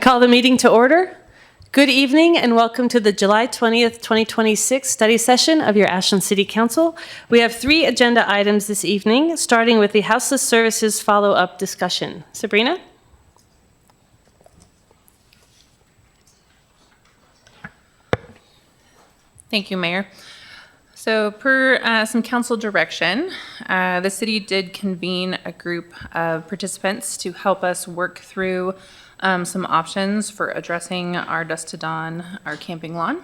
Call the meeting to order. Good evening and welcome to the July 20th, 2026 study session of your Ashland City Council. We have 3 agenda items this evening, starting with the Houseless Services follow-up discussion. Sabrina? Thank you, Mayor. So per some council direction, the city did convene a group of participants to help us work through some options for addressing our dusk to dawn, our camping lawn.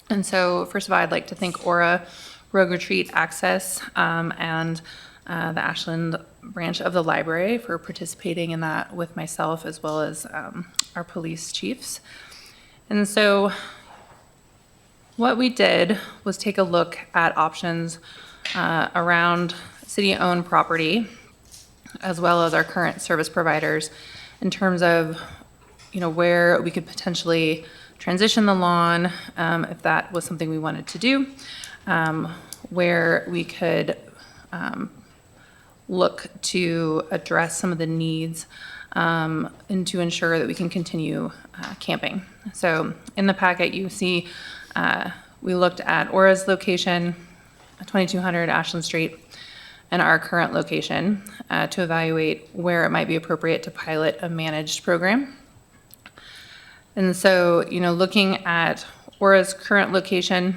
And so first of all, I'd like to thank Aura, Rogue Retreat Access, and the Ashland branch of the library for participating in that with myself as well as our police chiefs. And so what we did was take a look at options around city-owned property, as well as our current service providers, in terms of, where we could potentially transition the lawn, if that was something we wanted to do, where we could look to address some of the needs and to ensure that we can continue camping. So in the packet, you see we looked at Aura's location, 2200 Ashland Street, and our current location to evaluate where it might be appropriate to pilot a managed program. And so, looking at Aura's current location,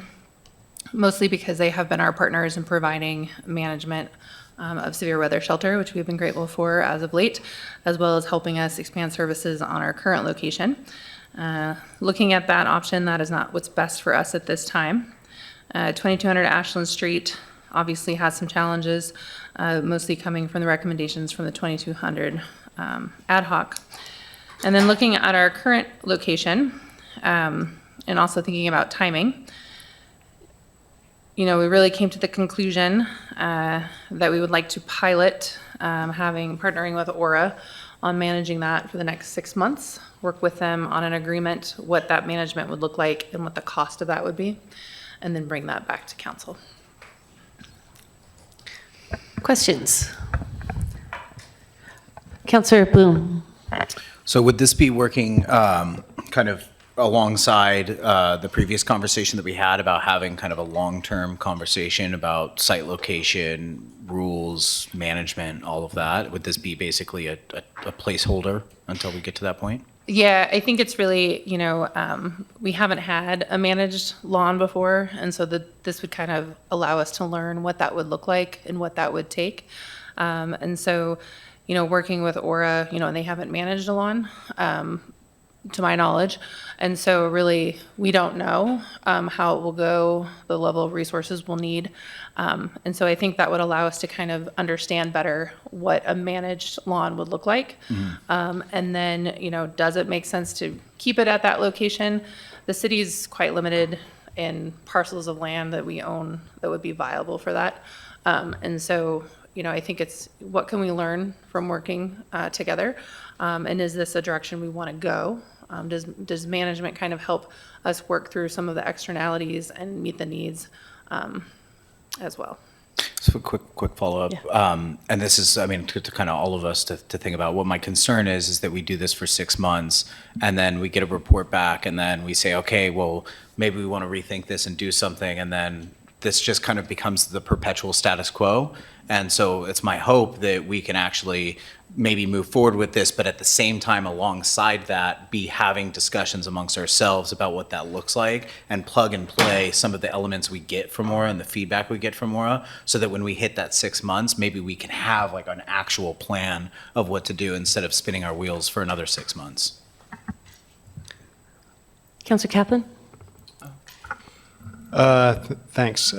mostly because they have been our partners in providing management of severe weather shelter, which we've been grateful for as of late, as well as helping us expand services on our current location. Looking at that option, that is not what's best for us at this time. 2200 Ashland Street obviously has some challenges, mostly coming from the recommendations from the 2200 ad hoc. And then looking at our current location, and also thinking about timing, we really came to the conclusion that we would like to pilot partnering with Aura on managing that for the next 6 months, work with them on an agreement, what that management would look like and what the cost of that would be, and then bring that back to council. Questions? Councilor Bloom. So would this be working kind of alongside the previous conversation that we had about having kind of a long-term conversation about site location, rules, management, all of that? Would this be basically a placeholder until we get to that point? Yeah, I think it's really, we haven't had a managed lawn before, and so this would kind of allow us to learn what that would look like and what that would take. And so, working with Aura, and they haven't managed a lawn, to my knowledge. And so really, we don't know how it will go, the level of resources we'll need. And so I think that would allow us to kind of understand better what a managed lawn would look like. Mm-hmm. And then, does it make sense to keep it at that location? The city's quite limited in parcels of land that we own that would be viable for that. And so, I think it's what can we learn from working together? And is this a direction we want to go? Does management kind of help us work through some of the externalities and meet the needs as well? So quick follow-up. Yeah. And this is, to kind of all of us to think about what my concern is that we do this for 6 months and then we get a report back and then we say, okay, well, maybe we want to rethink this and do something. And then this just kind of becomes the perpetual status quo. And so it's my hope that we can actually maybe move forward with this, but at the same time, alongside that, be having discussions amongst ourselves about what that looks like and plug and play some of the elements we get from Aura and the feedback we get from Aura, so that when we hit that 6 months, maybe we can have like an actual plan of what to do instead of spinning our wheels for another 6 months. Councilor Kaplan? Thanks.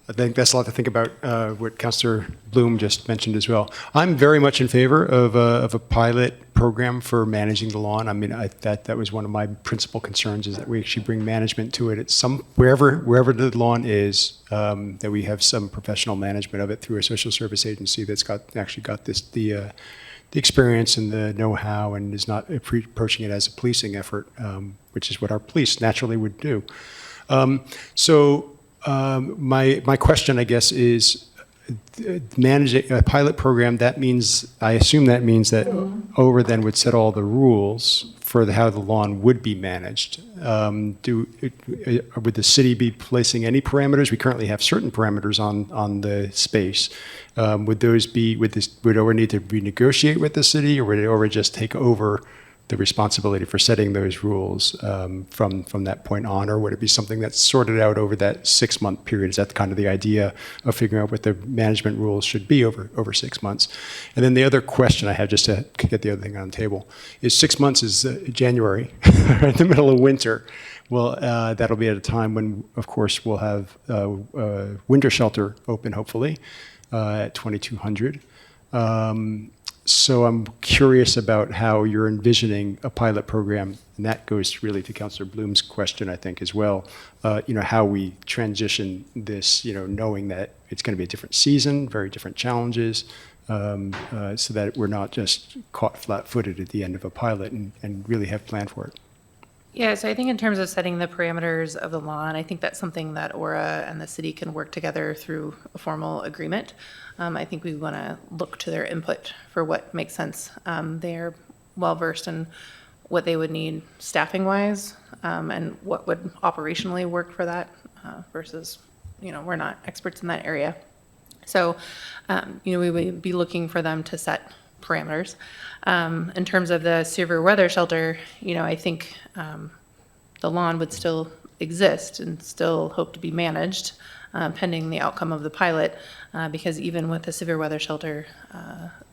I think that's a lot to think about, what Councilor Bloom just mentioned as well. I'm very much in favor of a pilot program for managing the lawn. That was one of my principal concerns, is that we actually bring management to it at wherever the lawn is, that we have some professional management of it through a social service agency that's got the experience and the know-how and is not approaching it as a policing effort, which is what our police naturally would do. My question, I guess, is managing a pilot program, that means, I assume that means that ORA then would set all the rules for how the lawn would be managed. Would the city be placing any parameters? We currently have certain parameters on the space. Would ORA need to renegotiate with the city, or would ORA just take over the responsibility for setting those rules from that point on, or would it be something that's sorted out over that 6-month period? Is that kind of the idea of figuring out what the management rules should be over 6 months? And then the other question I had, just to get the other thing on the table, is 6 months is January, in the middle of winter. Well, that'll be at a time when, of course, we'll have winter shelter open, hopefully, at 2200. So I'm curious about how you're envisioning a pilot program, and that goes really to Councilor Bloom's question, I think, as well. How we transition this, knowing that it's going to be a different season, very different challenges, so that we're not just caught flat-footed at the end of a pilot and really have planned for it. Yeah, so I think in terms of setting the parameters of the lawn, I think that's something that ORA and the city can work together through a formal agreement. I think we want to look to their input for what makes sense. They're well-versed in what they would need staffing-wise, and what would operationally work for that versus, we're not experts in that area. So, we would be looking for them to set parameters. In terms of the severe weather shelter, I think the lawn would still exist and still hope to be managed pending the outcome of the pilot, because even with the severe weather shelter,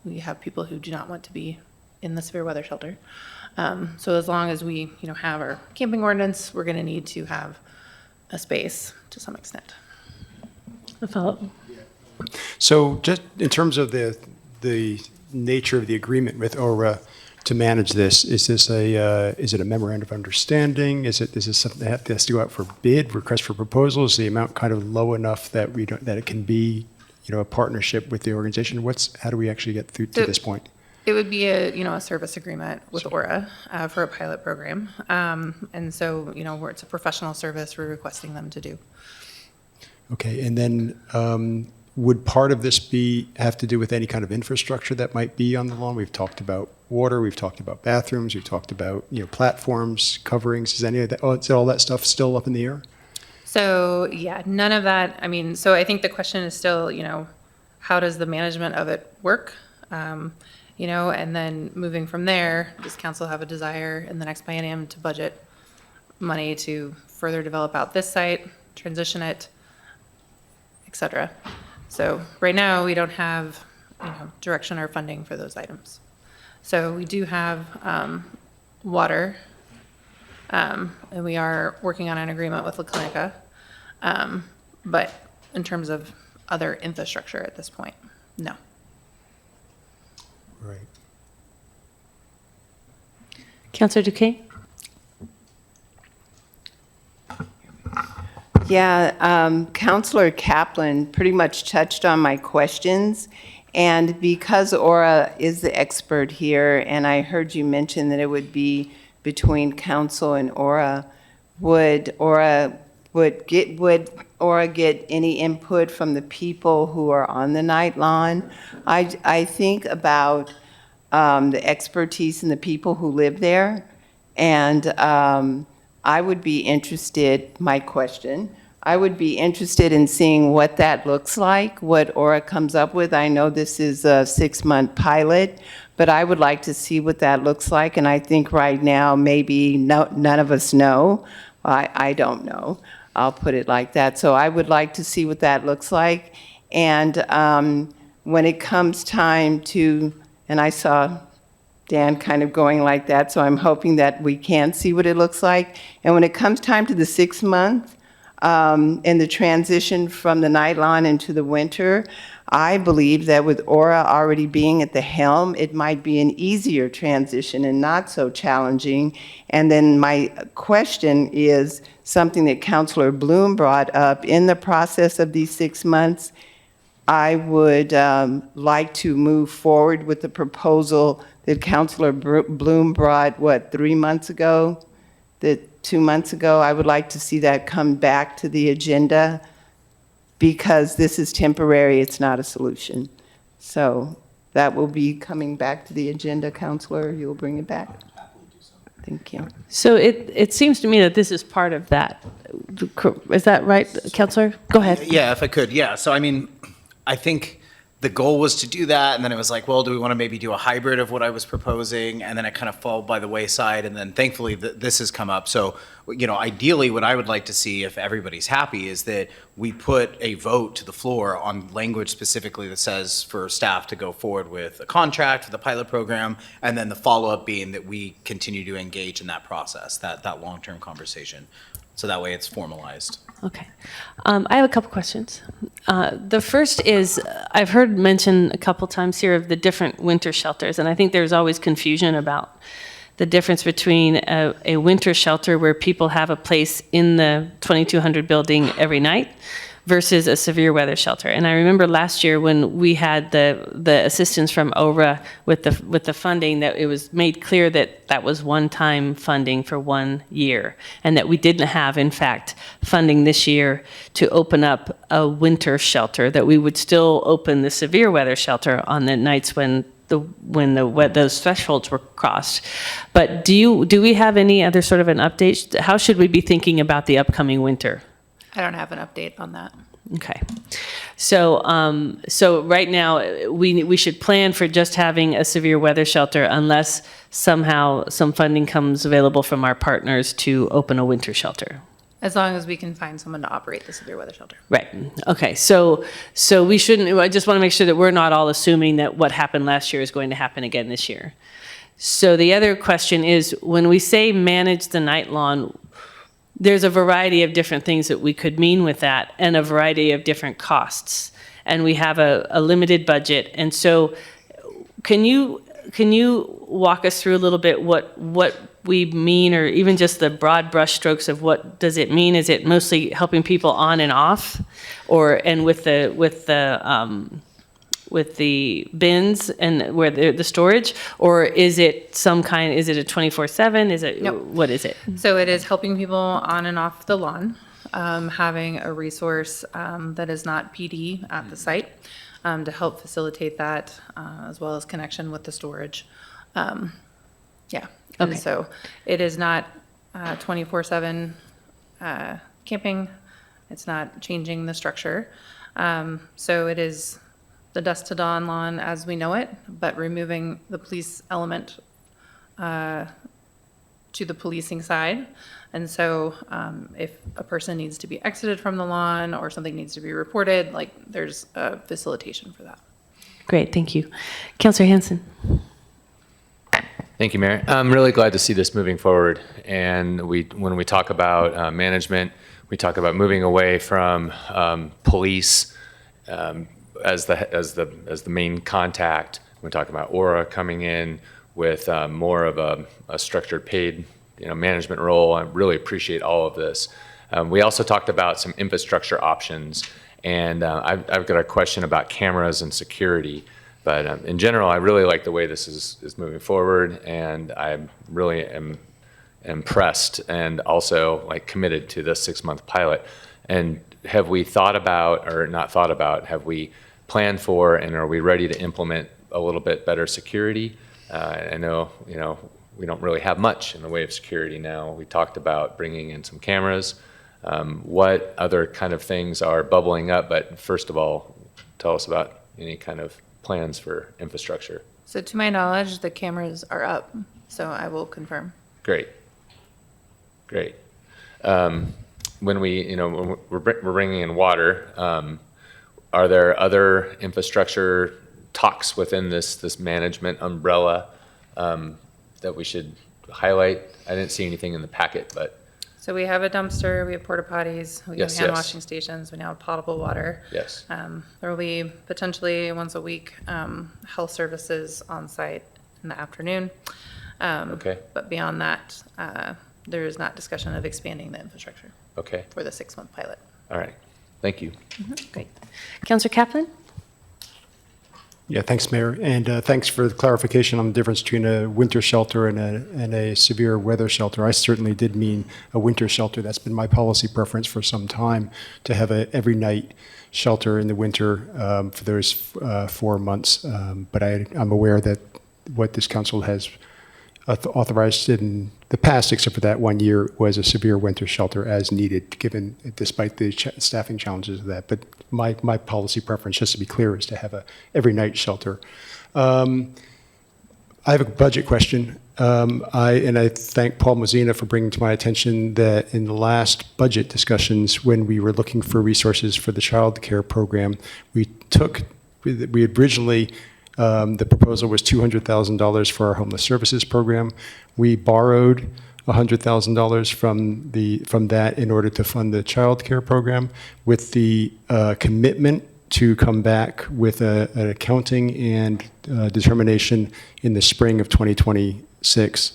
we have people who do not want to be in the severe weather shelter. So as long as we have our camping ordinance, we're going to need to have a space to some extent. A follow-up. So just in terms of the nature of the agreement with ORA to manage this, is it a memorandum of understanding? Is this something that has to go out for bid, request for proposals? Is the amount kind of low enough that it can be, a partnership with the organization? How do we actually get through to this point? It would be a service agreement with ORA for a pilot program. And so, where it's a professional service, we're requesting them to do. Okay, and then would part of this have to do with any kind of infrastructure that might be on the lawn? We've talked about water, we've talked about bathrooms, we've talked about platforms, coverings. Is any of that? Is all that stuff still up in the air? So yeah, none of that. So I think the question is still, how does the management of it work? And then moving from there, does council have a desire in the next biennium to budget money to further develop out this site, transition it, et cetera? So right now, we don't have direction or funding for those items. So we do have water, and we are working on an agreement with La Clinica, but in terms of other infrastructure at this point, no. Right. Councilor Duquesne? Yeah, Councilor Kaplan pretty much touched on my questions. And because Aura is the expert here, and I heard you mention that it would be between council and Aura, would Aura get any input from the people who are on the night lawn? I think about the expertise and the people who live there, and I would be interested, I would be interested in seeing what that looks like, what Aura comes up with. I know this is a 6-month pilot, but I would like to see what that looks like, and I think right now maybe none of us know. I don't know. I'll put it like that. So I would like to see what that looks like, and when it comes time to, and I saw Dan kind of going like that, so I'm hoping that we can see what it looks like. And when it comes time to the 6 month and the transition from the night lawn into the winter, I believe that with Aura already being at the helm, it might be an easier transition and not so challenging. And then my question is something that Councilor Bloom brought up. In the process of these 6 months, I would like to move forward with the proposal that Councilor Bloom brought, 3 months ago? 2 months ago? I would like to see that come back to the agenda because this is temporary, it's not a solution. So that will be coming back to the agenda, Counselor. You'll bring it back? Thank you. So it seems to me that this is part of that. Is that right, Counselor? Go ahead. Yeah, if I could, yeah. So I mean, I think the goal was to do that, and then it was like, well, do we want to maybe do a hybrid of what I was proposing? And then it kind of fell by the wayside, and then thankfully this has come up. So, ideally, what I would like to see, if everybody's happy, is that we put a vote to the floor on language specifically that says for staff to go forward with a contract for the pilot program, and then the follow-up being that we continue to engage in that process, that long-term conversation. So that way it's formalized. Okay. I have a couple questions. The first is, I've heard mention a couple times here of the different winter shelters, and I think there's always confusion about the difference between a winter shelter where people have a place in the 2200 building every night versus a severe weather shelter. And I remember last year when we had the assistance from ORA with the funding, that it was made clear that that was one-time funding for 1 year, and that we didn't have, in fact, funding this year to open up a winter shelter, that we would still open the severe weather shelter on the nights when those thresholds were crossed. But do we have any other sort of an update? How should we be thinking about the upcoming winter? I don't have an update on that. Okay. So right now, we should plan for just having a severe weather shelter unless somehow some funding comes available from our partners to open a winter shelter. As long as we can find someone to operate the severe weather shelter. Right. Okay. So we shouldn't, I just want to make sure that we're not all assuming that what happened last year is going to happen again this year. So the other question is, when we say manage the night lawn, there's a variety of different things that we could mean with that, and a variety of different costs. And we have a limited budget. And so can you walk us through a little bit what we mean, or even just the broad brush strokes of what does it mean? Is it mostly helping people on and off, and with the bins and where the storage, or is it some kind? Is it a 24/7? Is it Nope. What is it? So it is helping people on and off the lawn, having a resource that is not PD at the site to help facilitate that, as well as connection with the storage. Yeah. And Okay. so it is not 24/7 camping. It's not changing the structure. So it is the dusk to dawn lawn as we know it, but removing the police element to the policing side. And so if a person needs to be exited from the lawn or something needs to be reported, like there's a facilitation for that. Great, thank you. Councilor Hanson. Thank you, Mayor. I'm really glad to see this moving forward. And when we talk about management, we talk about moving away from police as the main contact. We talk about Aura coming in with more of a structured paid management role. I really appreciate all of this. We also talked about some infrastructure options, and I've got a question about cameras and security. But in general, I really like the way this is moving forward, and I really am impressed and also committed to this 6-month pilot. And have we thought about, or not thought about, have we planned for, and are we ready to implement a little bit better security? I know, we don't really have much in the way of security now. We talked about bringing in some cameras. What other kind of things are bubbling up? But first of all, tell us about any kind of plans for infrastructure. So to my knowledge, the cameras are up, so I will confirm. Great. When when we're bringing in water, are there other infrastructure talks within this management umbrella that we should highlight? I didn't see anything in the packet, but. So we have a dumpster, we have porta potties, we have hand washing stations, we now have potable water. Yes. There will be potentially once a week health services on site in the afternoon. Okay. But beyond that, there is not discussion of expanding the infrastructure Okay. for the 6-month pilot. All right. Thank you. Great. Councilor Kaplan? Yeah, thanks, Mayor. And thanks for the clarification on the difference between a winter shelter and a severe weather shelter. I certainly did mean a winter shelter. That's been my policy preference for some time, to have a every night shelter in the winter for those 4 months. But I'm aware that what this council has authorized in the past, except for that 1 year, was a severe winter shelter as needed, given, despite the staffing challenges of that. But my policy preference, just to be clear, is to have a every night shelter. I have a budget question. I thank Paul Mozina for bringing to my attention that in the last budget discussions, when we were looking for resources for the child care program, we originally, the proposal was $200,000 for our homeless services program. We borrowed $100,000 from that in order to fund the child care program, with the commitment to come back with an accounting and determination in the spring of 2026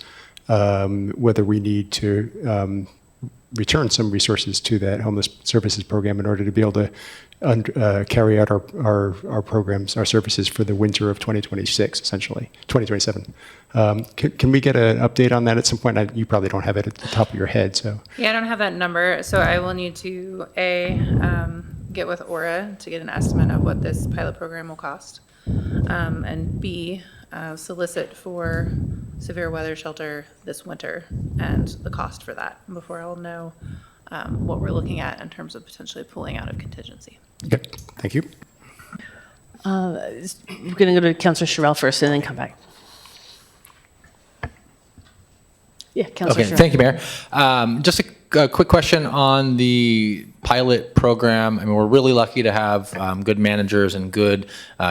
whether we need to return some resources to that homeless services program in order to be able to carry out our programs, our services for the winter of 2026, essentially, 2027. Can we get an update on that at some point? You probably don't have it at the top of your head, so. Yeah, I don't have that number, so I will need to, get with Aura to get an estimate of what this pilot program will cost, and B, solicit for severe weather shelter this winter and the cost for that before I'll know what we're looking at in terms of potentially pulling out of contingency. Okay, thank you. We're going to go to Councilor Sherrill first and then come back. Yeah, Councilor Okay, Sherrill. thank you, Mayor. Just a quick question on the pilot program. I mean, we're really lucky to have good managers and good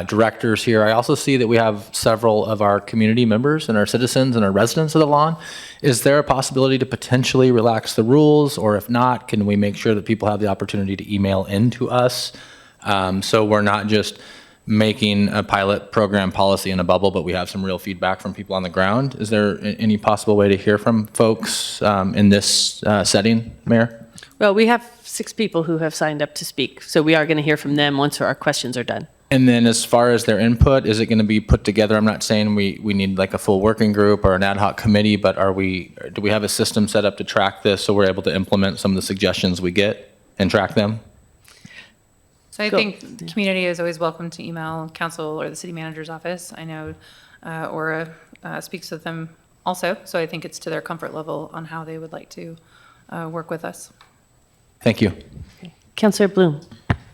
directors here. I also see that we have several of our community members and our citizens and our residents of the lawn. Is there a possibility to potentially relax the rules? Or if not, can we make sure that people have the opportunity to email into us? So we're not just making a pilot program policy in a bubble, but we have some real feedback from people on the ground. Is there any possible way to hear from folks in this setting, Mayor? Well, we have 6 people who have signed up to speak, so we are going to hear from them once our questions are done. And then as far as their input, is it going to be put together? I'm not saying we need like a full working group or an ad hoc committee, but do we have a system set up to track this so we're able to implement some of the suggestions we get and track them? So I Go. think the community is always welcome to email council or the city manager's office. I know Aura speaks with them also, so I think it's to their comfort level on how they would like to work with us. Thank you. Councilor Bloom.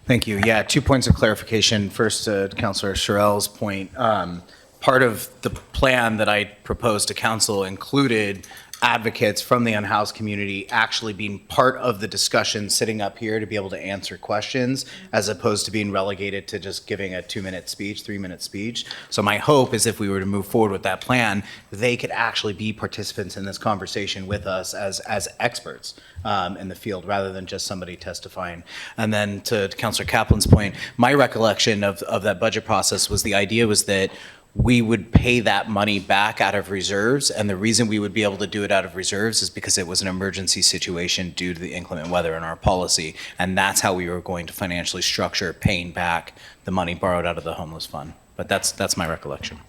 Thank you. Yeah, 2 points of clarification. First, to Councilor Sherrill's point, part of the plan that I proposed to council included advocates from the unhoused community actually being part of the discussion, sitting up here to be able to answer questions, as opposed to being relegated to just giving a 2-minute speech, 3-minute speech. So my hope is if we were to move forward with that plan, they could actually be participants in this conversation with us as experts in the field, rather than just somebody testifying. And then to Councilor Kaplan's point, my recollection of that budget process was the idea was that we would pay that money back out of reserves, and the reason we would be able to do it out of reserves is because it was an emergency situation due to the inclement weather in our policy, and that's how we were going to financially structure paying back the money borrowed out of the homeless fund. But that's my recollection.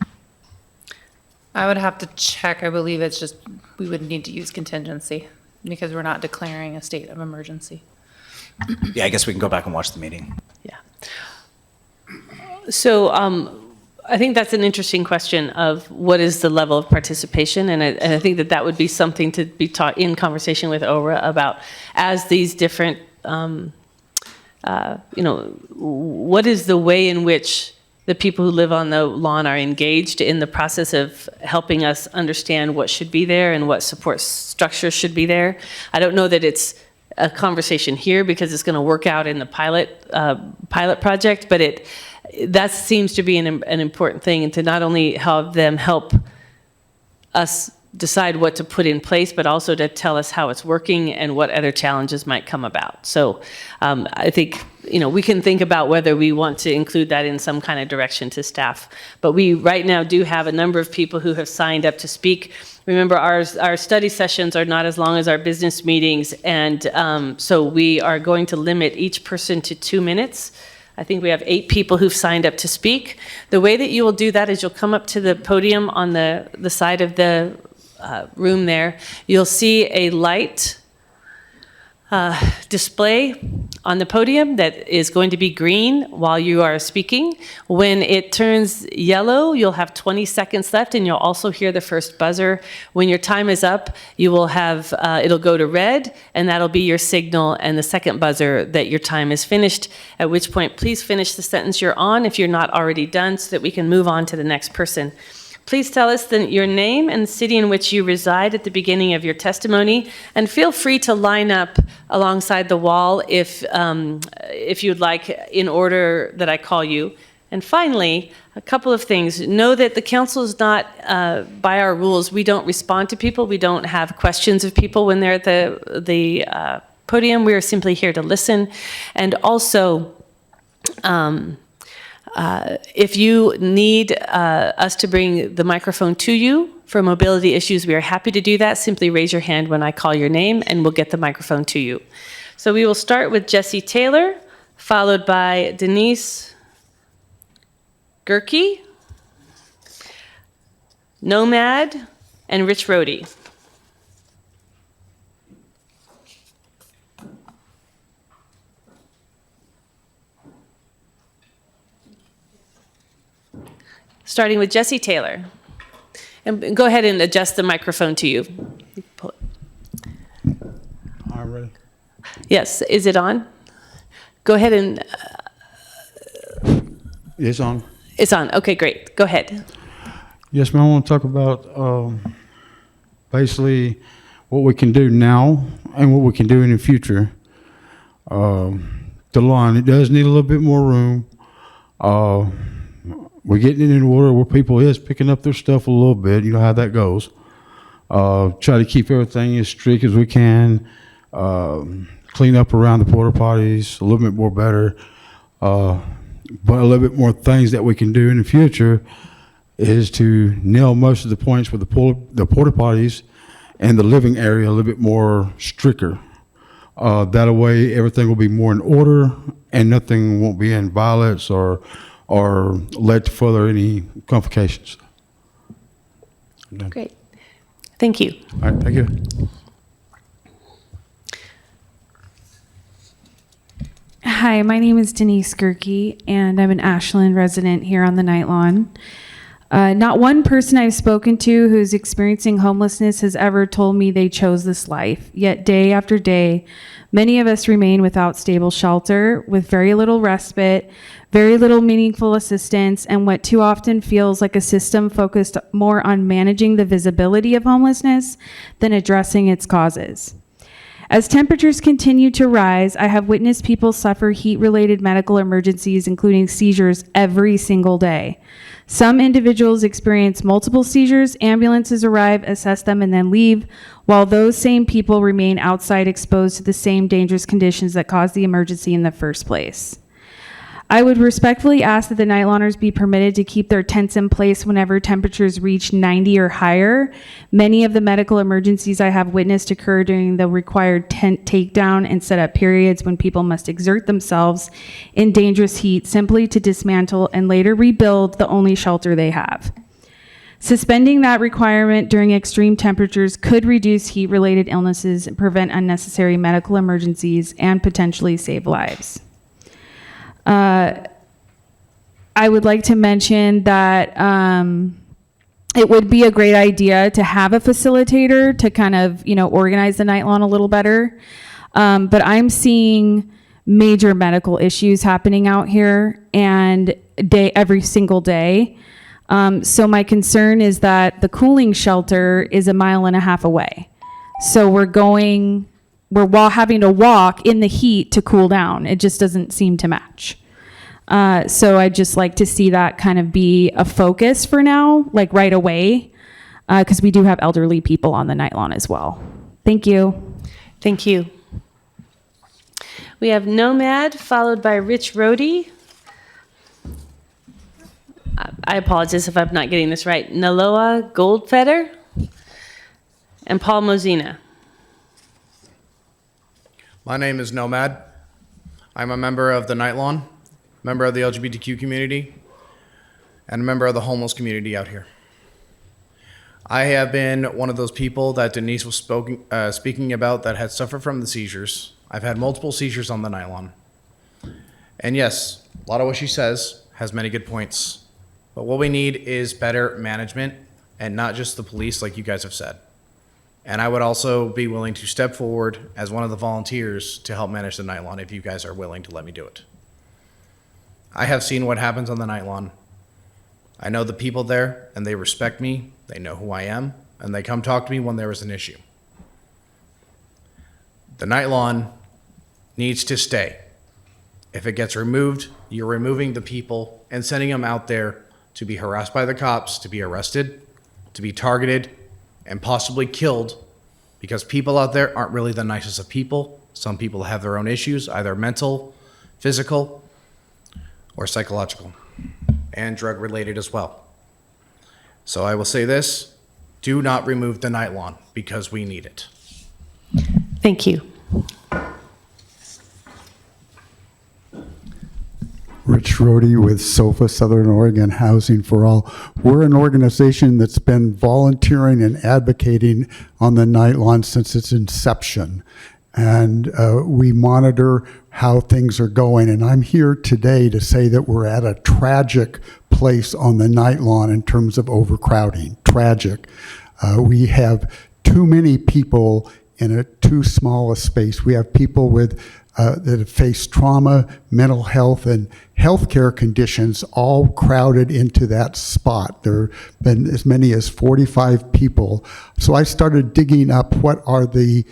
I would have to check. I believe it's just, we would need to use contingency because we're not declaring a state of emergency. Yeah, I guess we can go back and watch the meeting. Yeah. So I think that's an interesting question of what is the level of participation, and I think that would be something to be taught in conversation with ORA about, as these different, what is the way in which the people who live on the lawn are engaged in the process of helping us understand what should be there and what support structures should be there. I don't know that it's a conversation here because it's going to work out in the pilot project, but that seems to be an important thing, and to not only have them help us decide what to put in place, but also to tell us how it's working and what other challenges might come about. So I think, we can think about whether we want to include that in some kind of direction to staff. But we right now do have a number of people who have signed up to speak. Remember, our study sessions are not as long as our business meetings, and so we are going to limit each person to 2 minutes. I think we have 8 people who've signed up to speak. The way that you will do that is you'll come up to the podium on the side of the room there. You'll see a light display on the podium that is going to be green while you are speaking. When it turns yellow, you'll have 20 seconds left, and you'll also hear the first buzzer. When your time is up, you will have, it'll go to red, and that'll be your signal and the second buzzer that your time is finished, at which point please finish the sentence you're on if you're not already done so that we can move on to the next person. Please tell us your name and the city in which you reside at the beginning of your testimony, and feel free to line up alongside the wall if you'd like, in order that I call you. And finally, a couple of things. Know that the council is not, by our rules, we don't respond to people. We don't have questions of people when they're at the podium. We are simply here to listen. And also, if you need us to bring the microphone to you for mobility issues, we are happy to do that. Simply raise your hand when I call your name, and we'll get the microphone to you. So we will start with Jesse Taylor, followed by Denise Gerke, Nomad, and Rich Rohde. Starting with Jesse Taylor. And go ahead and adjust the microphone to you. Pull it. I'm ready. Yes, is it on? Go ahead and, It's on. it's on. Okay, great. Go ahead. Yes, ma'am. I want to talk about basically what we can do now and what we can do in the future. The lawn, it does need a little bit more room. We're getting it in order where people is picking up their stuff a little bit. You know how that goes. Try to keep everything as strict as we can. Clean up around the porta potties a little bit more better. But a little bit more things that we can do in the future is to nail most of the points with the porta potties and the living area a little bit more stricter. That way everything will be more in order and nothing won't be in violence or led to further any complications. Great. Thank you. All right, thank you. Hi, my name is Denise Gerke, and I'm an Ashland resident here on the Night Lawn. Not one person I've spoken to who's experiencing homelessness has ever told me they chose this life. Yet day after day, many of us remain without stable shelter, with very little respite, very little meaningful assistance, and what too often feels like a system focused more on managing the visibility of homelessness than addressing its causes. As temperatures continue to rise, I have witnessed people suffer heat-related medical emergencies, including seizures, every single day. Some individuals experience multiple seizures, ambulances arrive, assess them, and then leave, while those same people remain outside exposed to the same dangerous conditions that caused the emergency in the first place. I would respectfully ask that the night lawners be permitted to keep their tents in place whenever temperatures reach 90 or higher. Many of the medical emergencies I have witnessed occur during the required tent takedown and setup periods when people must exert themselves in dangerous heat simply to dismantle and later rebuild the only shelter they have. Suspending that requirement during extreme temperatures could reduce heat-related illnesses, prevent unnecessary medical emergencies, and potentially save lives. I would like to mention that it would be a great idea to have a facilitator to kind of, organize the night lawn a little better. But I'm seeing major medical issues happening out here and every single day. So my concern is that the cooling shelter is 1.5 miles away. So we're having to walk in the heat to cool down. It just doesn't seem to match. So I'd just like to see that kind of be a focus for now, like right away, because we do have elderly people on the night lawn as well. Thank you. Thank you. We have Nomad, followed by Rich Rohde. I apologize if I'm not getting this right. Naloa Goldfeder and Paul Mozina. My name is Nomad. I'm a member of the Night Lawn. member of the LGBTQ community, and a member of the homeless community out here. I have been one of those people that Denise was speaking about that had suffered from the seizures. I've had multiple seizures on the nylon. And yes, a lot of what she says has many good points. But what we need is better management and not just the police like you guys have said. And I would also be willing to step forward as one of the volunteers to help manage the nylon if you guys are willing to let me do it. I have seen what happens on the nylon. I know the people there and they respect me. They know who I am, and they come talk to me when there is an issue. The nylon needs to stay. If it gets removed, you're removing the people and sending them out there to be harassed by the cops, to be arrested, to be targeted, and possibly killed, because people out there aren't really the nicest of people. Some people have their own issues, either mental, physical, or psychological, and drug-related as well. So I will say this, do not remove the nylon because we need it. Thank you. Rich Rohde with SOFA, Southern Oregon Housing for All. We're an organization that's been volunteering and advocating on the nylon since its inception. And we monitor how things are going. And I'm here today to say that we're at a tragic place on the nylon in terms of overcrowding. Tragic. We have too many people in a too small a space. We have people with that have faced trauma, mental health, and healthcare conditions all crowded into that spot. There have been as many as 45 people. So I started digging up what are the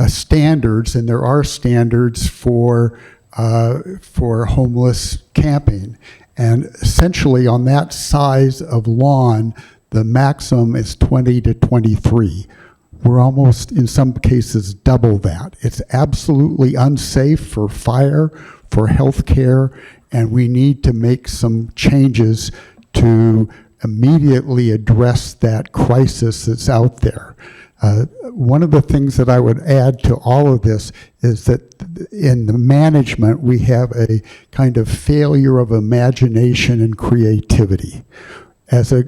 standards, and there are standards for homeless camping. And essentially on that size of lawn, the maximum is 20 to 23. We're almost, in some cases, double that. It's absolutely unsafe for fire, for healthcare, and we need to make some changes to immediately address that crisis that's out there. One of the things that I would add to all of this is that in the management, we have a kind of failure of imagination and creativity. You as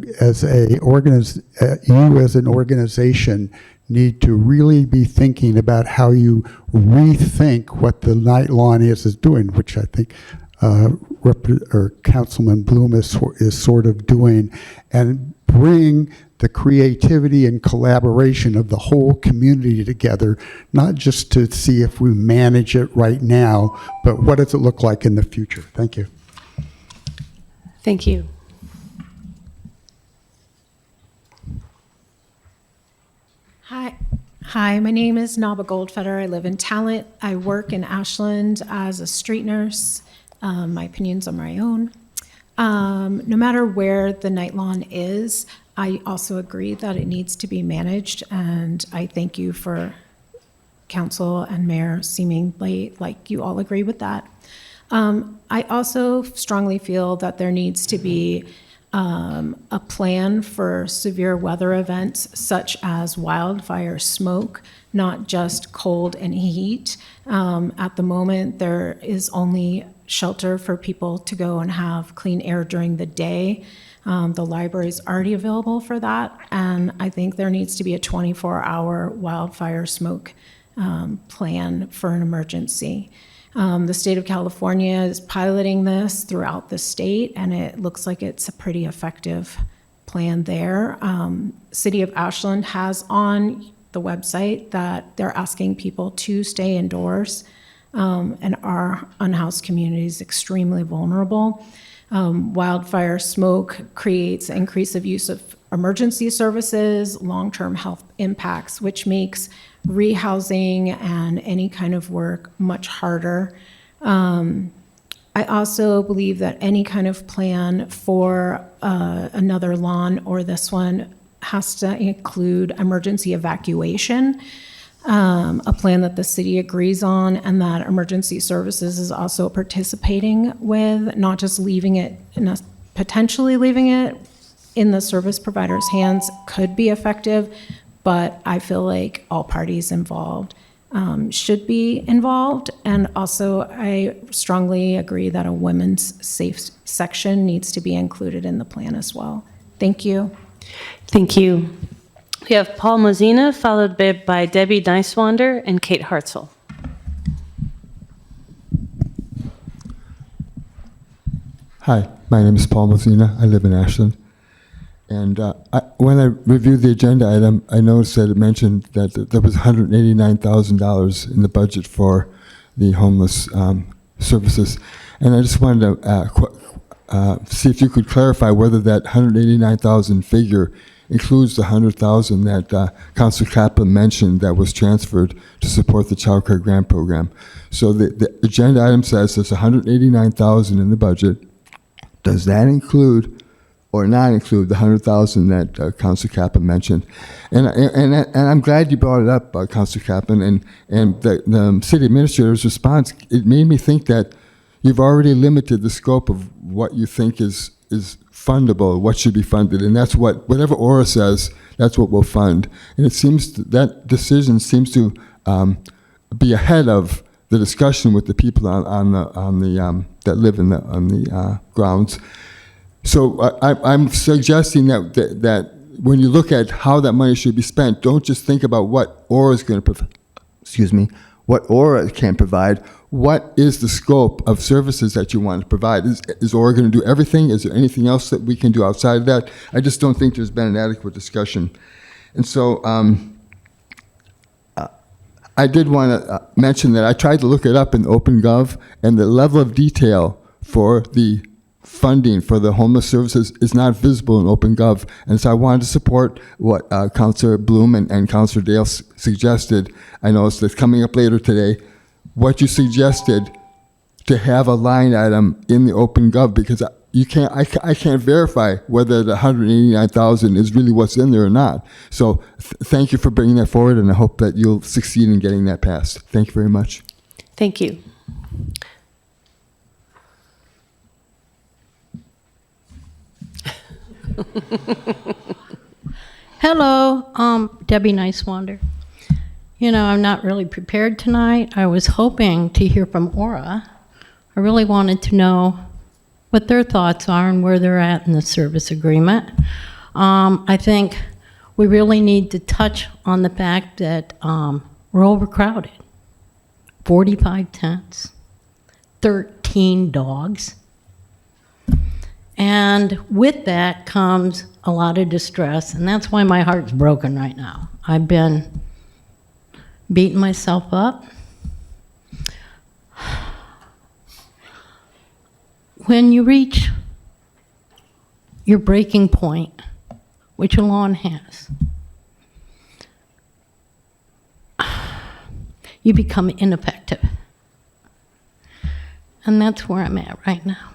an organization need to really be thinking about how you rethink what the nylon is doing, which I think Councilman Bloom is sort of doing, and bring the creativity and collaboration of the whole community together, not just to see if we manage it right now, but what does it look like in the future? Thank you. Thank you. Hi, my name is Naba Goldfeder. I live in Talent. I work in Ashland as a street nurse. My opinions are my own. No matter where the nightlawn is, I also agree that it needs to be managed, and I thank you for council and mayor seemingly like you all agree with that. I also strongly feel that there needs to be a plan for severe weather events such as wildfire smoke, not just cold and heat. At the moment, there is only shelter for people to go and have clean air during the day. The library is already available for that, and I think there needs to be a 24-hour wildfire smoke plan for an emergency. The state of California is piloting this throughout the state, and it looks like it's a pretty effective plan there. City of Ashland has on the website that they're asking people to stay indoors, and our unhoused community is extremely vulnerable. Wildfire smoke creates increase of use of emergency services, long-term health impacts, which makes rehousing and any kind of work much harder. I also believe that any kind of plan for another lawn or this one has to include emergency evacuation, a plan that the city agrees on and that emergency services is also participating with, not just leaving it, potentially leaving it in the service provider's hands could be effective, but I feel like all parties involved should be involved. And also, I strongly agree that a women's safe section needs to be included in the plan as well. Thank you. Thank you. We have Paul Mozina, followed by Debbie Neiswander and Kate Hartzell. Hi, my name is Paul Mozina. I live in Ashland. And when I reviewed the agenda item, I noticed that it mentioned that there was $189,000 in the budget for the homeless services. And I just wanted to see if you could clarify whether that $189,000 figure includes the $100,000 that Councilor Kaplan mentioned that was transferred to support the child care grant program. So the agenda item says there's $189,000 in the budget. Does that include or not include the $100,000 that Councilor Kaplan mentioned? And I'm glad you brought it up, Councilor Kaplan, and the city administrator's response, it made me think that you've already limited the scope of what you think is fundable, what should be funded, and that's whatever Aura says, that's what we'll fund. And it seems that decision seems to be ahead of the discussion with the people that live on the grounds. So I'm suggesting that when you look at how that money should be spent, don't just think about what Aura is going to what Aura can provide. What is the scope of services that you want to provide? Is Aura going to do everything? Is there anything else that we can do outside of that? I just don't think there's been an adequate discussion. And so I did want to mention that I tried to look it up in OpenGov, and the level of detail for the funding for the homeless services is not visible in OpenGov. And so I wanted to support what Councilor Bloom and Councilor Dale suggested. I know it's coming up later today. What you suggested to have a line item in the OpenGov, because I can't verify whether the $189,000 is really what's in there or not. So thank you for bringing that forward, and I hope that you'll succeed in getting that passed. Thank you very much. Thank you. Hello, Debbie Neiswander. You know, I'm not really prepared tonight. I was hoping to hear from Aura. I really wanted to know what their thoughts are and where they're at in the service agreement. I think we really need to touch on the fact that we're overcrowded. 45 tents, 13 dogs. And with that comes a lot of distress, and that's why my heart's broken right now. I've been beating myself up. When you reach your breaking point, which a lawn has, you become ineffective. And that's where I'm at right now.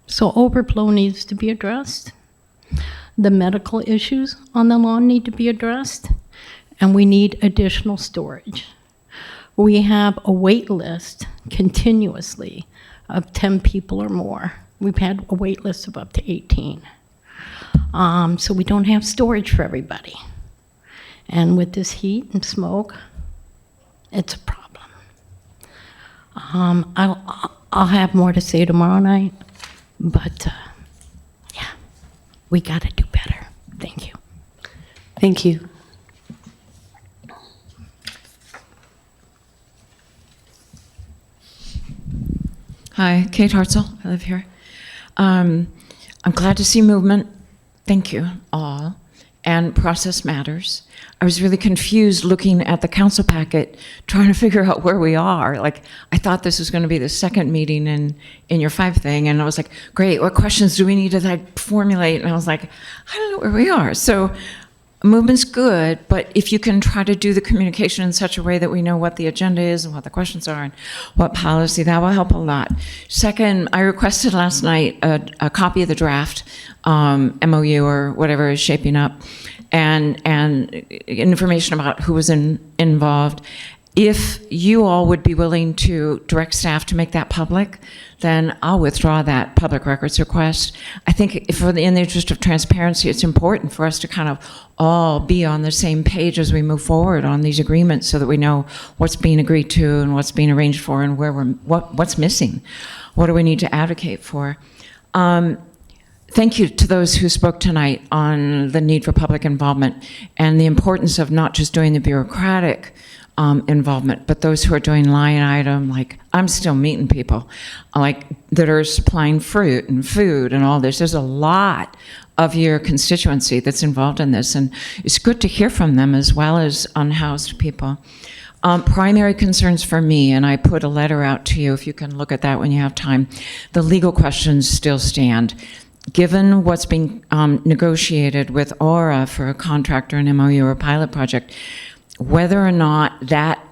So overflow needs to be addressed. The medical issues on the lawn need to be addressed, and we need additional storage. We have a wait list continuously of 10 people or more. We've had a wait list of up to 18. So we don't have storage for everybody. And with this heat and smoke, it's a problem. I'll have more to say tomorrow night, but yeah, we got to do better. Thank you. Thank you. Hi, Kate Hartzell. I live here. I'm glad to see movement. Thank you all. And process matters. I was really confused looking at the council packet, trying to figure out where we are. Like, I thought this was going to be the second meeting in your 5 thing, and I was like, great, what questions do we need to formulate? And I was like, I don't know where we are. So movement's good, but if you can try to do the communication in such a way that we know what the agenda is and what the questions are and what policy, that will help a lot. Second, I requested last night a copy of the draft MOU or whatever is shaping up, and information about who was involved. If you all would be willing to direct staff to make that public, then I'll withdraw that public records request. I think in the interest of transparency, it's important for us to kind of all be on the same page as we move forward on these agreements so that we know what's being agreed to and what's being arranged for and what's missing. What do we need to advocate for? Thank you to those who spoke tonight on the need for public involvement and the importance of not just doing the bureaucratic involvement, but those who are doing line item, like I'm still meeting people, like that are supplying fruit and food and all this. There's a lot of your constituency that's involved in this, and it's good to hear from them as well as unhoused people. Primary concerns for me, and I put a letter out to you if you can look at that when you have time. The legal questions still stand. Given what's being negotiated with Aura for a contract or an MOU or a pilot project, whether or not that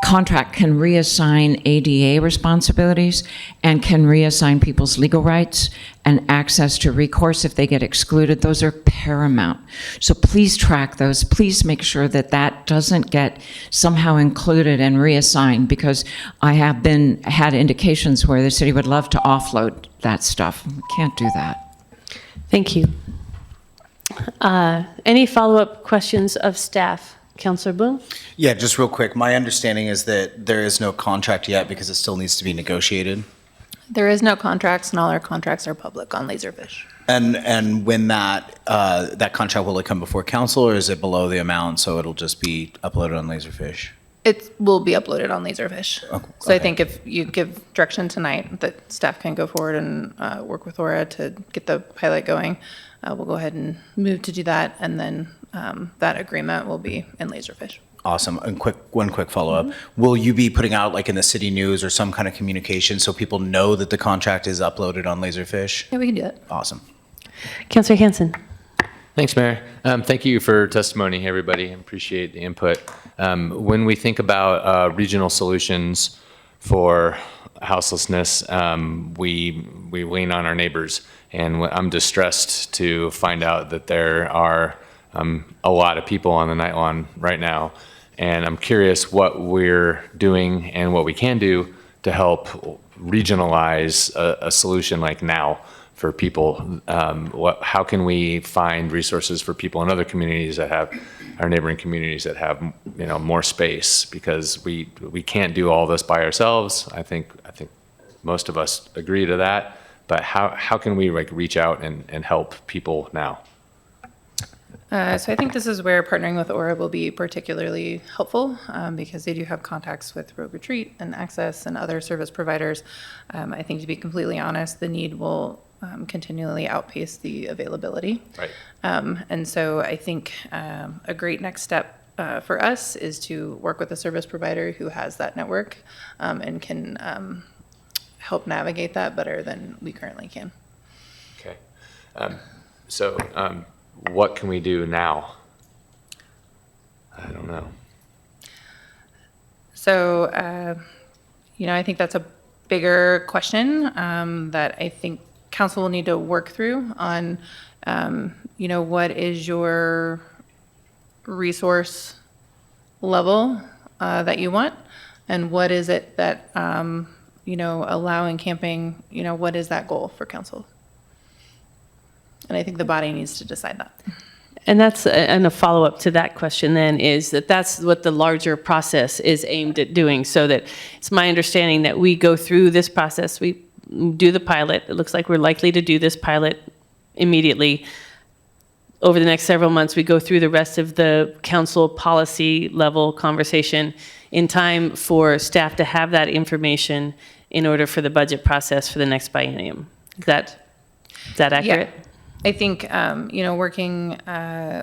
contract can reassign ADA responsibilities and can reassign people's legal rights and access to recourse if they get excluded, those are paramount. So please track those. Please make sure that that doesn't get somehow included and reassigned, because I have had indications where the city would love to offload that stuff. We can't do that. Thank you. Any follow-up questions of staff? Councilor Bloom? Yeah, just real quick. My understanding is that there is no contract yet because it still needs to be negotiated. There is no contracts, and all our contracts are public on Laserfish. And when that contract, will it come before council, or is it below the amount, so it'll just be uploaded on Laserfish? It will be uploaded on Laserfish. Oh, So I okay. think if you give direction tonight that staff can go forward and work with Aura to get the pilot going, we'll go ahead and move to do that, and then that agreement will be in Laserfish. Awesome. And one quick follow-up. Will you be putting out, like, in the city news or some kind of communication so people know that the contract is uploaded on Laserfish? Yeah, we can do that. Awesome. Councilor Hanson? Thanks, Mayor. Thank you for testimony, everybody. I appreciate the input. When we think about regional solutions for houselessness, we lean on our neighbors. And I'm distressed to find out that there are a lot of people on the Nightlawn right now. And I'm curious what we're doing and what we can do to help regionalize a solution like now for people. How can we find resources for people in other communities that have, our neighboring communities that have, more space? Because we can't do all this by ourselves. I think most of us agree to that. But how can we reach out and help people now? So I think this is where partnering with Aura will be particularly helpful, because they do have contacts with Rogue Retreat and Access and other service providers. I think, to be completely honest, the need will continually outpace the availability. Right. And so I think a great next step for us is to work with a service provider who has that network and can help navigate that better than we currently can. Okay. So what can we do now? I don't know. So, I think that's a bigger question that I think council will need to work through on, what is your resource level that you want, and what is it that, allowing camping, what is that goal for council? And I think the body needs to decide that. And a follow-up to that question then is that's what the larger process is aimed at doing, so that it's my understanding that we go through this process, we do the pilot. It looks like we're likely to do this pilot immediately. Over the next several months, we go through the rest of the council policy level conversation in time for staff to have that information in order for the budget process for the next biennium. Is that accurate? Yeah. I think, working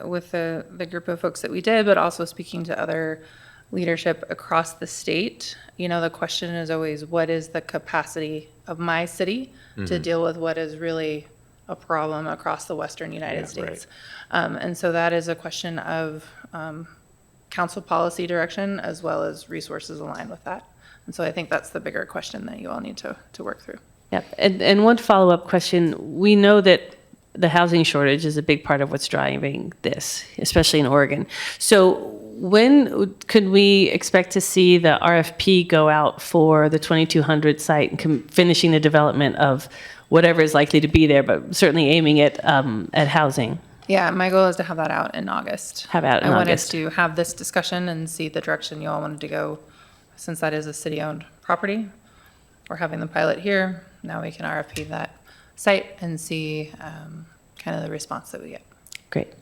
with the group of folks that we did, but also speaking to other leadership across the state, the question is always, what is the capacity of my city to deal with what is really a problem across the Western United States? Right. And so that is a question of council policy direction as well as resources aligned with that. And so I think that's the bigger question that you all need to work through. Yep. And one follow-up question. We know that the housing shortage is a big part of what's driving this, especially in Oregon. So when could we expect to see the RFP go out for the 2200 site and finishing the development of whatever is likely to be there, but certainly aiming at housing? Yeah, my goal is to have that out in August. Have out in August. I wanted to have this discussion and see the direction you all wanted to go, since that is a city-owned property. We're having the pilot here. Now we can RFP that site and see kind of the response that we get. Great.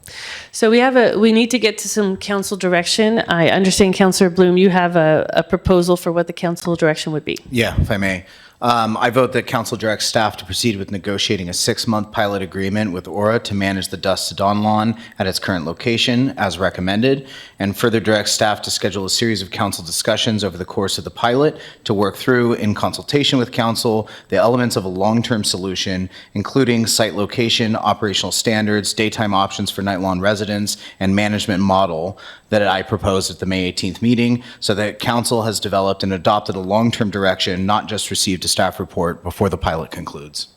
So we need to get to some council direction. I understand, Councilor Bloom, you have a proposal for what the council direction would be. Yeah, if I may. I vote that council directs staff to proceed with negotiating a 6-month pilot agreement with Aura to manage the Dusk to Dawn lawn at its current location as recommended, and further directs staff to schedule a series of council discussions over the course of the pilot to work through, in consultation with council, the elements of a long-term solution, including site location, operational standards, daytime options for night lawn residents, and management model that I proposed at the May 18th meeting, so that council has developed and adopted a long-term direction, not just received a staff report before the pilot concludes.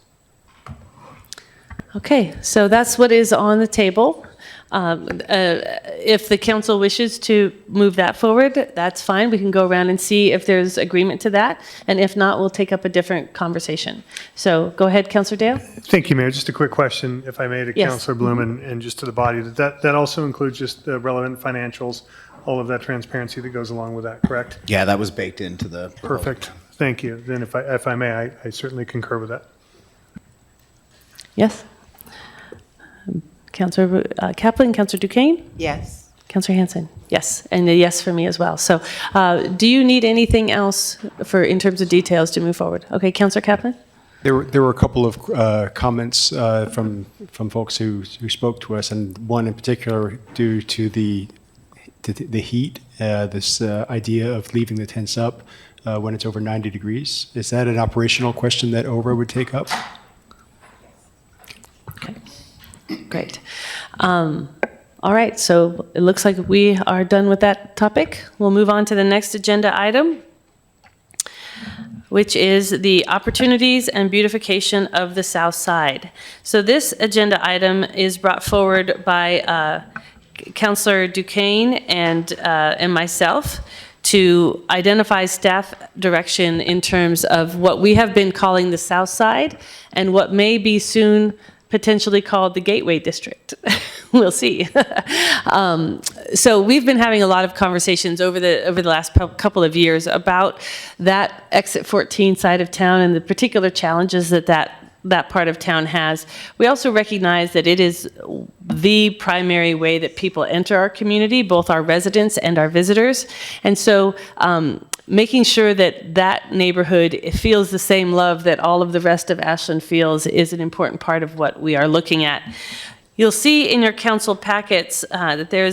Okay, so that's what is on the table. If the council wishes to move that forward, that's fine. We can go around and see if there's agreement to that. And if not, we'll take up a different conversation. So go ahead, Councilor Dale. Thank you, Mayor. Just a quick question, if I may, to Yes. Councilor Bloom and just to the body. That also includes just the relevant financials, all of that transparency that goes along with that, correct? Yeah, that was baked into the proposal. Perfect. Thank you. Then if I may, I certainly concur with that. Yes? Councilor Kaplan, Councilor Duquesne? Yes. Councilor Hanson? Yes, and a yes for me as well. So do you need anything else in terms of details to move forward? Okay, Councilor Kaplan? There were a couple of comments from folks who spoke to us, and one in particular due to the heat, this idea of leaving the tents up when it's over 90 degrees. Is that an operational question that OVRA would take up? Okay, great. All right, so it looks like we are done with that topic. We'll move on to the next agenda item, which is the opportunities and beautification of the Southside. So this agenda item is brought forward by Councilor Duquesne and myself to identify staff direction in terms of what we have been calling the Southside and what may be soon potentially called the Gateway District. We'll see. So we've been having a lot of conversations over the last couple of years about that Exit 14 side of town and the particular challenges that part of town has. We also recognize that it is the primary way that people enter our community, both our residents and our visitors. And so making sure that neighborhood feels the same love that all of the rest of Ashland feels is an important part of what we are looking at. You'll see in your council packets that there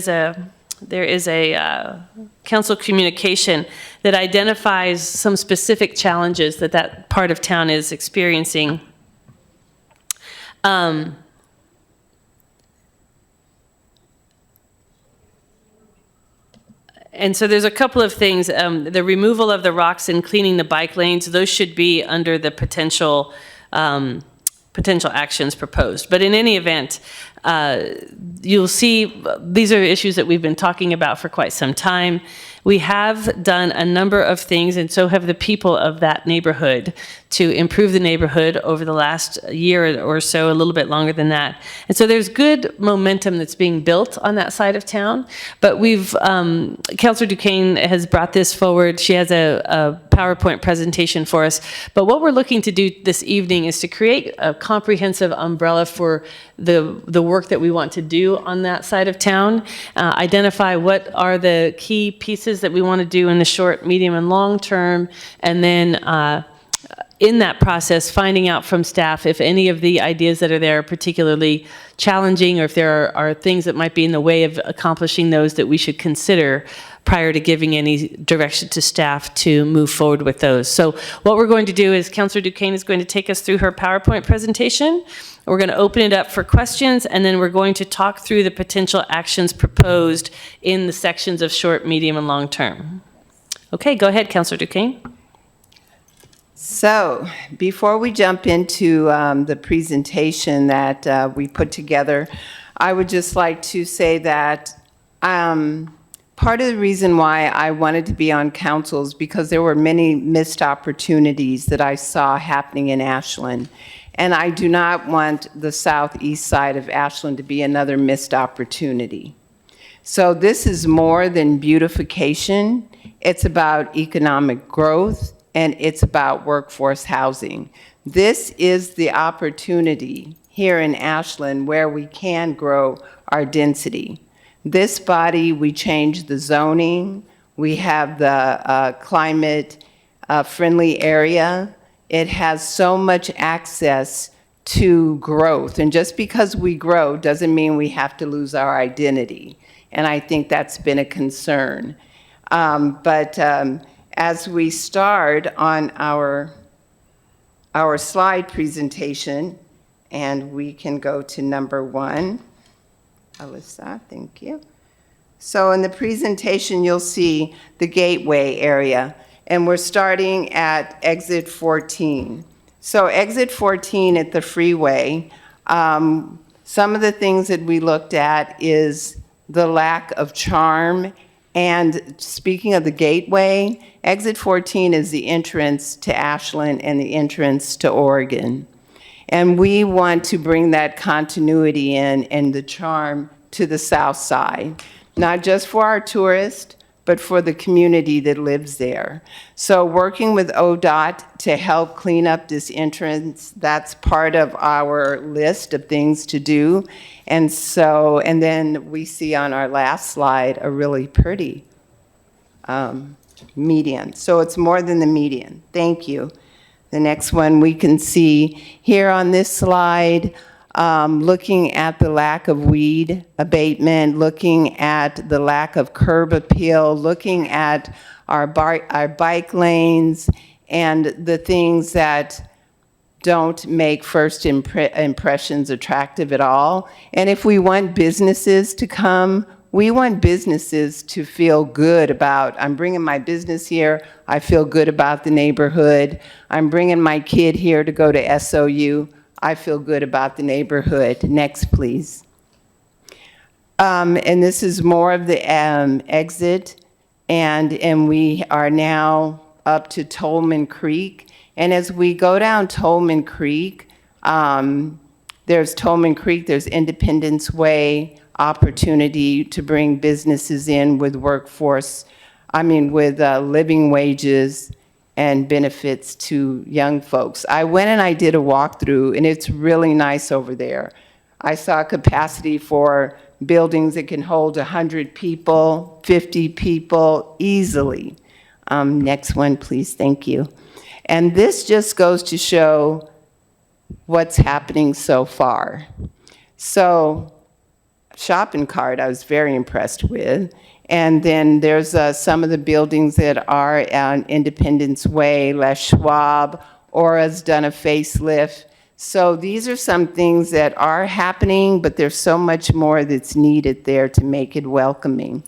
is a council communication that identifies some specific challenges that part of town is experiencing. And so there's a couple of things. The removal of the rocks and cleaning the bike lanes, those should be under the potential actions proposed. But in any event, you'll see these are issues that we've been talking about for quite some time. We have done a number of things, and so have the people of that neighborhood, to improve the neighborhood over the last year or so, a little bit longer than that. And so there's good momentum that's being built on that side of town. But Councilor Duquesne has brought this forward. She has a PowerPoint presentation for us. But what we're looking to do this evening is to create a comprehensive umbrella for the work that we want to do on that side of town, identify what are the key pieces that we want to do in the short, medium, and long term, and then in that process, finding out from staff if any of the ideas that are there are particularly challenging, or if there are things that might be in the way of accomplishing those that we should consider prior to giving any direction to staff to move forward with those. So what we're going to do is Councilor Duquesne is going to take us through her PowerPoint presentation. We're going to open it up for questions, and then we're going to talk through the potential actions proposed in the sections of short, medium, and long term. Okay, go ahead, Councilor Duquesne. So before we jump into the presentation that we put together, I would just like to say that part of the reason why I wanted to be on council is because there were many missed opportunities that I saw happening in Ashland. And I do not want the southeast side of Ashland to be another missed opportunity. So this is more than beautification. It's about economic growth, and it's about workforce housing. This is the opportunity here in Ashland where we can grow our density. This body, we changed the zoning. We have the climate-friendly area. It has so much access to growth. And just because we grow doesn't mean we have to lose our identity. And I think that's been a concern. But as we start on our slide presentation, and we can go to number 1. Alyssa, thank you. So in the presentation, you'll see the gateway area, and we're starting at exit 14. So exit 14 at the freeway, some of the things that we looked at is the lack of charm. And speaking of the gateway, exit 14 is the entrance to Ashland and the entrance to Oregon. And we want to bring that continuity in and the charm to the Southside, not just for our tourists, but for the community that lives there. So working with ODOT to help clean up this entrance, that's part of our list of things to do. And then we see on our last slide a really pretty median. So it's more than the median. Thank you. The next one we can see here on this slide, looking at the lack of weed abatement, looking at the lack of curb appeal, looking at our bike lanes, and the things that don't make first impressions attractive at all. And if we want businesses to come, we want businesses to feel good about, I'm bringing my business here, I feel good about the neighborhood. I'm bringing my kid here to go to SOU, I feel good about the neighborhood. Next, please. And this is more of the exit, and we are now up to Tolman Creek. And as we go down Tolman Creek, there's Tolman Creek, there's Independence Way, opportunity to bring businesses in with with living wages and benefits to young folks. I went and I did a walkthrough, and it's really nice over there. I saw capacity for buildings that can hold 100 people, 50 people easily. Next one, please, thank you. And this just goes to show what's happening so far. So, shopping cart I was very impressed with. And then there's some of the buildings that are on Independence Way, Les Schwab, Aura's done a facelift. So these are some things that are happening, but there's so much more that's needed there to make it welcoming.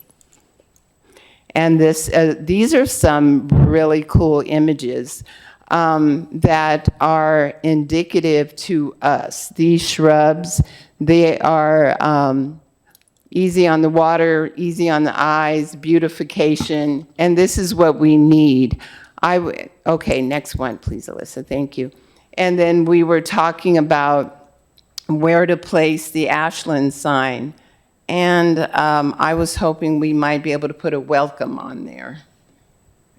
And these are some really cool images that are indicative to us. These shrubs, they are easy on the water, easy on the eyes, beautification, and this is what we need. Okay, next one, please, Alyssa, thank you. And then we were talking about where to place the Ashland sign, and I was hoping we might be able to put a welcome on there.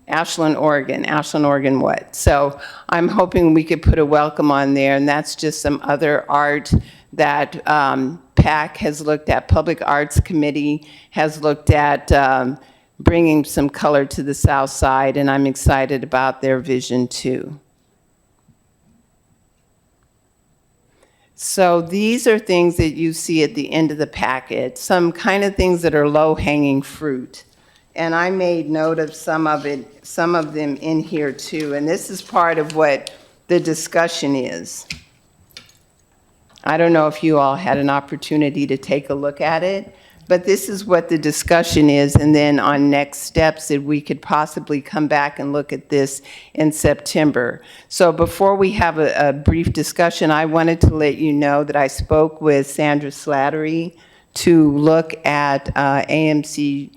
Ashland, Oregon what? So I'm hoping we could put a welcome on there, and that's just some other art that PAC has looked at, Public Arts Committee has looked at bringing some color to the South Side, and I'm excited about their vision too. So these are things that you see at the end of the packet, some kind of things that are low-hanging fruit. And I made note of some of them in here too, and this is part of what the discussion is. I don't know if you all had an opportunity to take a look at it, but this is what the discussion is, and then on next steps that we could possibly come back and look at this in September. So before we have a brief discussion, I wanted to let you know that I spoke with Sandra Slattery to look at AMC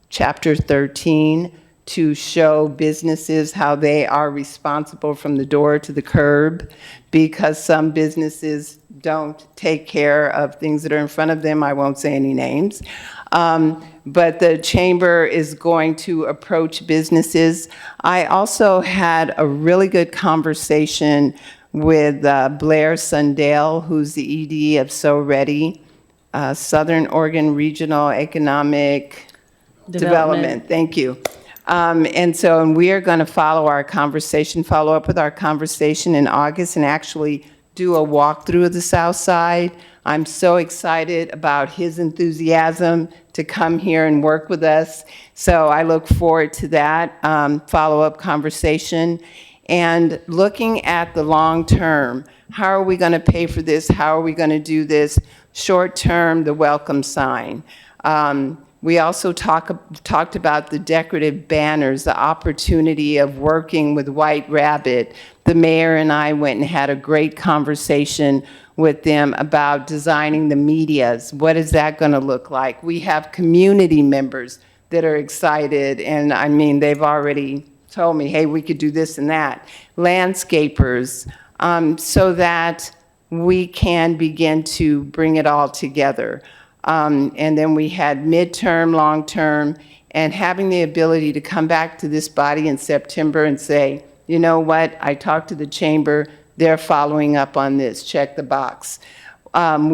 Chapter 13 to show businesses how they are responsible from the door to the curb, because some businesses don't take care of things that are in front of them. I won't say any names. But the chamber is going to approach businesses. I also had a really good conversation with Blair Sundale, who's the ED of So Ready, Southern Oregon Regional Economic Development. Thank you. And we are going to follow up with our conversation in August and actually do a walkthrough of the Southside. I'm so excited about his enthusiasm to come here and work with us. So I look forward to that follow-up conversation. And looking at the long term, how are we going to pay for this? How are we going to do this? Short term, the welcome sign. We also talked about the decorative banners, the opportunity of working with White Rabbit. The mayor and I went and had a great conversation with them about designing the medias. What is that going to look like? We have community members that are excited, and I mean, they've already told me, hey, we could do this and that. Landscapers, so that we can begin to bring it all together. And then we had midterm, long-term, and having the ability to come back to this body in September and say, you know what, I talked to the chamber, they're following up on this, check the box. And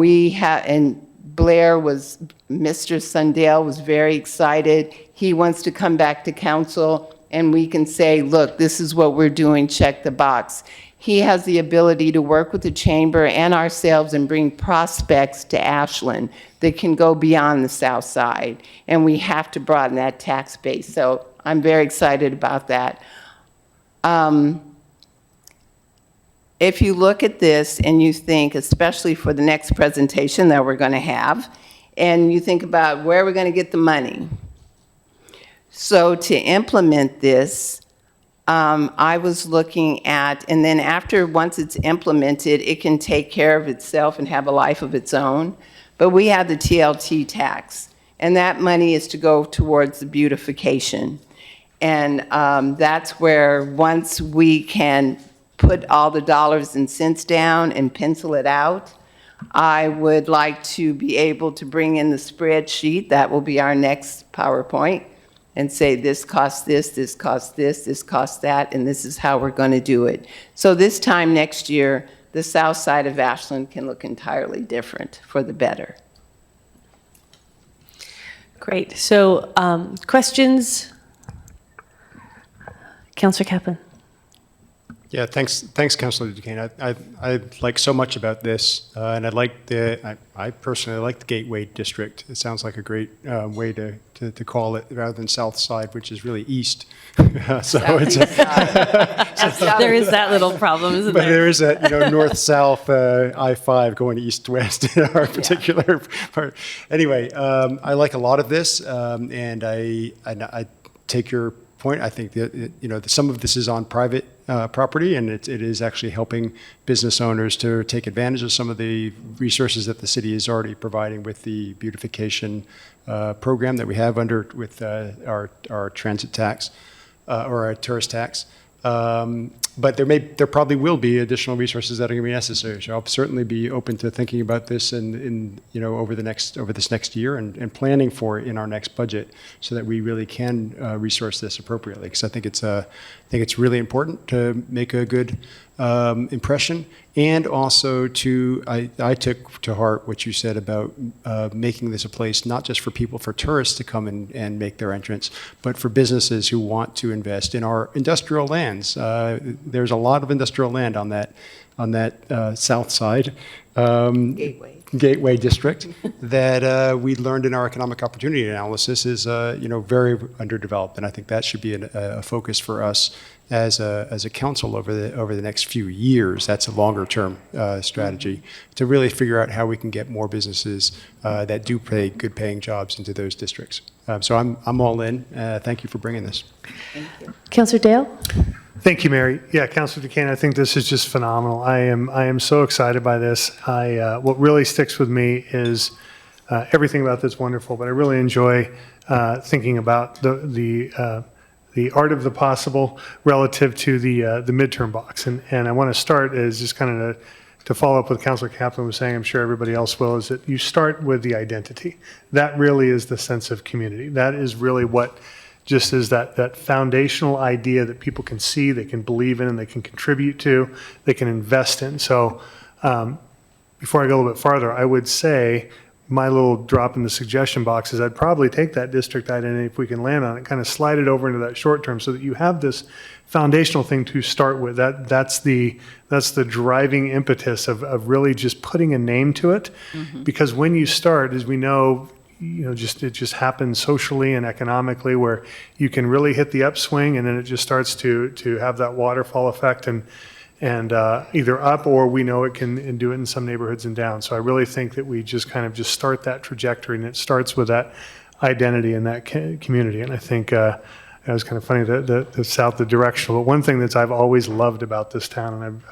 Blair Mr. Sundale was very excited. He wants to come back to council and we can say, look, this is what we're doing, check the box. He has the ability to work with the chamber and ourselves and bring prospects to Ashland that can go beyond the south side. And we have to broaden that tax base. So I'm very excited about that. If you look at this and you think, especially for the next presentation that we're going to have, and you think about where we're going to get the money. So to implement this, I was looking at, and then once it's implemented, it can take care of itself and have a life of its own. But we have the TLT tax, and that money is to go towards the beautification. And that's where once we can put all the dollars and cents down and pencil it out, I would like to be able to bring in the spreadsheet. That will be our next PowerPoint. And say this costs this costs this costs that, and this is how we're going to do it. So this time next year, the south side of Ashland can look entirely different for the better. Great. So questions? Councilor Kaplan. Yeah, thanks, Councilor Duquesne. I like so much about this, and I personally like the Gateway District. It sounds like a great way to call it, rather than South Side, which is really east. So it's there is that little problem, isn't there? But there is that north-south I-5 going east-west in our particular part. Anyway, I like a lot of this, and I take your point. I think that some of this is on private property, and it is actually helping business owners to take advantage of some of the resources that the city is already providing with the beautification program that we have with our transit tax or our tourist tax. But there probably will be additional resources that are going to be necessary. So I'll certainly be open to thinking about this over this next year and planning for it in our next budget, so that we really can resource this appropriately. Because I think it's really important to make a good impression, and also I took to heart what you said about making this a place not just for tourists to come and make their entrance, but for businesses who want to invest in our industrial lands. There's a lot of industrial land on that south side. Gateway District that we learned in our economic opportunity analysis is very underdeveloped, and I think that should be a focus for us as a council over the next few years. That's a longer term strategy to really figure out how we can get more businesses that do pay good paying jobs into those districts. So I'm all in. Thank you for bringing this. Thank you. Councilor Dale? Thank you, Mary. Yeah, Councilor Duquesne, I think this is just phenomenal. I am so excited by this. What really sticks with me is everything about this is wonderful, but I really enjoy thinking about the art of the possible relative to the midterm box. And I want to start as just kind of to follow up with Councilor Kaplan was saying, I'm sure everybody else will, is that you start with the identity. That really is the sense of community. That is really what just is that foundational idea that people can see, they can believe in, and they can contribute to, they can invest in. So before I go a little bit farther, I would say my little drop in the suggestion box is I'd probably take that district identity, if we can land on it, kind of slide it over into that short term so that you have this foundational thing to start with. That's the driving impetus of really just putting a name to it. Because when you start, as we know, it just happens socially and economically where you can really hit the upswing and then it just starts to have that waterfall effect and either up, or we know it can do it in some neighborhoods and down. So I really think that we just kind of just start that trajectory, and it starts with that identity and that community. And I think it was kind of funny the south, the directional. But one thing that I've always loved about this town, and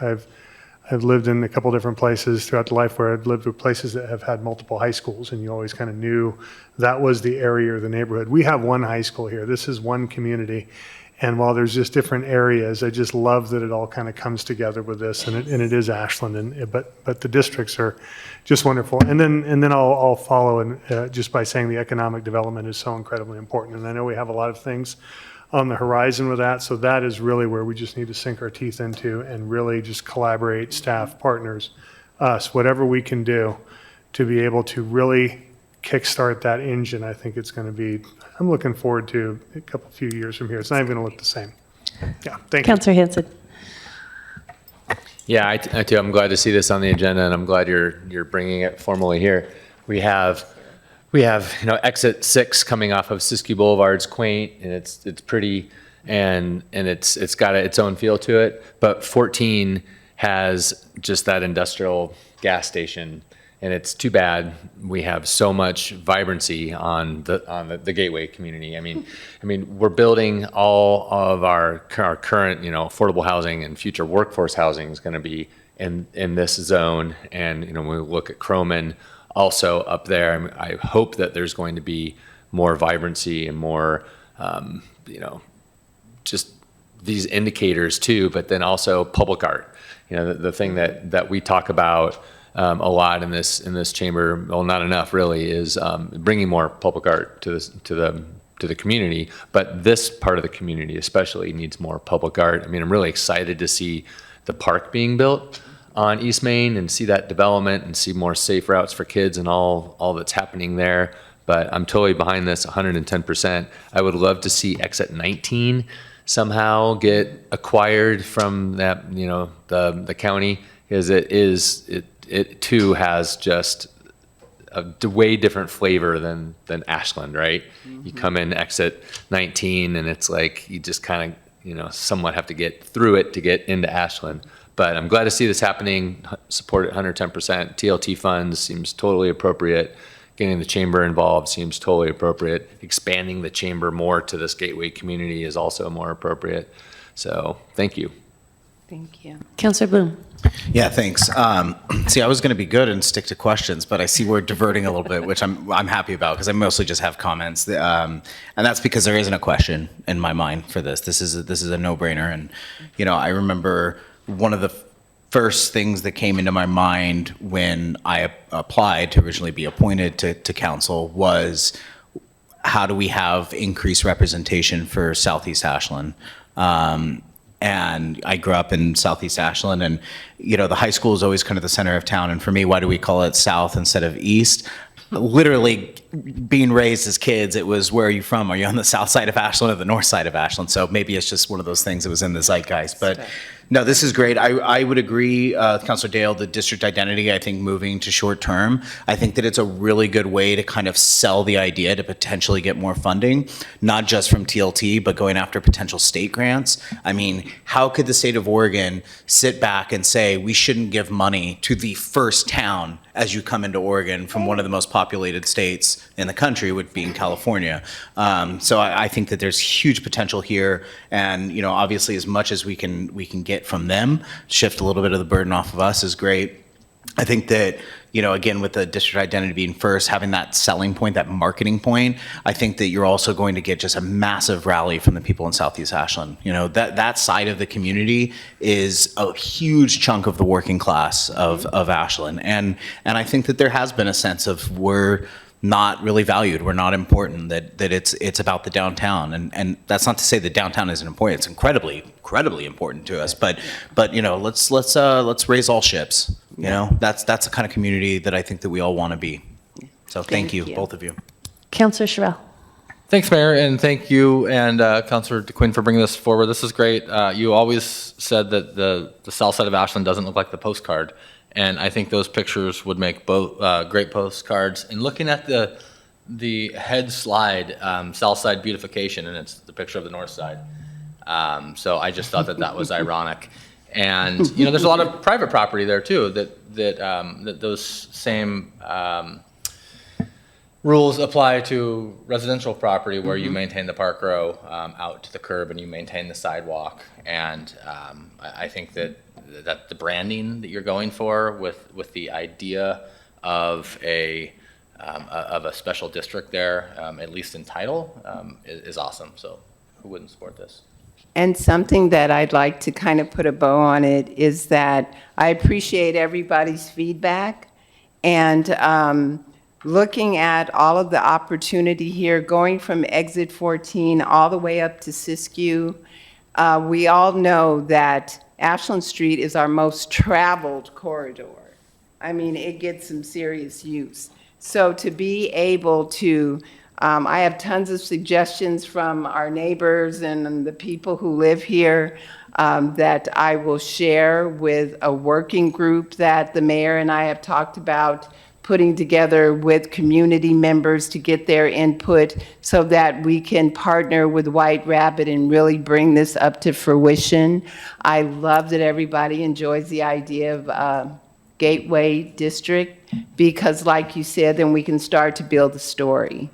I've lived in a couple different places throughout the life where I've lived with places that have had multiple high schools, and you always kind of knew that was the area or the neighborhood. We have one high school here. This is one community. And while there's just different areas, I just love that it all kind of comes together with this, and it is Ashland, but the districts are just wonderful. And then I'll follow and just by saying the economic development is so incredibly important. And I know we have a lot of things on the horizon with that, so that is really where we just need to sink our teeth into and really just collaborate, staff, partners, us, whatever we can do to be able to really kickstart that engine. I think it's going to be, I'm looking forward to a few years from here. It's not even going to look the same. Yeah, thank you. Councilor Hanson. Yeah, I too. I'm glad to see this on the agenda, and I'm glad you're bringing it formally here. We have exit 6 coming off of Siskiyou Boulevard. It's quaint and it's pretty, and it's got its own feel to it. But 14 has just that industrial gas station. And it's too bad we have so much vibrancy on the Gateway community. I mean, we're building all of our current, affordable housing and future workforce housing is going to be in this zone. And when we look at Croman, also up there, I hope that there's going to be more vibrancy and more, just these indicators too. But then also public art. The thing that we talk about a lot in this chamber, well, not enough really, is bringing more public art to the community. But this part of the community especially needs more public art. I'm really excited to see the park being built on East Main and see that development and see more safe routes for kids and all that's happening there. But I'm totally behind this 110%. I would love to see exit 19 somehow get acquired from that, the county, because it too has just a way different flavor than Ashland, right? Mm-hmm. You come in exit 19 and it's like you just kind of, somewhat have to get through it to get into Ashland. But I'm glad to see this happening, support it 110%. TLT funds seems totally appropriate. Getting the chamber involved seems totally appropriate. Expanding the chamber more to this Gateway community is also more appropriate. So thank you. Thank you. Councilor Bloom. Yeah, thanks. See, I was going to be good and stick to questions, but I see we're diverting a little bit, which I'm happy about because I mostly just have comments, and that's because there isn't a question in my mind for this. This is a no-brainer, and I remember one of the first things that came into my mind when I applied to originally be appointed to council was how do we have increased representation for Southeast Ashland. And I grew up in Southeast Ashland, and the high school is always kind of the center of town. And for me, why do we call it South instead of East? Literally, being raised as kids, it was, where are you from? Are you on the south side of Ashland or the north side of Ashland? So maybe it's just one of those things that was in the zeitgeist. But no, this is great. I would agree, Councilor Dale, the district identity, I think moving to short term, I think that it's a really good way to kind of sell the idea to potentially get more funding, not just from TLT, but going after potential state grants. How could the state of Oregon sit back and say we shouldn't give money to the first town as you come into Oregon from one of the most populated states in the country, with being California? So I think that there's huge potential here, and obviously as much as we can get from them, shift a little bit of the burden off of us is great. I think that, again, with the district identity being first, having that selling point, that marketing point, I think that you're also going to get just a massive rally from the people in Southeast Ashland. That side of the community is a huge chunk of the working class of Ashland. And I think that there has been a sense of we're not really valued, we're not important, that it's about the downtown. And that's not to say that downtown isn't important. It's incredibly important to us. But let's raise all ships. That's the kind of community that I think that we all want to be. So thank you, both of you. Councillor Sherrill. Thanks, Mayor, and thank you and Councillor DeQuinn for bringing this forward. This is great. You always said that the south side of Ashland doesn't look like the postcard, and I think those pictures would make both great postcards. And looking at the head slide, Southside Beautification, and it's the picture of the north side. So I just thought that was ironic. And there's a lot of private property there too. That those same rules apply to residential property where you maintain the park row out to the curb and you maintain the sidewalk. And I think that the branding that you're going for with the idea of a special district there, at least in title, is awesome. So who wouldn't support this? And something that I'd like to kind of put a bow on it is that I appreciate everybody's feedback, and looking at all of the opportunity here, going from exit 14 all the way up to Siskiyou. We all know that Ashland Street is our most traveled corridor. I mean, it gets some serious use. So to be able to I have tons of suggestions from our neighbors and the people who live here that I will share with a working group that the mayor and I have talked about putting together with community members to get their input so that we can partner with White Rabbit and really bring this up to fruition. I love that everybody enjoys the idea of Gateway District because, like you said, then we can start to build the story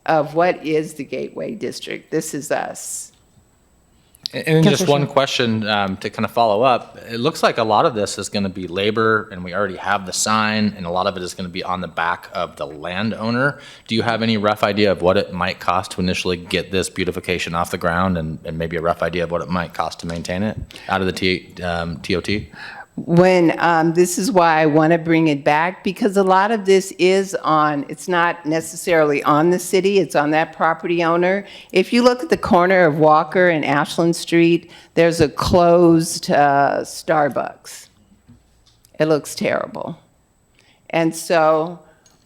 of what is the Gateway District. This is us. And then just one question to kind of follow up. It looks like a lot of this is going to be labor, and we already have the sign, and a lot of it is going to be on the back of the landowner. Do you have any rough idea of what it might cost to initially get this beautification off the ground, and maybe a rough idea of what it might cost to maintain it out of the TOT? When this is why I want to bring it back, because a lot of this is it's not necessarily on the city, it's on that property owner. If you look at the corner of Walker and Ashland Street, there's a closed Starbucks. It looks terrible. And so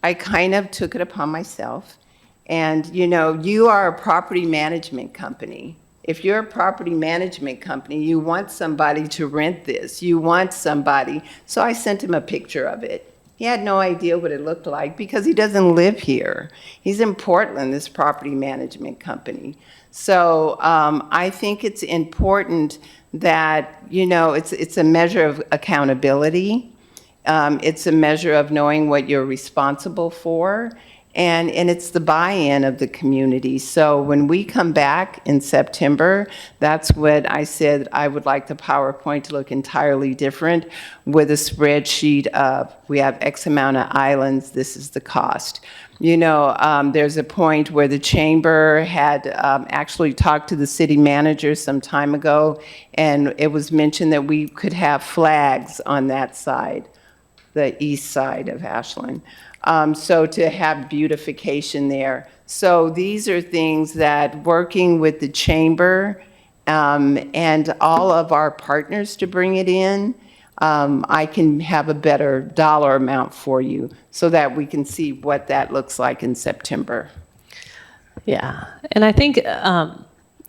I kind of took it upon myself. And you are a property management company. If you're a property management company, you want somebody to rent this. You want somebody. So I sent him a picture of it. He had no idea what it looked like because he doesn't live here. He's in Portland, this property management company. So I think it's important that, it's a measure of accountability. It's a measure of knowing what you're responsible for. And it's the buy-in of the community. So when we come back in September, that's what I said I would like the PowerPoint to look entirely different with a spreadsheet of, we have X amount of islands, this is the cost. There's a point where the chamber had actually talked to the city manager some time ago, and it was mentioned that we could have flags on that side, the east side of Ashland. So to have beautification there. So these are things that working with the chamber and all of our partners to bring it in, I can have a better dollar amount for you so that we can see what that looks like in September. Yeah, and I think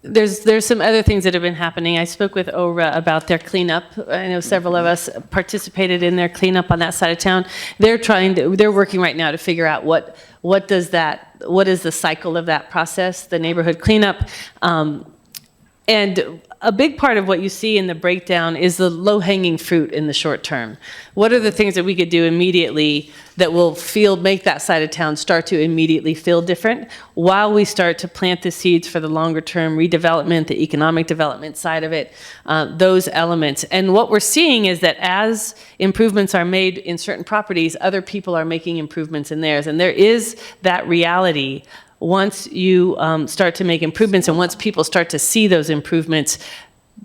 there's some other things that have been happening. I spoke with ORA about their cleanup. I know several of us participated in their cleanup on that side of town. They're working right now to figure out what is the cycle of that process, the neighborhood cleanup. And a big part of what you see in the breakdown is the low-hanging fruit in the short term. What are the things that we could do immediately that will make that side of town start to immediately feel different while we start to plant the seeds for the longer-term redevelopment, the economic development side of it, those elements. And what we're seeing is that as improvements are made in certain properties, other people are making improvements in theirs. And there is that reality. Once you start to make improvements and once people start to see those improvements,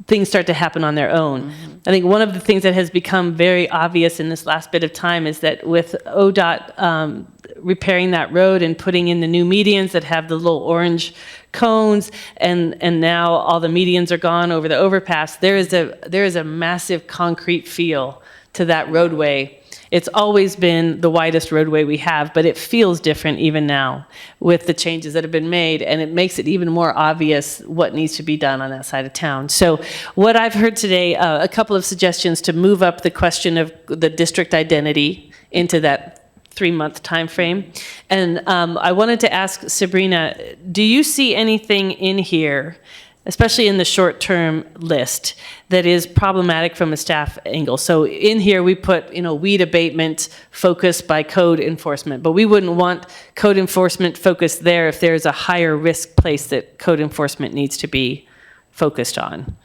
things start to happen on their own. I think one of the things that has become very obvious in this last bit of time is that with ODOT repairing that road and putting in the new medians that have the little orange cones, and now all the medians are gone over the overpass, there is a massive concrete feel to that roadway. It's always been the widest roadway we have, but it feels different even now with the changes that have been made, and it makes it even more obvious what needs to be done on that side of town. So what I've heard today, a couple of suggestions to move up the question of the district identity into that 3-month time frame. And I wanted to ask Sabrina, do you see anything in here, especially in the short-term list, that is problematic from a staff angle? So in here, we put, weed abatement focused by code enforcement, but we wouldn't want code enforcement focused there if there's a higher risk place that code enforcement needs to be focused on.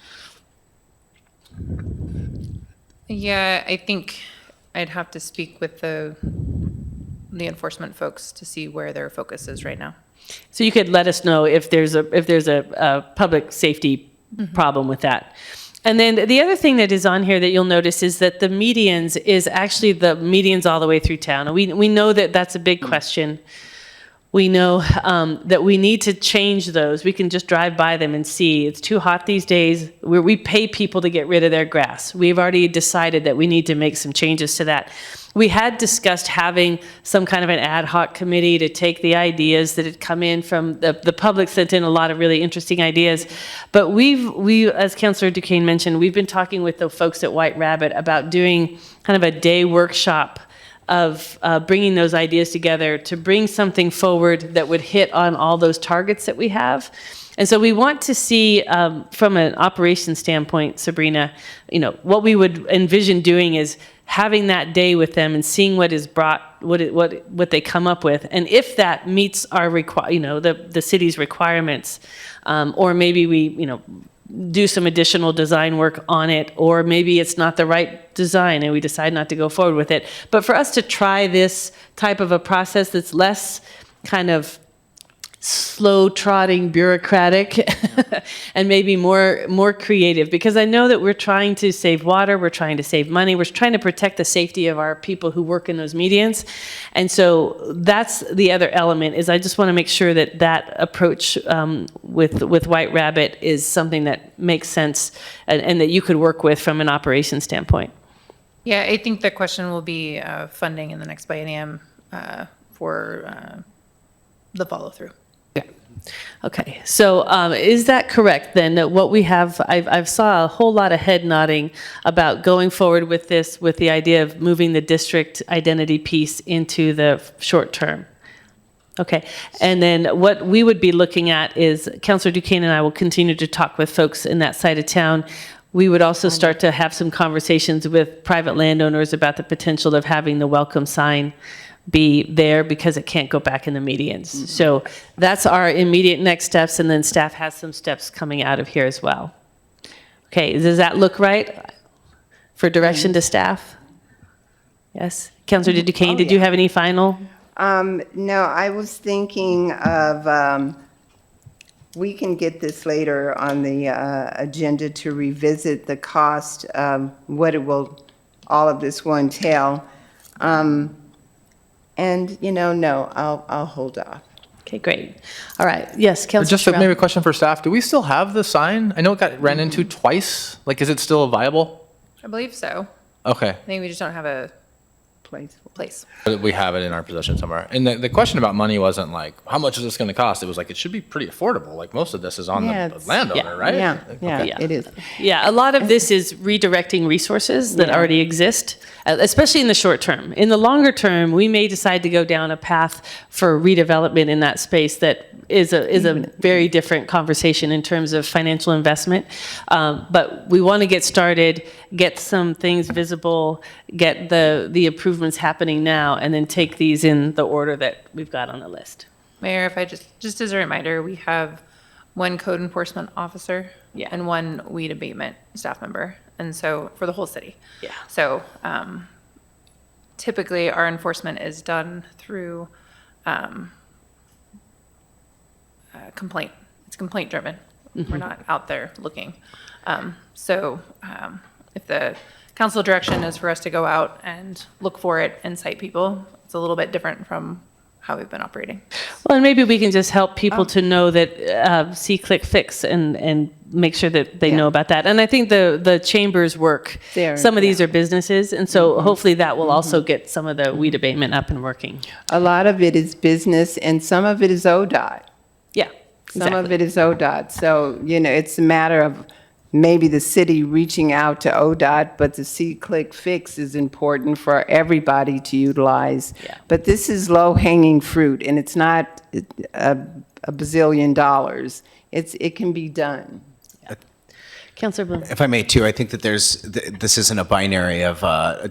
Yeah, I think I'd have to speak with the enforcement folks to see where their focus is right now. So you could let us know if there's a public safety problem with that. And then the other thing that is on here that you'll notice is that the medians is actually the medians all the way through town. And we know that that's a big question. We know that we need to change those. We can just drive by them and see. It's too hot these days. We pay people to get rid of their grass. We've already decided that we need to make some changes to that. We had discussed having some kind of an ad hoc committee to take the ideas that had come in from the public, sent in a lot of really interesting ideas. But we, as Councilor Duquesne mentioned, we've been talking with the folks at White Rabbit about doing kind of a day workshop of bringing those ideas together to bring something forward that would hit on all those targets that we have. And so we want to see, from an operations standpoint, Sabrina, what we would envision doing is having that day with them and seeing what is brought, what they come up with, and if that meets our the city's requirements, or maybe we do some additional design work on it, or maybe it's not the right design and we decide not to go forward with it. But for us to try this type of a process that's less kind of slow-trotting, bureaucratic, and maybe more creative, because I know that we're trying to save water, we're trying to save money, we're trying to protect the safety of our people who work in those medians. And so that's the other element, is I just want to make sure that that approach with White Rabbit is something that makes sense and that you could work with from an operations standpoint. Yeah, I think the question will be funding in the next biennium for the follow-through. Okay, so is that correct then, that what we have, I've saw a whole lot of head nodding about going forward with this, with the idea of moving the district identity piece into the short term? Okay, and then what we would be looking at is, Councilor Duquesne and I will continue to talk with folks in that side of town. We would also start to have some conversations with private landowners about the potential of having the welcome sign be there because it can't go back in the medians. Mm-hmm. So that's our immediate next steps, and then staff has some steps coming out of here as well. Okay, does that look right for direction to staff? Yes? Councilor Duquesne, did you have any final? No, I was thinking of, we can get this later on the agenda to revisit the cost of what all of this will entail. And, no, I'll hold off. Okay, great. All right. Yes, Councilor Just maybe a question for staff. Do we still have the sign? I know it got ran into twice. Like, is it still viable? I believe so. Okay. I think we just don't have a Place. We have it in our possession somewhere. And the question about money wasn't like, how much is this going to cost? It was like, it should be pretty affordable. Like most of this is on Yeah, the it's- landowner, right? Yeah, Like, yeah, okay. it is. Yeah, a lot of this is redirecting resources that Yeah. already exist, especially in the short term. In the longer term, we may decide to go down a path for redevelopment in that space that is a very different conversation in terms of financial investment. But we want to get started, get some things visible, get the improvements happening now, and then take these in the order that we've got on the list. Mayor, if I just as a reminder, we have one code enforcement officer and one weed abatement staff member, and so for the whole city. Yeah. So typically, our enforcement is done through complaint. It's complaint driven. We're not out there looking. So if the council direction is for us to go out and look for it and cite people, it's a little bit different from how we've been operating. Well, and maybe we can just help people to know that see, click, fix, and make sure that they know about that. And I think the chambers work. Some of these are businesses, and so hopefully that will also get some of the weed abatement up and working. A lot of it is business, and some of it is ODOT. Yeah, Some of it is ODOT. So, it's a matter of maybe the city reaching out to ODOT, but the see, click, fix is important for everybody to utilize. Yeah. But this is low-hanging fruit, and it's not a bazillion dollars. It can be done. Councilor Bloom. If I may too, I think that this isn't a binary of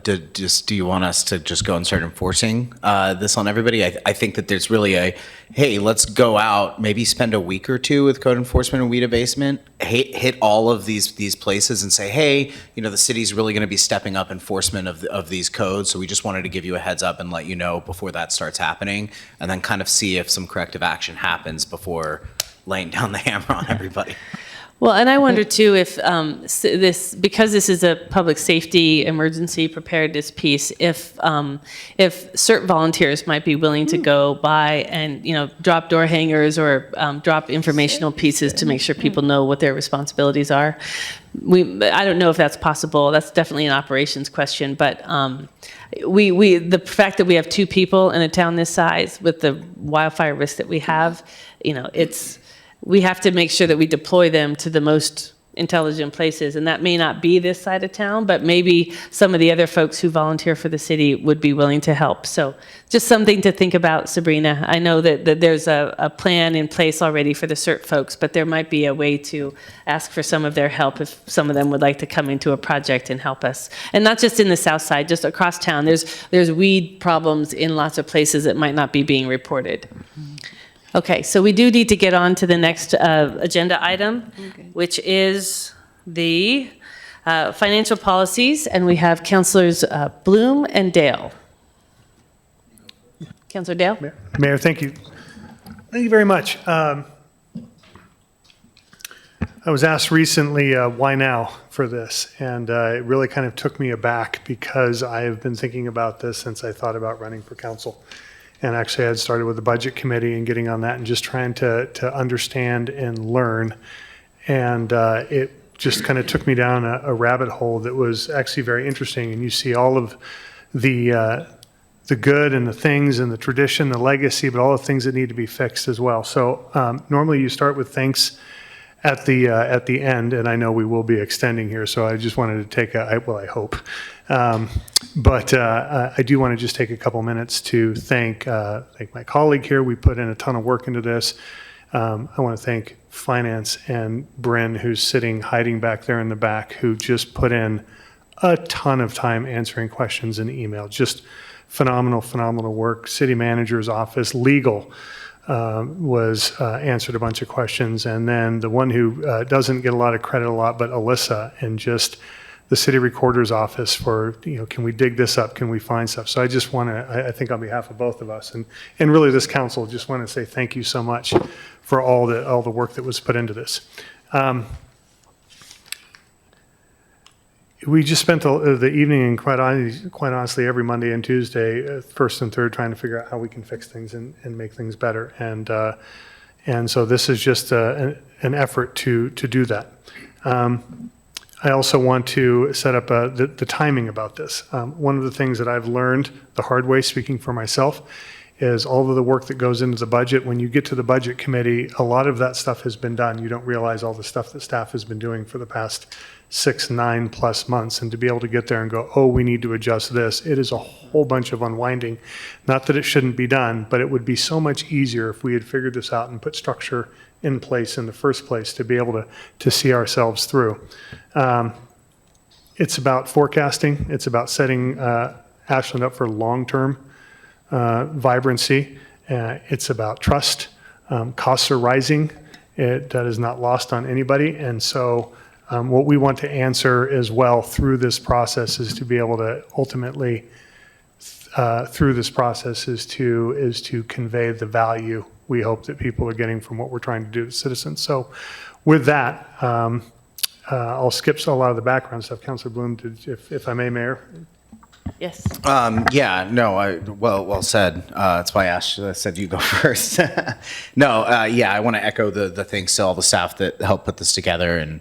do you want us to just go and start enforcing this on everybody? I think that there's really hey, let's go out, maybe spend a week or two with code enforcement and weed abatement, hit all of these places and say, hey, the city's really going to be stepping up enforcement of these codes, so we just wanted to give you a heads up and let you know before that starts happening, and then kind of see if some corrective action happens before laying down the hammer on everybody. Well, and I wonder too if because this is a public safety emergency preparedness piece, if CERT volunteers might be willing to go by and drop door hangers or drop informational pieces to make sure people know what their responsibilities are. I don't know if that's possible. That's definitely an operations question, but the fact that we have two people in a town this size with the wildfire risk that we have, we have to make sure that we deploy them to the most intelligent places. And that may not be this side of town, but maybe some of the other folks who volunteer for the city would be willing to help. So just something to think about, Sabrina. I know that there's a plan in place already for the CERT folks, but there might be a way to ask for some of their help if some of them would like to come into a project and help us. And not just in the south side, just across town. There's weed problems in lots of places that might not be being reported. Okay, so we do need to get on to the next agenda item, which is the financial policies, and we have Councilors Bloom and Dale. Councilor Dale? Mayor, thank you. Thank you very much. I was asked recently, why now for this? And it really kind of took me aback because I have been thinking about this since I thought about running for council. And actually, I had started with the budget committee and getting on that and just trying to understand and learn. And it just kind of took me down a rabbit hole that was actually very interesting. And you see all of the good and the things and the tradition, the legacy, but all the things that need to be fixed as well. So normally you start with thanks at the end, and I know we will be extending here, so I just wanted to take I hope. But I do want to just take a couple minutes to thank my colleague here. We put in a ton of work into this. I want to thank Finance and Bryn, who's hiding back there in the back, who just put in a ton of time answering questions in email. Just phenomenal work. City Manager's Office, Legal, answered a bunch of questions. And then the one who doesn't get a lot of credit but Alyssa, and just the City Recorder's Office for, can we dig this up? Can we find stuff? So I just want to, I think on behalf of both of us and really this council, just want to say thank you so much for all the work that was put into this. We just spent the evening, and quite honestly, every Monday and Tuesday, first and third, trying to figure out how we can fix things and make things better. And so this is just an effort to do that. I also want to set up the timing about this. One of the things that I've learned the hard way, speaking for myself, is all of the work that goes into the budget. When you get to the budget committee, a lot of that stuff has been done. You don't realize all the stuff that staff has been doing for the past 6, 9+ months. And to be able to get there and go, oh, we need to adjust this, it is a whole bunch of unwinding. Not that it shouldn't be done, but it would be so much easier if we had figured this out and put structure in place in the first place to be able to see ourselves through. It's about forecasting. It's about setting Ashland up for long-term vibrancy. It's about trust. Costs are rising. That is not lost on anybody. And so what we want to answer as well through this process is to be able to ultimately, through this process, is to convey the value we hope that people are getting from what we're trying to do to citizens. So with that, I'll skip a lot of the background stuff. Councilor Bloom, if I may, Mayor. Yes. Well said. That's why I said you go first. I want to echo the thanks to all the staff that helped put this together. And,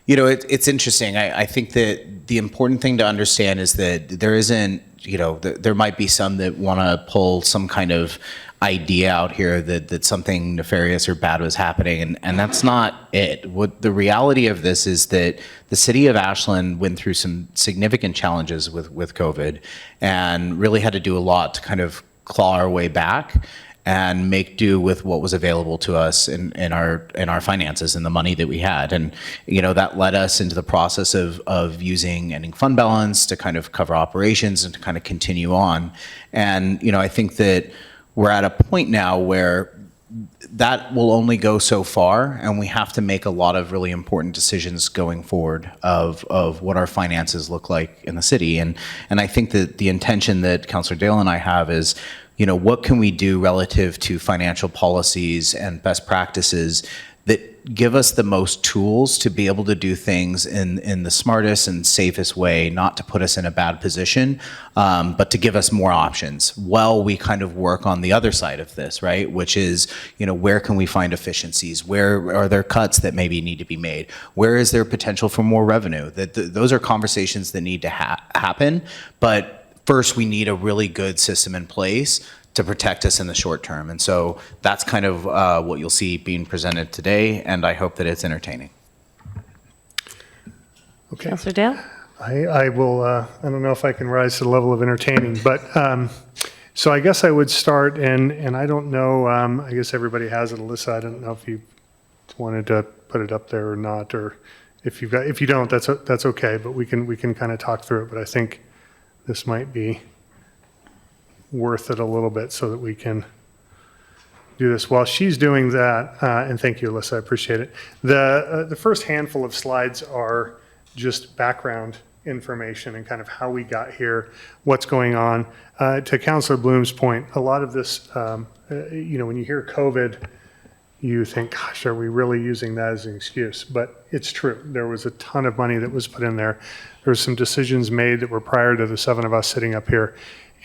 it's interesting. I think that the important thing to understand is that there isn't, there might be some that want to pull some kind of idea out here that something nefarious or bad was happening, and that's not it. What the reality of this is that the city of Ashland went through some significant challenges with COVID and really had to do a lot to kind of claw our way back and make do with what was available to us in our finances and the money that we had. And that led us into the process of using ending fund balance to kind of cover operations and to kind of continue on. And I think that we're at a point now where that will only go so far, and we have to make a lot of really important decisions going forward of what our finances look like in the city. And I think that the intention that Councilor Dale and I have is, what can we do relative to financial policies and best practices that give us the most tools to be able to do things in the smartest and safest way, not to put us in a bad position, but to give us more options while we kind of work on the other side of this, right? Which is, where can we find efficiencies? Where are there cuts that maybe need to be made? Where is there potential for more revenue? Those are conversations that need to happen. But first, we need a really good system in place to protect us in the short term. And so that's kind of what you'll see being presented today, and I hope that it's entertaining. Okay. Councilor Dale? I will, I don't know if I can rise to the level of entertaining, but so I guess I would start, and I don't know, I guess everybody has it, Alyssa. I don't know if you wanted to put it up there or not, or if you don't, that's okay, but we can kind of talk through it. But I think this might be worth it a little bit so that we can do this. While she's doing that, and thank you, Alyssa, I appreciate it. The first handful of slides are just background information and kind of how we got here, what's going on. To Councilor Bloom's point, a lot of this, when you hear COVID, you think, gosh, are we really using that as an excuse? But it's true. There was a ton of money that was put in there. There were some decisions made that were prior to the 7 of us sitting up here.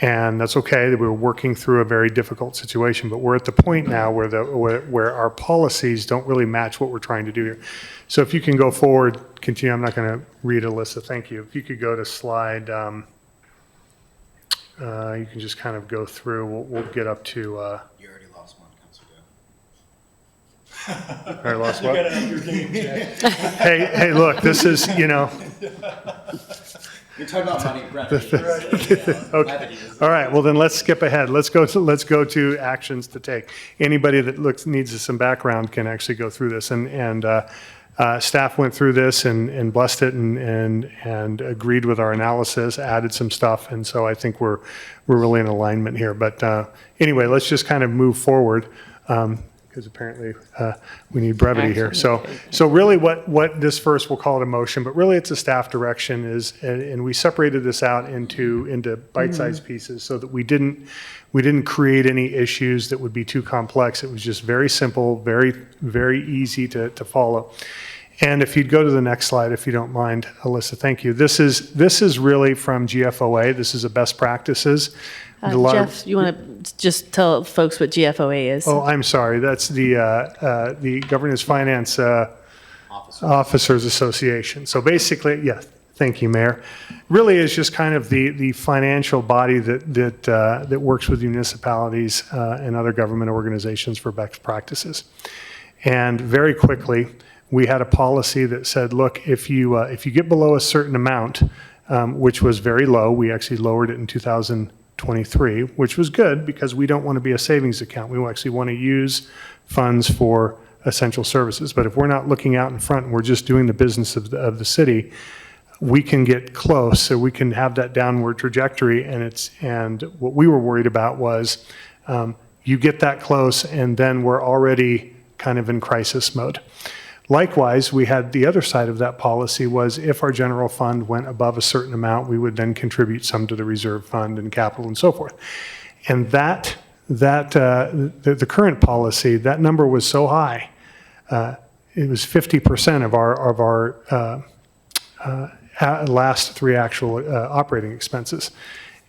And that's okay, that we were working through a very difficult situation, but we're at the point now where our policies don't really match what we're trying to do here. So if you can go forward, continue, I'm not gonna read Alyssa, thank you. If you could go to slide, you can just kind of go through, we'll get up to. You already lost one, Councilor Dale. I already lost what? You gotta up your game, Jack. Hey, look, this is, You're talking about money, brevity. Okay. All right. Well, then let's skip ahead. Let's go to actions to take. Anybody that needs some background can actually go through this. And staff went through this and blessed it and agreed with our analysis, added some stuff, and so I think we're really in alignment here. But anyway, let's just kind of move forward. Because apparently we need brevity here. So really what this first, we'll call it a motion, but really it's a staff direction is, and we separated this out into bite-sized pieces so that we didn't create any issues that would be too complex. It was just very simple, very, very easy to follow. And if you'd go to the next slide, if you don't mind, Alyssa, thank you. This is really from GFOA. This is a best practices. Jeff, you want to just tell folks what GFOA is? Oh, I'm sorry. That's the Governance Finance Officers Association. So basically, yes, thank you, Mayor. Really is just kind of the financial body that works with municipalities and other government organizations for best practices. And very quickly, we had a policy that said, look, if you get below a certain amount, which was very low, we actually lowered it in 2023, which was good because we don't want to be a savings account. We actually want to use funds for essential services. But if we're not looking out in front and we're just doing the business of the city, we can get close, so we can have that downward trajectory. And what we were worried about was you get that close and then we're already kind of in crisis mode. Likewise, we had the other side of that policy was if our general fund went above a certain amount, we would then contribute some to the reserve fund and capital and so forth. And the current policy, that number was so high, it was 50% of our last three actual operating expenses.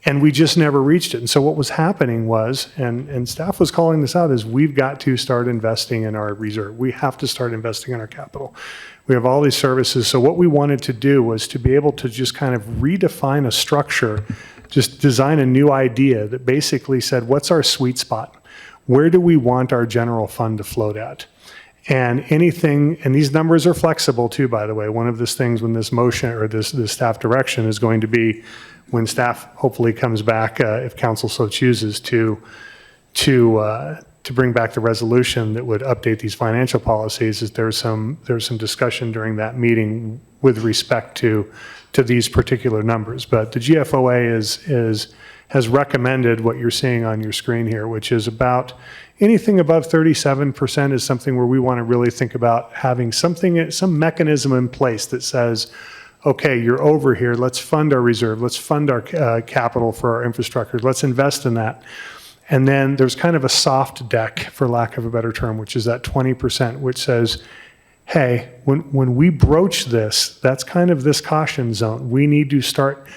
And we just never reached it. And so what was happening was, and staff was calling this out, is we've got to start investing in our reserve. We have to start investing in our capital. We have all these services. So what we wanted to do was to be able to just kind of redefine a structure, just design a new idea that basically said, what's our sweet spot? Where do we want our general fund to float at? And anything, and these numbers are flexible too, by the way. One of these things when this motion or this staff direction is going to be when staff hopefully comes back, if council so chooses, to bring back the resolution that would update these financial policies, is there's some discussion during that meeting with respect to these particular numbers. But the GFOA has recommended what you're seeing on your screen here, which is about anything above 37% is something where we want to really think about having some mechanism in place that says, okay, you're over here, let's fund our reserve, let's fund our capital for our infrastructure, let's invest in that. And then there's kind of a soft deck, for lack of a better term, which is that 20%, which says, hey, when we broach this, that's kind of this caution zone. We need to start,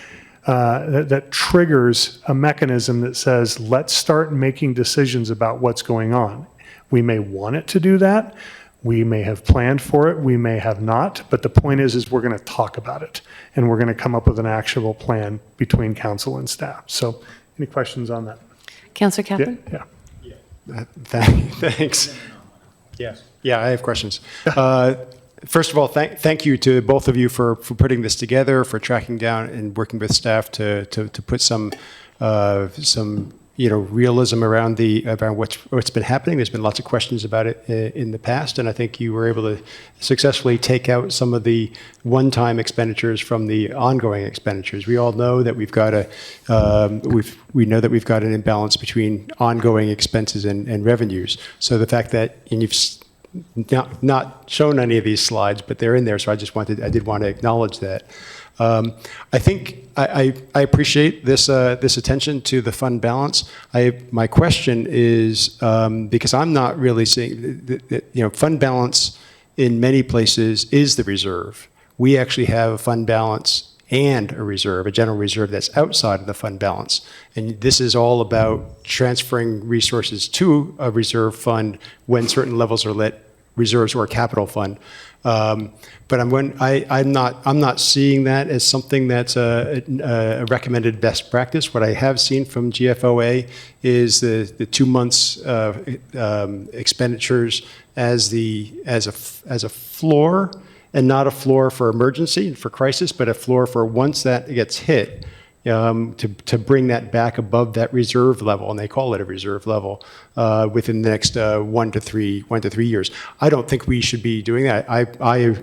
that triggers a mechanism that says, let's start making decisions about what's going on. We may want it to do that. We may have planned for it, we may have not, but the point is we're going to talk about it, and we're going to come up with an actionable plan between council and staff. So, any questions on that? Councillor Kaplan? Yeah. Thanks. Yeah, I have questions. First of all, thank you to both of you for putting this together, for tracking down and working with staff to put some realism around what's been happening. There's been lots of questions about it in the past, and I think you were able to successfully take out some of the one-time expenditures from the ongoing expenditures. We all know that we've got an imbalance between ongoing expenses and revenues. So the fact that, and you've not shown any of these slides, but they're in there, so I did want to acknowledge that. I think I appreciate this attention to the fund balance. My question is because I'm not really seeing that fund balance in many places is the reserve. We actually have a fund balance and a reserve, a general reserve that's outside of the fund balance, and this is all about transferring resources to a reserve fund when certain levels are lit, reserves or a capital fund. But I'm not seeing that as something that's a recommended best practice. What I have seen from GFOA is the 2 months expenditures as a floor, and not a floor for emergency, for crisis, but a floor for once that gets hit, to bring that back above that reserve level, and they call it a reserve level, within the next 1 to 3 years. I don't think we should be doing that. I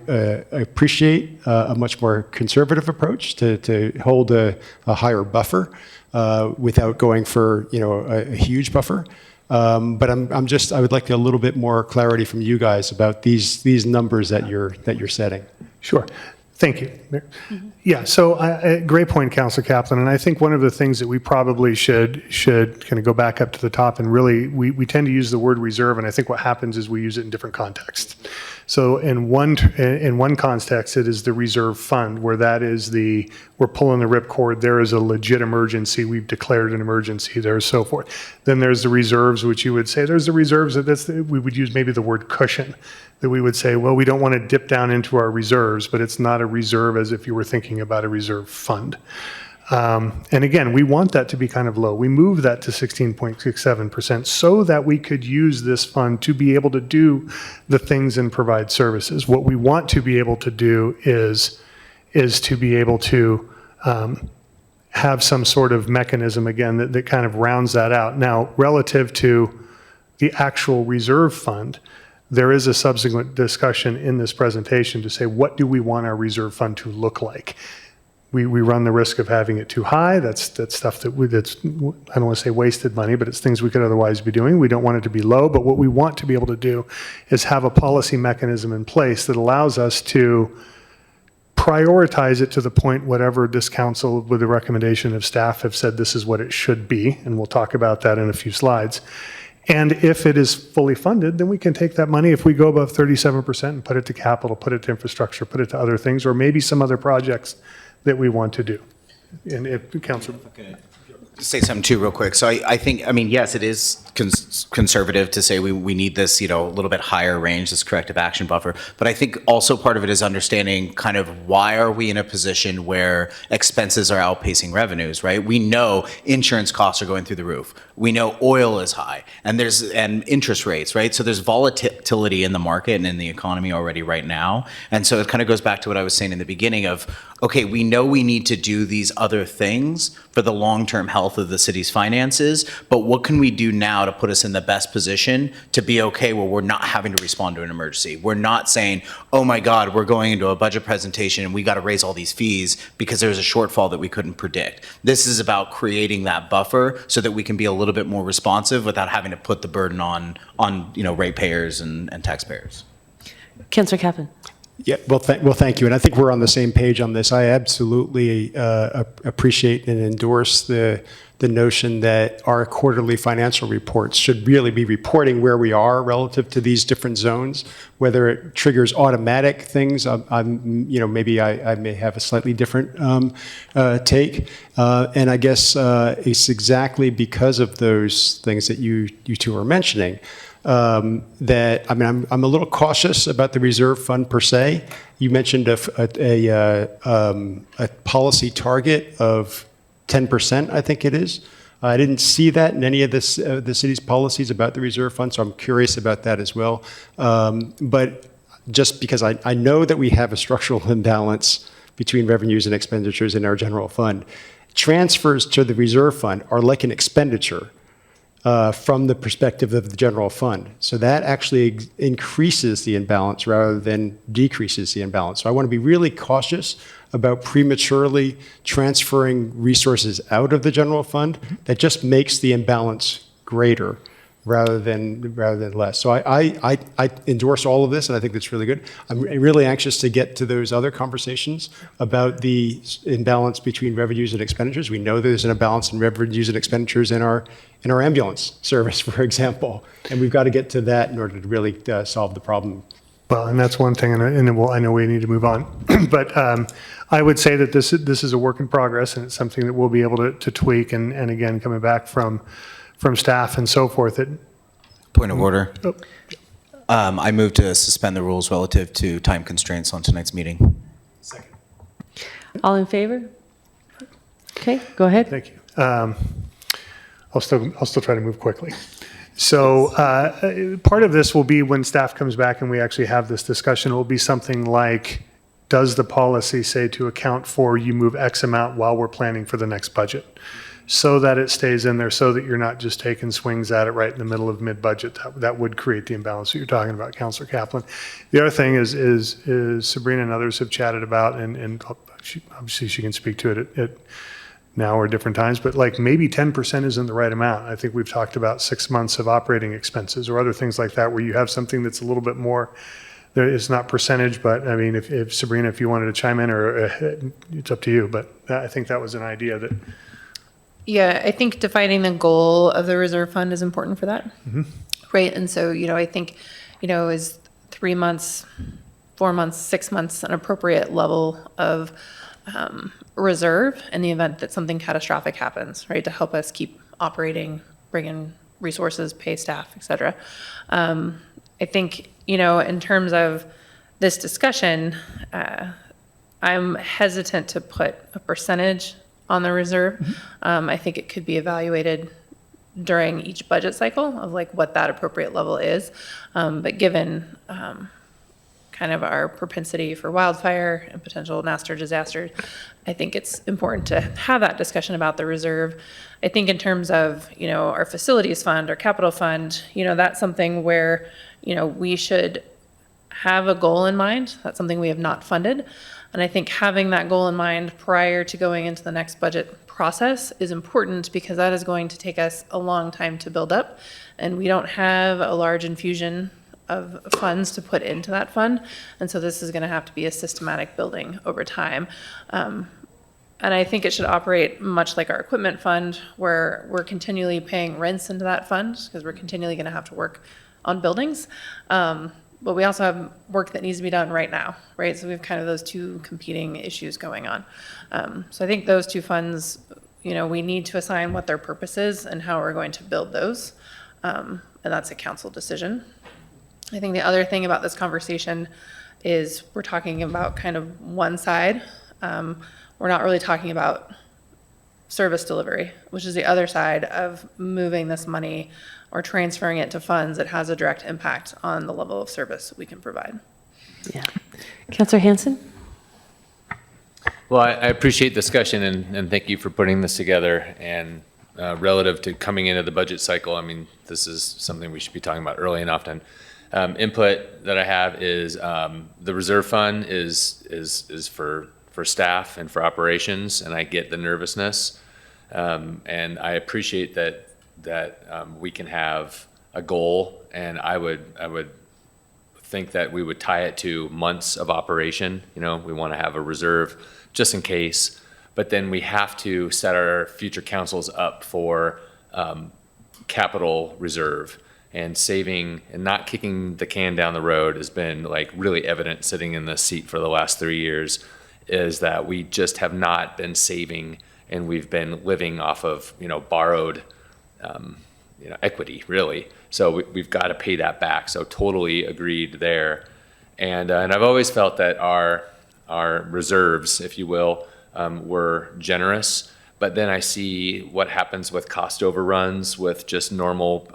appreciate a much more conservative approach to hold a higher buffer without going for a huge buffer. But I would like a little bit more clarity from you guys about these numbers that you're setting. Sure. Thank you, Mayor. Yeah, so great point, Councilor Kaplan. And I think one of the things that we probably should kind of go back up to the top, and really we tend to use the word reserve, and I think what happens is we use it in different contexts. So in one context, it is the reserve fund, where that is we're pulling the ripcord, there is a legit emergency, we've declared an emergency, there's so forth. Then there's the reserves, which you would say, there's the reserves, we would use maybe the word cushion. that we would say, well, we don't want to dip down into our reserves, but it's not a reserve as if you were thinking about a reserve fund. And again, we want that to be kind of low. We moved that to 16.67% so that we could use this fund to be able to do the things and provide services. What we want to be able to do is to be able to have some sort of mechanism, again, that kind of rounds that out. Now, relative to the actual reserve fund, there is a subsequent discussion in this presentation to say, what do we want our reserve fund to look like? We run the risk of having it too high. That's stuff that's, I don't want to say wasted money, but it's things we could otherwise be doing. We don't want it to be low, but what we want to be able to do is have a policy mechanism in place that allows us to prioritize it to the point whatever this council, with the recommendation of staff, have said this is what it should be, and we'll talk about that in a few slides. And if it is fully funded, then we can take that money, if we go above 37%, and put it to capital, put it to infrastructure, put it to other things, or maybe some other projects that we want to do. And if Councilor... Say something too real quick. So I think, I mean, yes, it is conservative to say we need this, a little bit higher range, this corrective action buffer. But I think also part of it is understanding kind of why are we in a position where expenses are outpacing revenues, right? We know insurance costs are going through the roof. We know oil is high, and interest rates, right? So there's volatility in the market and in the economy already right now. And so it kind of goes back to what I was saying in the beginning of, okay, we know we need to do these other things for the long-term health of the city's finances, but what can we do now to put us in the best position to be okay where we're not having to respond to an emergency? We're not saying, oh my God, we're going into a budget presentation and we got to raise all these fees because there's a shortfall that we couldn't predict. This is about creating that buffer so that we can be a little bit more responsive without having to put the burden on ratepayers and taxpayers. Councillor Kaplan. Yeah, well, thank you. And I think we're on the same page on this. I absolutely appreciate and endorse the notion that our quarterly financial reports should really be reporting where we are relative to these different zones, whether it triggers automatic things. Maybe I may have a slightly different take. And I guess it's exactly because of those things that you two are mentioning that, I mean, I'm a little cautious about the reserve fund per se. You mentioned a policy target of 10%, I think it is. I didn't see that in any of the city's policies about the reserve fund, so I'm curious about that as well. But just because I know that we have a structural imbalance between revenues and expenditures in our general fund, transfers to the reserve fund are like an expenditure. From the perspective of the general fund. So that actually increases the imbalance rather than decreases the imbalance. So I want to be really cautious about prematurely transferring resources out of the general fund. That just makes the imbalance greater rather than less. So I endorse all of this, and I think that's really good. I'm really anxious to get to those other conversations about the imbalance between revenues and expenditures. We know there's an imbalance in revenues and expenditures in our ambulance service, for example, and we've got to get to that in order to really solve the problem. Well, and that's one thing, and I know we need to move on. But I would say that this is a work in progress, and it's something that we'll be able to tweak, and again, coming back from staff and so forth. Point of order. I move to suspend the rules relative to time constraints on tonight's meeting. Second. All in favor? Okay, go ahead. Thank you. I'll still try to move quickly. So part of this will be when staff comes back and we actually have this discussion, it will be something like, does the policy say to account for you move X amount while we're planning for the next budget? So that it stays in there, so that you're not just taking swings at it right in the middle of mid-budget. That would create the imbalance that you're talking about, Councillor Kaplan. The other thing is Sabrina and others have chatted about, and obviously she can speak to it at now or different times, but like maybe 10% isn't the right amount. I think we've talked about 6 months of operating expenses or other things like that, where you have something that's a little bit more. It's not percentage, but I mean, if Sabrina, if you wanted to chime in, or it's up to you, but I think that was an idea that. Yeah, I think defining the goal of the reserve fund is important for that. Mm-hmm. Right. And so, I think, is 3 months, 4 months, 6 months an appropriate level of reserve in the event that something catastrophic happens, right? To help us keep operating, bring in resources, pay staff, et cetera. I think, in terms of this discussion, I'm hesitant to put a percentage on the reserve. I think it could be evaluated during each budget cycle of like what that appropriate level is. But given kind of our propensity for wildfire and potential natural disasters, I think it's important to have that discussion about the reserve. I think in terms of, our facilities fund or capital fund, that's something where, we should have a goal in mind. That's something we have not funded. And I think having that goal in mind prior to going into the next budget process is important because that is going to take us a long time to build up. And we don't have a large infusion of funds to put into that fund. And so this is going to have to be a systematic building over time. And I think it should operate much like our equipment fund, where we're continually paying rents into that fund because we're continually going to have to work on buildings. But we also have work that needs to be done right now, right? So we have kind of those two competing issues going on. So I think those two funds, we need to assign what their purpose is and how we're going to build those. And that's a council decision. I think the other thing about this conversation is we're talking about kind of one side. We're not really talking about service delivery, which is the other side of moving this money or transferring it to funds that has a direct impact on the level of service we can provide. Yeah. Councilor Hanson? Well, I appreciate discussion and thank you for putting this together. And relative to coming into the budget cycle, I mean, this is something we should be talking about early and often. Input that I have is the reserve fund is for staff and for operations, and I get the nervousness. And I appreciate that we can have a goal, and I would think that we would tie it to months of operation. We want to have a reserve just in case, but then we have to set our future councils up for capital reserve. And saving and not kicking the can down the road has been like really evident sitting in this seat for the last 3 years, is that we just have not been saving, and we've been living off of borrowed equity, really. So we've got to pay that back. So totally agreed there. And I've always felt that our reserves, if you will, were generous. But then I see what happens with cost overruns, with just normal.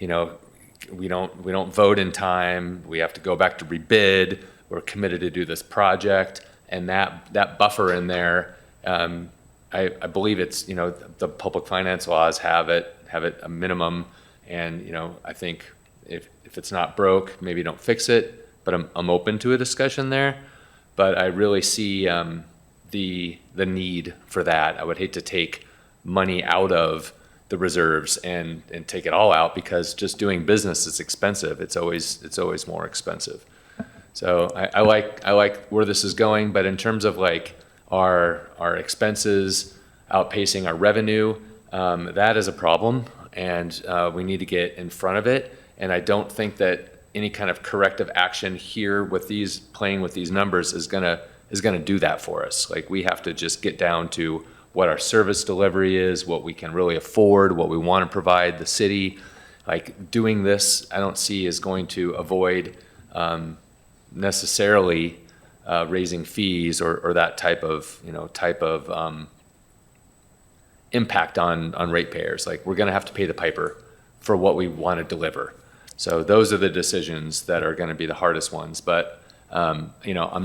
We don't vote in time. We have to go back to rebid. We're committed to do this project, and that buffer in there. I believe it's the public finance laws have it a minimum, and I think if it's not broke, maybe don't fix it. But I'm open to a discussion there. But I really see the need for that. I would hate to take money out of the reserves and take it all out, because just doing business is expensive. It's always more expensive. So I like where this is going, but in terms of like our expenses outpacing our revenue, that is a problem, and we need to get in front of it. And I don't think that any kind of corrective action here with playing with these numbers is gonna do that for us. Like, we have to just get down to what our service delivery is, what we can really afford, what we want to provide the city. Like, doing this, I don't see is going to avoid necessarily raising fees or that type of impact on ratepayers. Like, we're going to have to pay the piper for what we want to deliver. So those are the decisions that are going to be the hardest ones. But I'm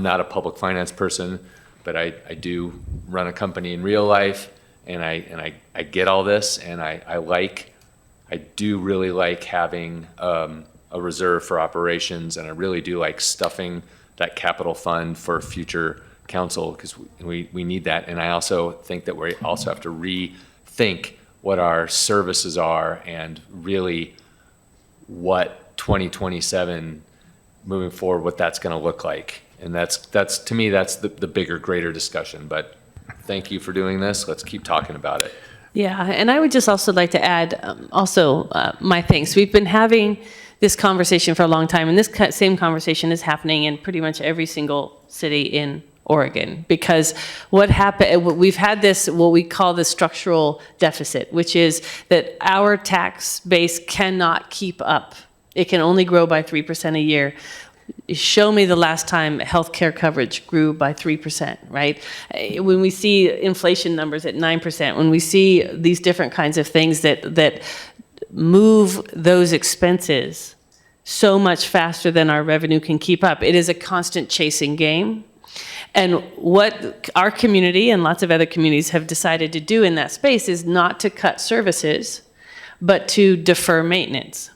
not a public finance person, but I do run a company in real life, and I get all this, and I do really like having a reserve for operations, and I really do like stuffing that capital fund for future council, because we need that. And I also think that we also have to rethink what our services are, and really what 2027 moving forward, what that's going to look like. And that's to me, that's the bigger, greater discussion. But thank you for doing this. Let's keep talking about it. Yeah, and I would just also like to add my thanks. We've been having this conversation for a long time, and this same conversation is happening in pretty much every single city in Oregon, because what happened, we've had this, what we call the structural deficit, which is that our tax base cannot keep up It can only grow by 3% a year. Show me the last time healthcare coverage grew by 3%, right? When we see inflation numbers at 9%, when we see these different kinds of things that move those expenses so much faster than our revenue can keep up, it is a constant chasing game. And what our community and lots of other communities have decided to do in that space is not to cut services, but to defer maintenance,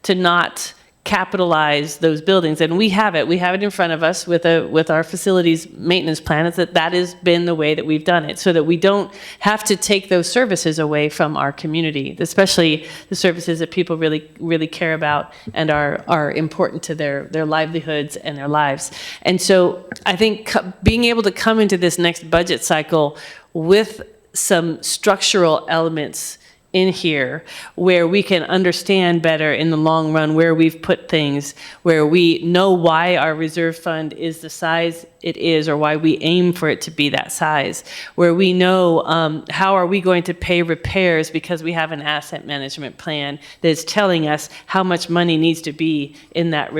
to not capitalize those buildings. And we have it in front of us with our facilities maintenance plan, is that has been the way that we've done it, so that we don't have to take those services away from our community, especially the services that people really, really care about and are important to their livelihoods and their lives. And so I think being able to come into this next budget cycle with some structural elements in here where we can understand better in the long run where we've put things, where we know why our reserve fund is the size it is, or why we aim for it to be that size, where we know how are we going to pay repairs because we have an asset management plan that's telling us how much money needs to be in that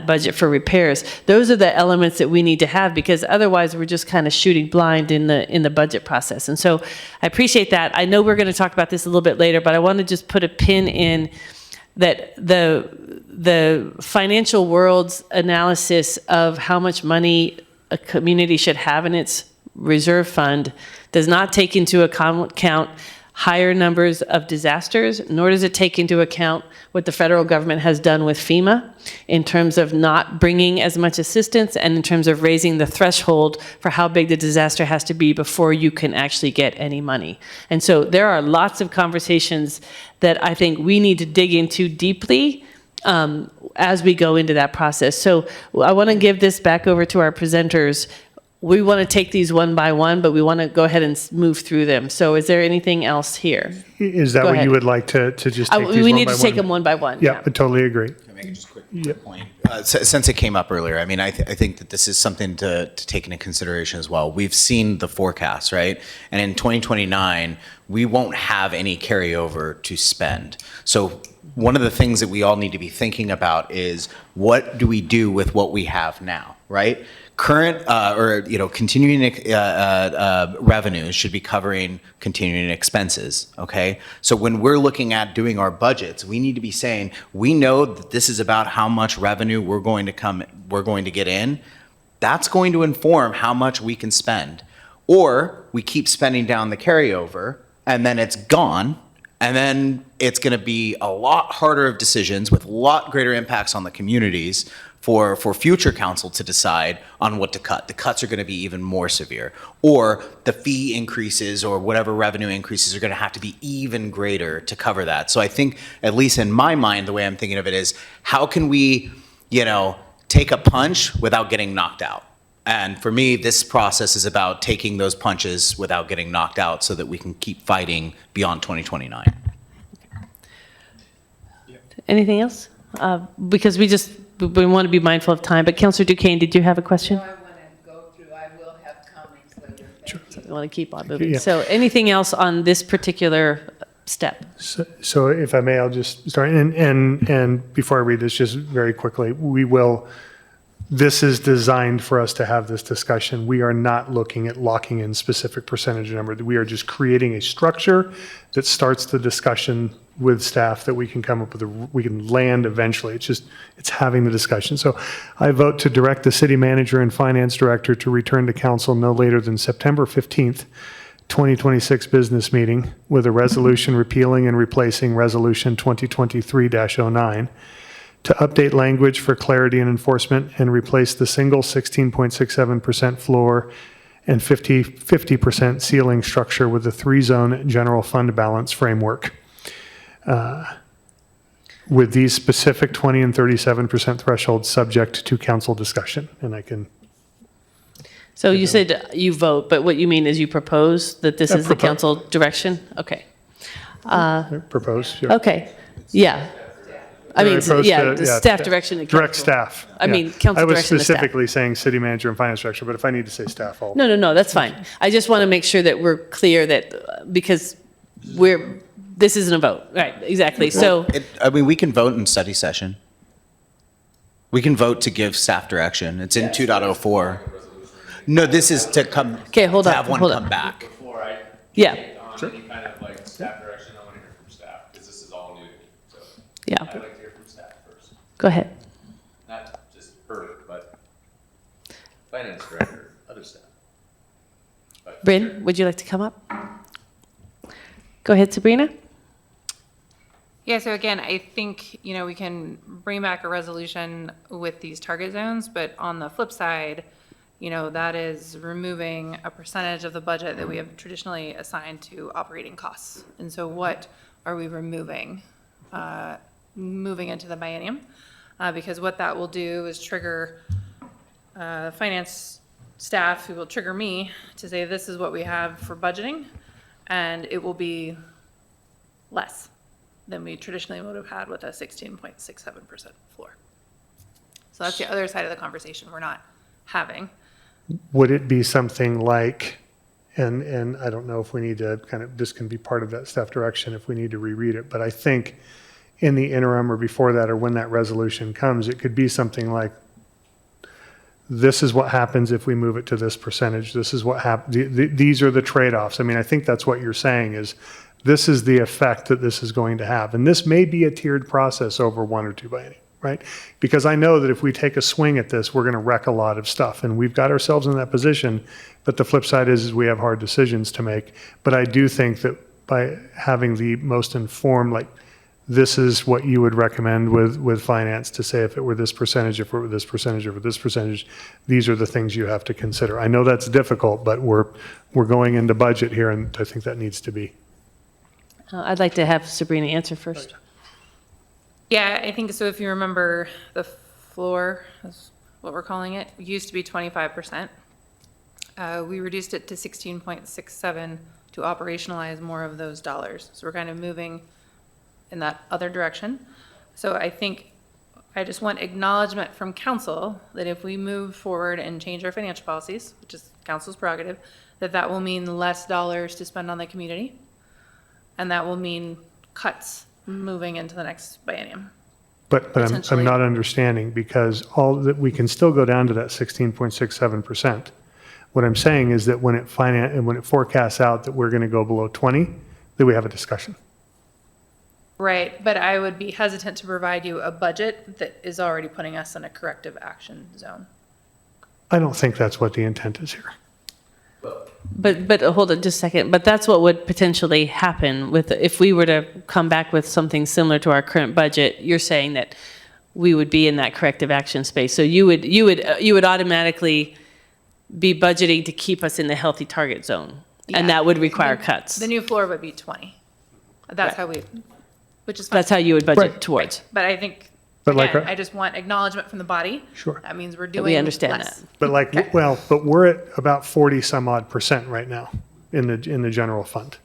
budget for repairs. Those are the elements that we need to have, because otherwise we're just kind of shooting blind in the budget process. And so I appreciate that. I know we're going to talk about this a little bit later, but I want to just put a pin in that the financial world's analysis of how much money a community should have in its reserve fund does not take into account higher numbers of disasters, nor does it take into account what the federal government has done with FEMA in terms of not bringing as much assistance and in terms of raising the threshold for how big the disaster has to be before you can actually get any money. And so there are lots of conversations that I think we need to dig into deeply as we go into that process. So I want to give this back over to our presenters. We want to take these one by one, but we want to go ahead and move through them. So is there anything else here? Is that Go what ahead. you would like to just take these We one need by to take one? them one by one. Yeah, I totally agree. Can I make just a quick point? Since it came up earlier, I mean, I think that this is something to take into consideration as well. We've seen the forecast, right? And in 2029, we won't have any carryover to spend. So one of the things that we all need to be thinking about is, what do we do with what we have now, right? Current continuing revenues should be covering continuing expenses, okay? So when we're looking at doing our budgets, we need to be saying, we know that this is about how much revenue we're going to get in. That's going to inform how much we can spend. Or we keep spending down the carryover and then it's gone, and then it's going to be a lot harder of decisions with a lot greater impacts on the communities for future council to decide on what to cut. The cuts are going to be even more severe. Or the fee increases or whatever revenue increases are going to have to be even greater to cover that. So I think, at least in my mind, the way I'm thinking of it is, how can we, take a punch without getting knocked out? And for me, this process is about taking those punches without getting knocked out so that we can keep fighting beyond 2029. Anything else? Because we want to be mindful of time. But Councillor Duquesne, did you have a question? No, I want to go through. I will have comments later. Thank you. I want to keep on moving. Yeah. So anything else on this particular step? So if I may, I'll just start. And before I read this, just very quickly, this is designed for us to have this discussion. We are not looking at locking in specific percentage number. We are just creating a structure that starts the discussion with staff that we can come up with, we can land eventually. It's having the discussion. So I vote to direct the city manager and finance director to return to council no later than September 15th, 2026 business meeting with a resolution repealing and replacing resolution 2023-09 to update language for clarity and enforcement and replace the single 16.67% floor and 50% ceiling structure with the 3-zone general fund balance framework. With these specific 20 and 37% thresholds subject to council discussion. And I can. So you said you vote, but what you mean is you propose that this is the council direction? Okay. Propose. Sure. Okay. Yeah. I mean, the staff direction. Direct staff. I mean, council direction. I was to staff. specifically saying city manager and finance director, but if I need to say staff, I'll. No, that's fine. I just want to make sure that we're clear that because This isn't a vote, right, exactly. So, I mean, we can vote in study session. We can vote to give staff direction. It's in 2.04. No, this is to come, okay, hold to on, have one hold come on. back. Before I Yeah. on any kind of like staff direction, I want to hear from staff, because this is all new to me. So Yeah. I'd like to hear from staff first. Go ahead. Not just her, but finance director, other staff. Bryn, would you like to come up? Go ahead, Sabrina. Yeah, so again, I think, we can bring back a resolution with these target zones, but on the flip side, that is removing a percentage of the budget that we have traditionally assigned to operating costs. And so what are we removing, moving into the biennium? Because what that will do is trigger finance staff, who will trigger me to say, this is what we have for budgeting, and it will be less than we traditionally would have had with a 16.67% floor. So that's the other side of the conversation we're not having. Would it be something like, and I don't know if we need to this can be part of that staff direction if we need to reread it, but I think in the interim or before that, or when that resolution comes, it could be something like, this is what happens if we move it to this percentage. This is what these are the trade-offs. I mean, I think that's what you're saying is, this is the effect that this is going to have. And this may be a tiered process over 1 or 2 biennium, right? Because I know that if we take a swing at this, we're going to wreck a lot of stuff. And we've got ourselves in that position. But the flip side is we have hard decisions to make. But I do think that by having the most informed, like, this is what you would recommend with finance to say, if it were this percentage, if it were this percentage, if it were this percentage, these are the things you have to consider. I know that's difficult, but we're going into budget here, and I think that needs to be. I'd like to have Sabrina answer first. Yeah, I think so. If you remember, the floor, is what we're calling it, used to be 25%. We reduced it to 16.67 to operationalize more of those dollars. So we're kind of moving in that other direction. So I think I just want acknowledgement from council that if we move forward and change our financial policies, which is council's prerogative, that will mean less dollars to spend on the community. And that will mean cuts moving into the next biennium. But I'm not understanding, because all that we can still go down to that 16.67%. What I'm saying is that when it forecasts out that we're going to go below 20, then we have a discussion. Right, but I would be hesitant to provide you a budget that is already putting us in a corrective action zone. I don't think that's what the intent is here. But hold on just a second. But that's what would potentially happen with, if we were to come back with something similar to our current budget. You're saying that we would be in that corrective action space. So you would automatically be budgeting to keep us in the healthy target zone, and that would require cuts. The new floor would be 20. That's how we, which is fine. That's how you would budget towards. But I think, But again, like, I just want acknowledgement from the body. Sure. That means we're doing We understand less. that. but like, well, but we're at about 40 some odd % right now in the general fund.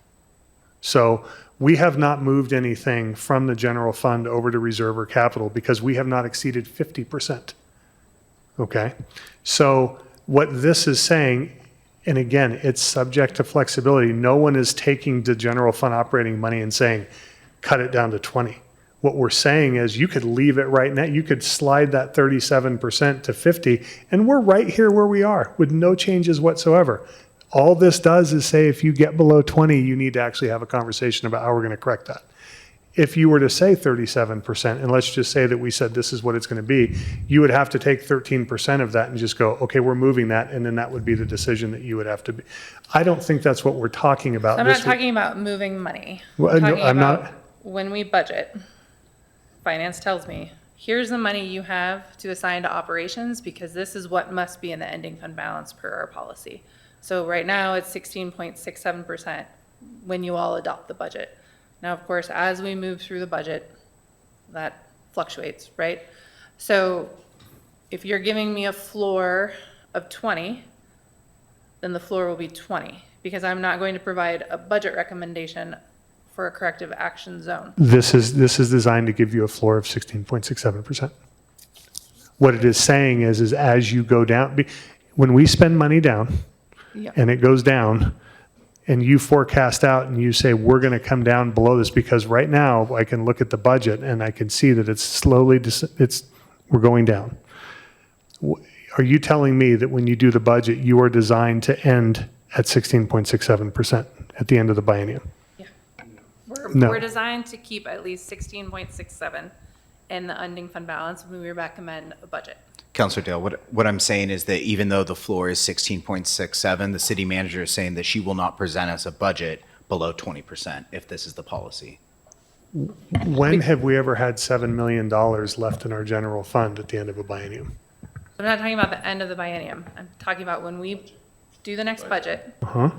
So we have not moved anything from the general fund over to reserve or capital because we have not exceeded 50%. Okay? So what this is saying, and again, it's subject to flexibility. No one is taking the general fund operating money and saying, cut it down to 20. What we're saying is you could leave it right now. You could slide that 37% to 50, and we're right here where we are with no changes whatsoever. All this does is say if you get below 20, you need to actually have a conversation about how we're going to correct that. If you were to say 37%, and let's just say that we said this is what it's going to be, you would have to take 13% of that and just go, okay, we're moving that, and then that would be the decision that you would have to be. I don't think that's what we're talking about. So I'm not talking about moving money. Well, I'm no, talking I'm about not. when we budget, finance tells me, here's the money you have to assign to operations because this is what must be in the ending fund balance per our policy. So right now it's 16.67% when you all adopt the budget. Now, of course, as we move through the budget, that fluctuates, right? So if you're giving me a floor of 20, then the floor will be 20 because I'm not going to provide a budget recommendation for a corrective action zone. This is designed to give you a floor of 16.67%. What it is saying is as you go down, when we spend money down Yep. and it goes down, and you forecast out and you say, we're going to come down below this, because right now I can look at the budget and I can see that it's slowly, we're going down. Are you telling me that when you do the budget, you are designed to end at 16.67% at the end of the biennium? No. We're designed to keep at least 16.67 in the ending fund balance when we recommend a budget. Councilor Dale, what I'm saying is that even though the floor is 16.67, the city manager is saying that she will not present us a budget below 20% if this is the policy. When have we ever had $7 million left in our general fund at the end of a biennium? I'm not talking about the end of the biennium. I'm talking about when we do the next budget, Uh-huh.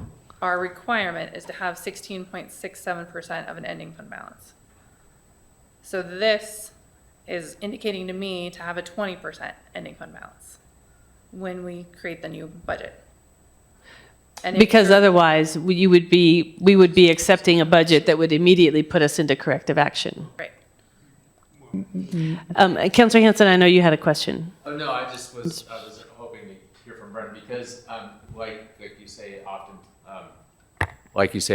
our requirement is to have 16.67% of an ending fund balance. So this is indicating to me to have a 20% ending fund balance when we create the new budget. And if Because you're- otherwise, we would be accepting a budget that would immediately put us into corrective action. Right. Councilor Hanson, I know you had a question. Oh, no, I was hoping to hear from Brent because, like you say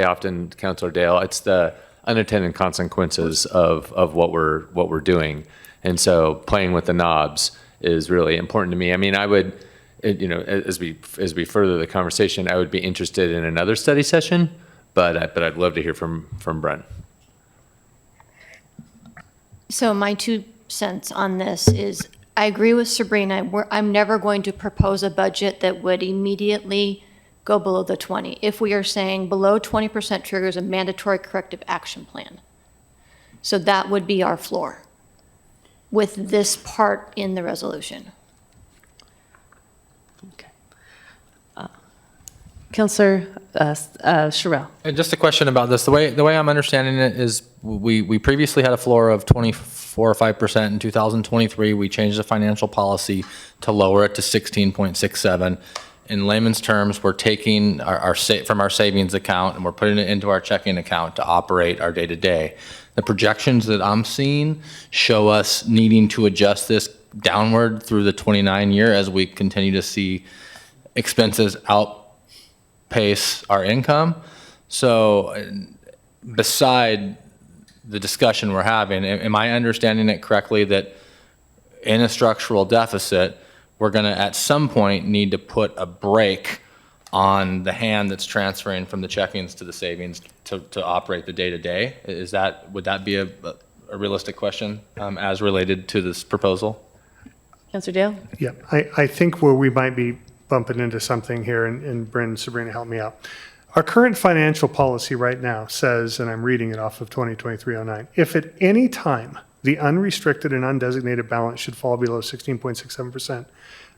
often, Councilor Dale, it's the unintended consequences of what we're doing. And so playing with the knobs is really important to me. I mean, I would, as we further the conversation, I would be interested in another study session, but I'd love to hear from Brent. So my 2 cents on this is, I agree with Sabrina. I'm never going to propose a budget that would immediately go below the 20. If we are saying below 20% triggers a mandatory corrective action plan. So that would be our floor with this part in the resolution. Councilor Sherrill. And just a question about this. The way I'm understanding it is we previously had a floor of 24 or 5% in 2023. We changed the financial policy to lower it to 16.67. In layman's terms, we're taking from our savings account and we're putting it into our checking account to operate our day-to-day. The projections that I'm seeing show us needing to adjust this downward through the 29 year as we continue to see expenses outpace our income. So beside the discussion we're having, am I understanding it correctly that in a structural deficit, we're going to at some point need to put a brake on the hand that's transferring from the checkings to the savings to operate the day-to-day? Would that be a realistic question as related to this proposal? Councilor Dale? Yeah, I think where we might be bumping into something here, and Bryn, Sabrina, help me out. Our current financial policy right now says, and I'm reading it off of 2023-09, if at any time the unrestricted and undesignated balance should fall below 16.67%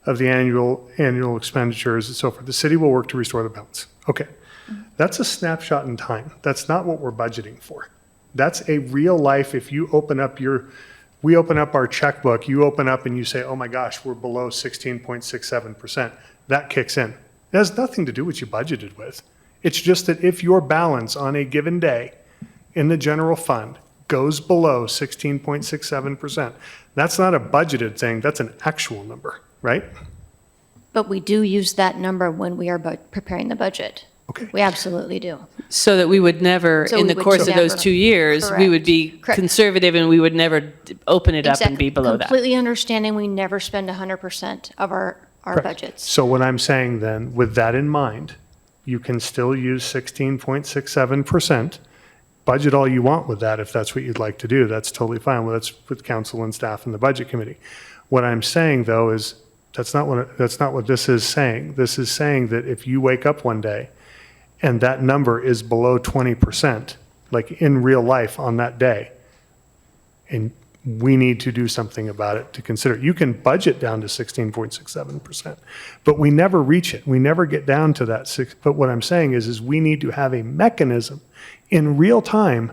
of the annual expenditures and so forth, the city will work to restore the balance. Okay, that's a snapshot in time. That's not what we're budgeting for. That's a real life. If you open up we open up our checkbook, you open up and you say, oh my gosh, we're below 16.67%. That kicks in. It has nothing to do with what you budgeted with. It's just that if your balance on a given day in the general fund goes below 16.67%, that's not a budgeted thing, that's an actual number, right? But we do use that number when we are preparing the budget. Okay. We absolutely do. So that we would never, So in we the would course of those never- 2 years, we would be Correct. conservative and we would never open it up and be Exactly. below that. Completely understanding we never spend 100% of our Correct. budgets. So what I'm saying then, with that in mind, you can still use 16.67%, budget all you want with that if that's what you'd like to do. That's totally fine. Well, that's with council and staff and the budget committee. What I'm saying though is that's not what this is saying. This is saying that if you wake up one day and that number is below 20%, like in real life on that day, and we need to do something about it to consider. You can budget down to 16.67%, but we never reach it. We never get down to that six. But what I'm saying is we need to have a mechanism in real time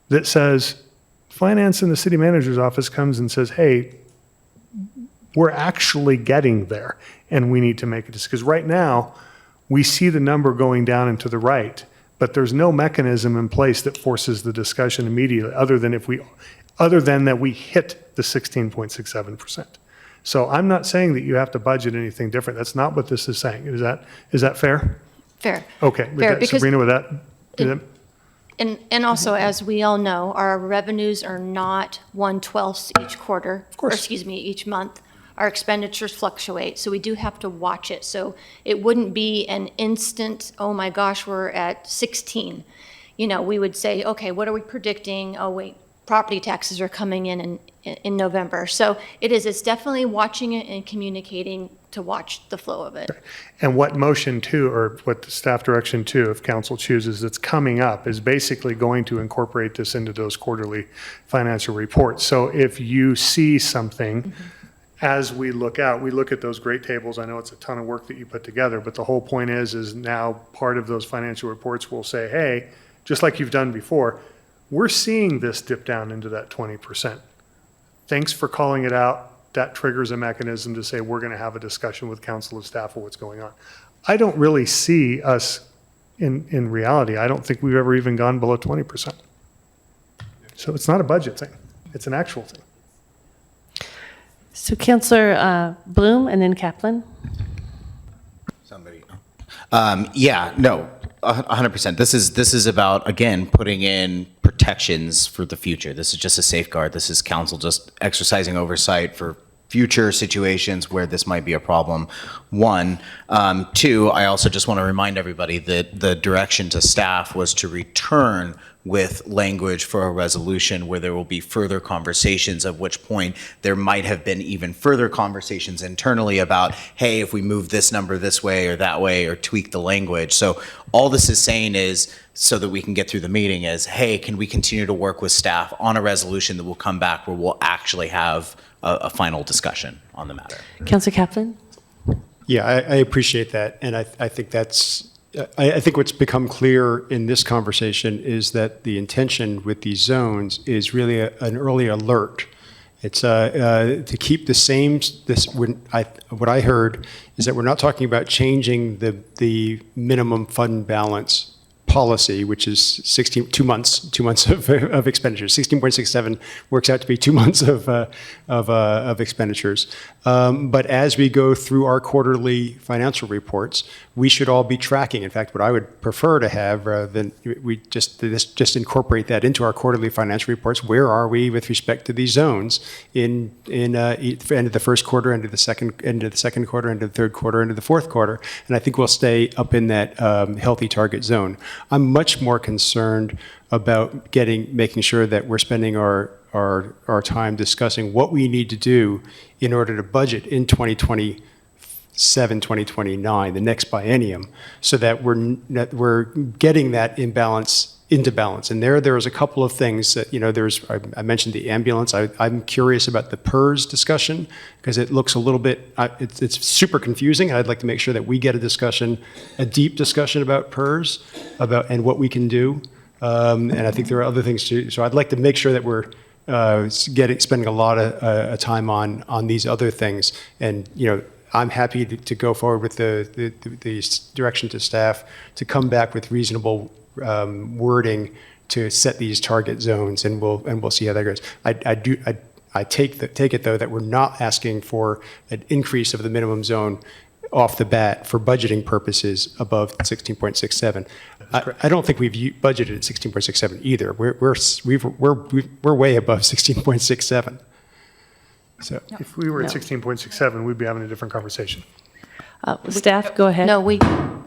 that says, finance in the city manager's office comes and says, hey, we're actually getting there and we need to make it. Because right now we see the number going down and to the right, but there's no mechanism in place that forces the discussion immediately other than that we hit the 16.67%. So I'm not saying that you have to budget anything different. That's not what this is saying. Is that fair? Fair. Okay, with Fair, that, because- Sabrina, with that, And also, as we all know, our revenues are not 1/12 each quarter. Of course. Or excuse me, each month. Our expenditures fluctuate, so we do have to watch it. So it wouldn't be an instant, oh my gosh, we're at 16. You know, we would say, okay, what are we predicting? Oh, wait, property taxes are coming in November. So it's definitely watching it and communicating to watch the flow of it. and what motion two, or what the staff direction two, if council chooses, that's coming up, is basically going to incorporate this into those quarterly financial reports. So if you see something, as we look out, we look at those great tables. I know it's a ton of work that you put together, but the whole point is now part of those financial reports will say, hey, just like you've done before, we're seeing this dip down into that 20%. Thanks for calling it out. That triggers a mechanism to say, we're going to have a discussion with council and staff of what's going on. I don't really see us, in reality, I don't think we've ever even gone below 20%. So it's not a budget thing. It's an actual thing. So Councillor Bloom and then Kaplan. Somebody. Yeah, no, 100%. This is about, again, putting in protections for the future. This is just a safeguard. This is council just exercising oversight for future situations where this might be a problem. One. Two, I also just want to remind everybody that the direction to staff was to return with language for a resolution where there will be further conversations, at which point there might have been even further conversations internally about, hey, if we move this number this way or that way or tweak the language. So all this is saying is, so that we can get through the meeting, is, hey, can we continue to work with staff on a resolution that will come back where we'll actually have a final discussion on the matter? Councillor Kaplan? Yeah, I appreciate that, and I think that's, I think what's become clear in this conversation is that the intention with these zones is really an early alert. It's to keep the same, what I heard is that we're not talking about changing the minimum fund balance policy, which is 2 months of expenditures. 16.67 works out to be 2 months of expenditures. But as we go through our quarterly financial reports, we should all be tracking. In fact, what I would prefer to have, rather than we just incorporate that into our quarterly financial reports. Where are we with respect to these zones in end of the first quarter, end of the second quarter, end of the third quarter, end of the fourth quarter, and I think we'll stay up in that healthy target zone. I'm much more concerned about making sure that we're spending our time discussing what we need to do in order to budget in 2027, 2029, the next biennium, so that we're getting that imbalance into balance. And there was a couple of things that, I mentioned the ambulance. I'm curious about the PERS discussion, because it looks a little bit, it's super confusing. I'd like to make sure that we get a deep discussion about PERS, and what we can do. And I think there are other things too. So I'd like to make sure that we're spending a lot of time on these other things. And, I'm happy to go forward with the direction to staff to come back with reasonable wording to set these target zones, and we'll see how that goes. I take it though that we're not asking for an increase of the minimum zone off the bat for budgeting purposes above 16.67. I don't think we've budgeted at 16.67 either. We're way above 16.67. So if we were at 16.67, we'd be having a different conversation. Staff, go ahead. No,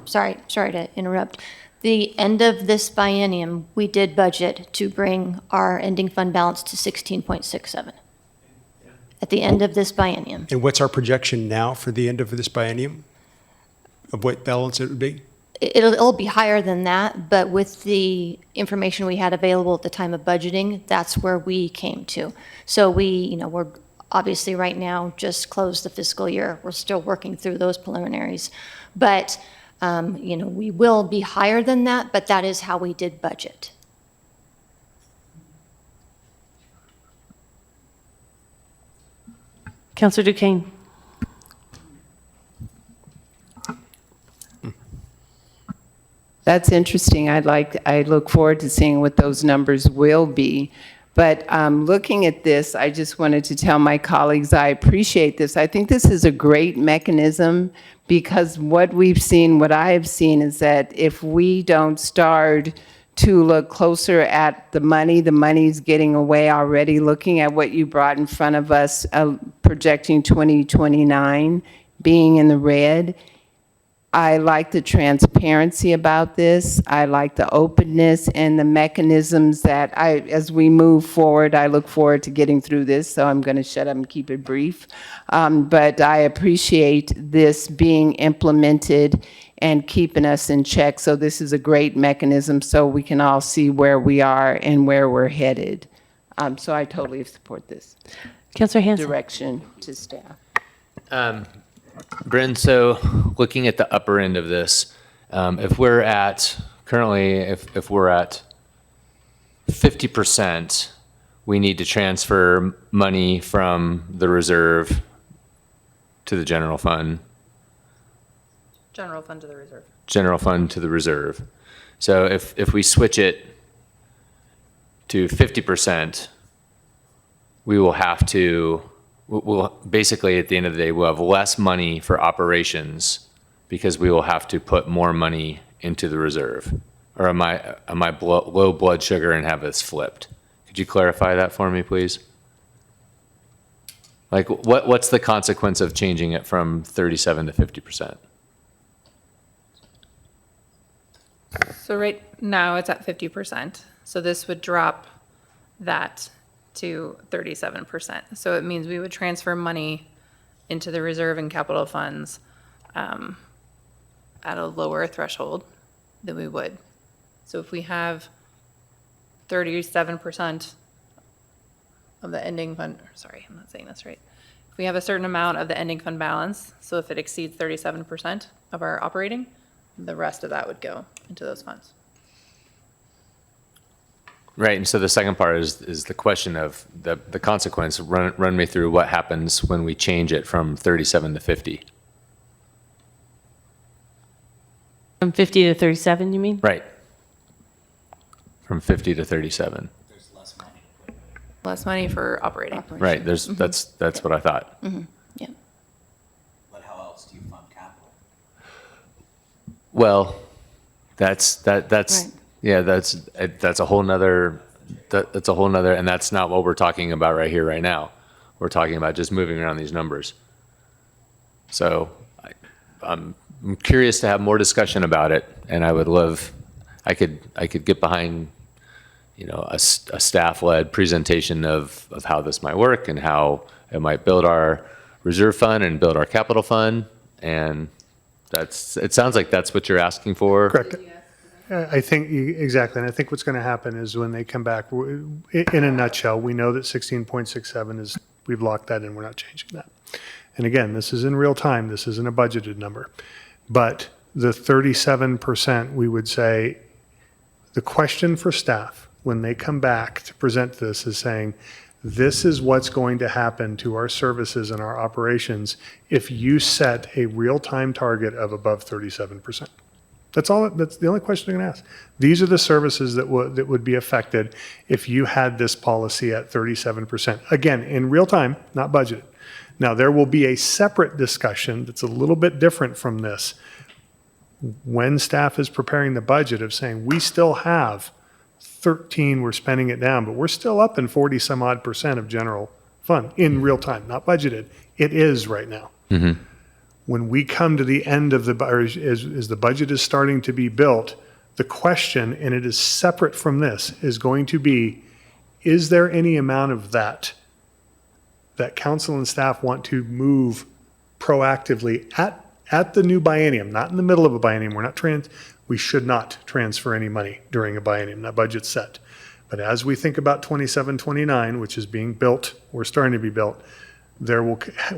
sorry to interrupt. The end of this biennium, we did budget to bring our ending fund balance to 16.67 at the end of this biennium. And what's our projection now for the end of this biennium of what balance it would be? It'll be higher than that, but with the information we had available at the time of budgeting, that's where we came to. So we're obviously right now just closed the fiscal year. We're still working through those preliminaries. But, we will be higher than that, but that is how we did budget. Councillor Duquesne. That's interesting. I look forward to seeing what those numbers will be. But looking at this, I just wanted to tell my colleagues I appreciate this. I think this is a great mechanism because what we've seen, what I have seen is that if we don't start to look closer at the money's getting away already. Looking at what you brought in front of us, projecting 2029 being in the red. I like the transparency about this. I like the openness and the mechanisms that as we move forward, I look forward to getting through this, so I'm going to shut up and keep it brief. But I appreciate this being implemented and keeping us in check. So this is a great mechanism so we can all see where we are and where we're headed. So I totally support this. Councilor Hanson. Direction to staff. Bryn, so looking at the upper end of this, if we're at, currently, if we're at 50%, we need to transfer money from the reserve to the general fund. General fund to the reserve. General fund to the reserve. So if we switch it to 50%, we will have to, we'll basically at the end of the day, we'll have less money for operations because we will have to put more money into the reserve. Or am I low blood sugar and have this flipped? Could you clarify that for me, please? Like what's the consequence of changing it from 37 to 50%? So right now it's at 50%. So this would drop that to 37%. So it means we would transfer money into the reserve and capital funds at a lower threshold than we would. So if we have 37% of the ending fund, sorry, I'm not saying this right. If we have a certain amount of the ending fund balance, so if it exceeds 37% of our operating, the rest of that would go into those funds. Right, and so the second part is the question of the consequence. Run me through what happens when we change it from 37 to 50. From 50 to 37, you mean? Right. From 50 to 37. Less money for operating. Right, that's what I thought. Yeah. But how else do you fund capital? Well, that's Right. yeah, that's a whole nother, and that's not what we're talking about right here, right now. We're talking about just moving around these numbers. So I'm curious to have more discussion about it, and I would love, I could get behind, a staff-led presentation of how this might work and how it might build our reserve fund and build our capital fund, and it sounds like that's what you're asking for. Correct. I think, exactly, and I think what's going to happen is when they come back, in a nutshell, we know that 16.67 is, we've locked that in, we're not changing that. And again, this is in real time, this isn't a budgeted number. But the 37%, we would say, the question for staff, when they come back to present this, is saying, this is what's going to happen to our services and our operations if you set a real-time target of above 37%. That's the only question they're going to ask. These are the services that would be affected if you had this policy at 37%. Again, in real time, not budgeted. Now, there will be a separate discussion that's a little bit different from this when staff is preparing the budget of saying, we still have 13, we're spending it down, but we're still up in 40 some odd % of general fund in real time, not budgeted. It is right now. Mm-hmm. When we come to the end of as the budget is starting to be built, the question, and it is separate from this, is going to be, is there any amount of that council and staff want to move proactively at the new biennium, not in the middle of a biennium. We should not transfer any money during a biennium, that budget's set. But as we think about 27, 29, which is being built, or starting to be built,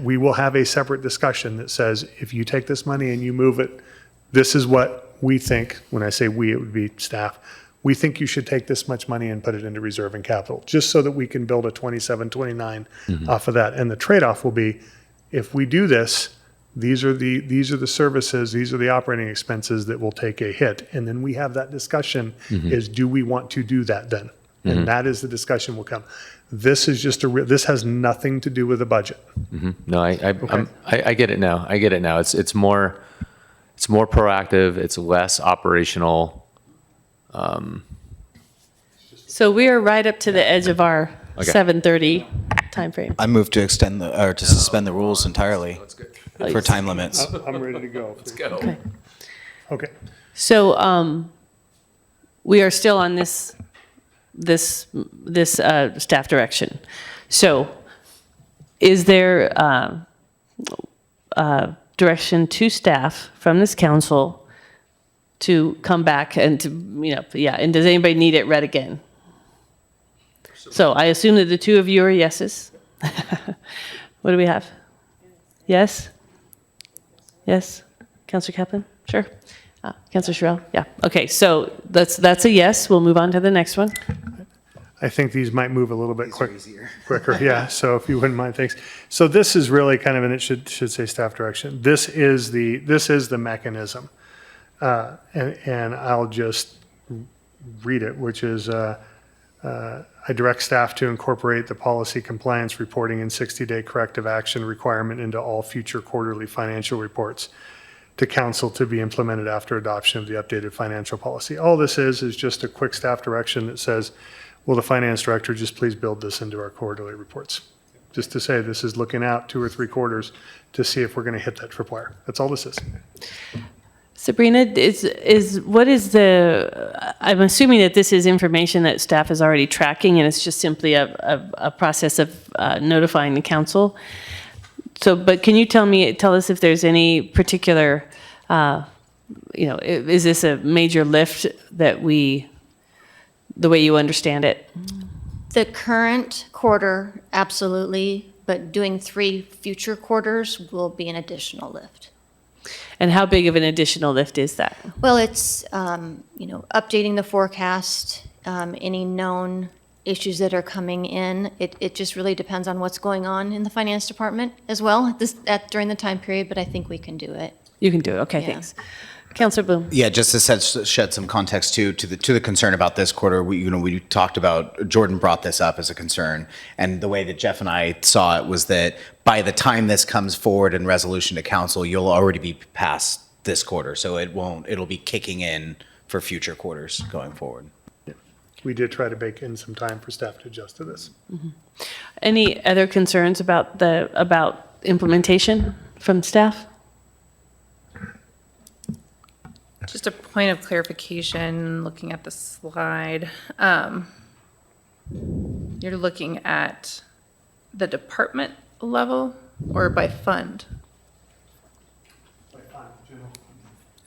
we will have a separate discussion that says, if you take this money and you move it, this is what we think. When I say we, it would be staff. We think you should take this much money and put it into reserve and capital, just so that we can build a 27, 29 off of that. And the trade-off will be, if we do this, these are the services, these are the operating expenses that will take a hit. And then we have that discussion is, do we want to do that then? And that is the discussion will come. This is just this has nothing to do with the budget. No, I get it now. I get it now. It's more proactive. It's less operational. So we are right up to the edge of our Okay. 7:30 timeframe. I move to extend or to suspend the rules entirely for time limits. I'm ready to go. Let's go. Okay. Okay. So we are still on this staff direction. So is there direction to staff from this council to come back and to, and does anybody need it read again? So I assume that the two of you are yeses. What do we have? Yes? Yes? Councillor Kaplan? Sure. Councillor Sherrill? Yeah. Okay, so that's a yes. We'll move on to the next one. I think these might move a little bit quicker. Yeah, so if you wouldn't mind, thanks. So this is really kind of, and it should say staff direction. This is the mechanism. And I'll just read it, which is, I direct staff to incorporate the policy compliance reporting and 60-day corrective action requirement into all future quarterly financial reports to council to be implemented after adoption of the updated financial policy. All this is just a quick staff direction that says, will the finance director just please build this into our quarterly reports? Just to say this is looking out 2 or 3 quarters to see if we're going to hit that tripwire. That's all this is. Sabrina, I'm assuming that this is information that staff is already tracking and it's just simply a process of notifying the council. So, but can you tell us if there's any particular, is this a major lift that the way you understand it? The current quarter, absolutely, but doing 3 future quarters will be an additional lift. And how big of an additional lift is that? Well, it's, updating the forecast, any known issues that are coming in. It just really depends on what's going on in the finance department as well during the time period, but I think we can do it. You can do it. Okay, Yeah. thanks. Councillor Bloom. Yeah, just to shed some context to the concern about this quarter, we talked about, Jordan brought this up as a concern, and the way that Jeff and I saw it was that by the time this comes forward in resolution to council, you'll already be past this quarter, so it'll be kicking in for future quarters going forward. We did try to bake in some time for staff to adjust to this. Any other concerns about implementation from staff? Just a point of clarification, looking at the slide. You're looking at the department level or by fund?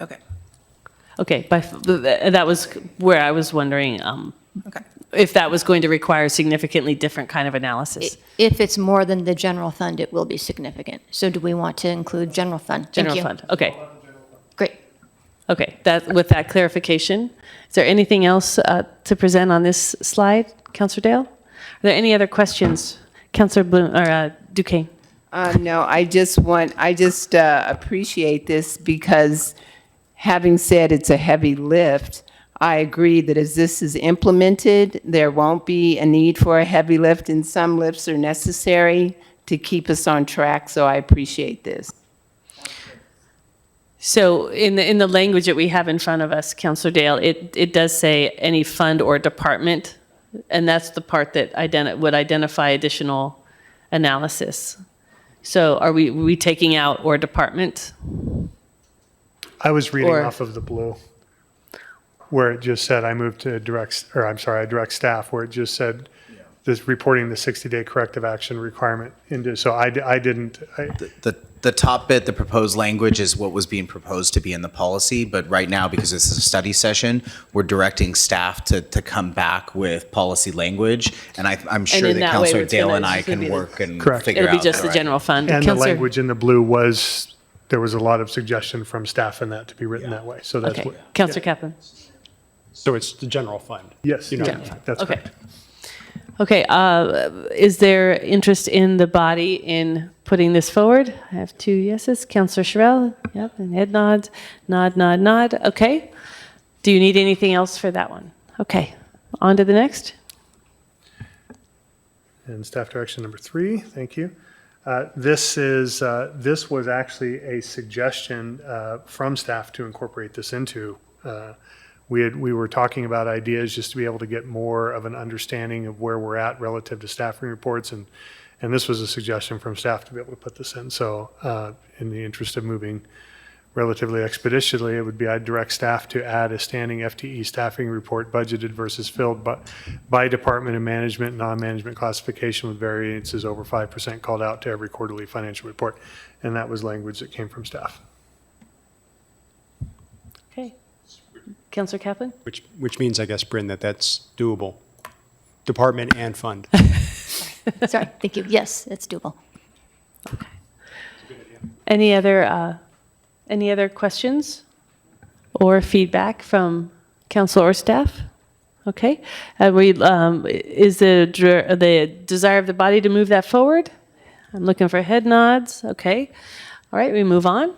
Okay. Okay, that was where I was wondering Okay. if that was going to require significantly different kind of analysis. If it's more than the general fund, it will be significant. So do we want to include general fund? Thank General you. fund, okay. Great. Okay, with that clarification, is there anything else to present on this slide, Councillor Dale? Are there any other questions? Councillor Bloom, or Duquesne? No, I just appreciate this because having said it's a heavy lift, I agree that as this is implemented, there won't be a need for a heavy lift, and some lifts are necessary to keep us on track, so I appreciate this. So in the language that we have in front of us, Councillor Dale, it does say any fund or department, and that's the part that would identify additional analysis. So are we taking out or department? I was reading Or- off of the blue, where it just said I direct staff, where it just said this reporting the 60-day corrective action requirement into, so I didn't. The top bit, the proposed language is what was being proposed to be in the policy, but right now, because this is a study session, we're directing staff to come back with policy language, and I'm sure in that that way, Councillor it's Dale gonna- and I it's gonna can be the- work and Correct. figure out. It'll be just the right. general fund. And the Councillor- language in the blue there was a lot of suggestion from staff in that to be written that way, so that's Okay, what. Councillor Kaplan? So it's the general fund. Yes, General. that's Okay. correct. Okay, is there interest in the body in putting this forward? I have 2 yeses. Councillor Sherrill, yep, and head nods, nod. Okay. Do you need anything else for that one? Okay, on to the next. And staff direction number 3, thank you. This was actually a suggestion from staff to incorporate this into. We were talking about ideas just to be able to get more of an understanding of where we're at relative to staffing reports, and this was a suggestion from staff to be able to put this in. So in the interest of moving relatively expeditiously, it would be I'd direct staff to add a standing FTE staffing report budgeted versus filled by department and management, non-management classification with variances over 5% called out to every quarterly financial report. And that was language that came from staff. Okay. Councillor Kaplan? Which means, I guess, Bryn, that's doable. Department and fund. Sorry, thank you. Yes, it's doable. Any other questions or feedback from council or staff? Okay. Is the desire of the body to move that forward? I'm looking for head nods. Okay. All right, we move on.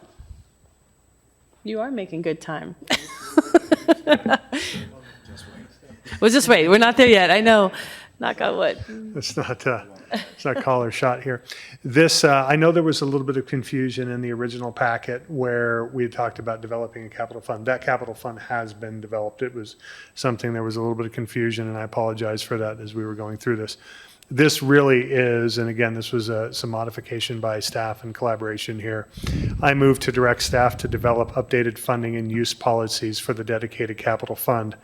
You are making good time. Well, just wait. We're not there yet. I know. Knock on wood. It's not call or shot here. This, I know there was a little bit of confusion in the original packet where we had talked about developing a capital fund. That capital fund has been developed. It was something, there was a little bit of confusion, and I apologize for that as we were going through this. This really is, and again, this was some modification by staff and collaboration here. I move to direct staff to develop updated funding and use policies for the dedicated capital fund,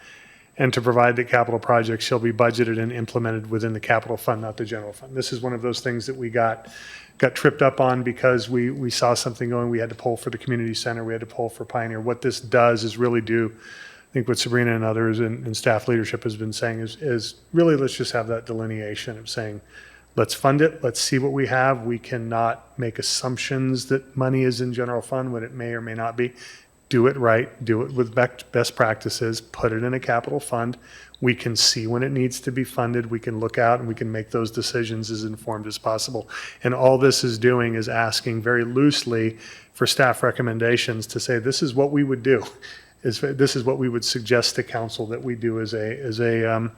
and to provide that capital projects shall be budgeted and implemented within the capital fund, not the general fund. This is one of those things that we got tripped up on because we saw something going. We had to pull for the community center. We had to pull for Pioneer. What this does is really do, I think what Sabrina and others and staff leadership has been saying is really let's just have that delineation of saying, let's fund it. Let's see what we have. We cannot make assumptions that money is in general fund when it may or may not be. Do it right, do it with best practices, put it in a capital fund. We can see when it needs to be funded. We can look out and we can make those decisions as informed as possible. And all this is doing is asking very loosely for staff recommendations to say, this is what we would do. This is what we would suggest to council that we do as a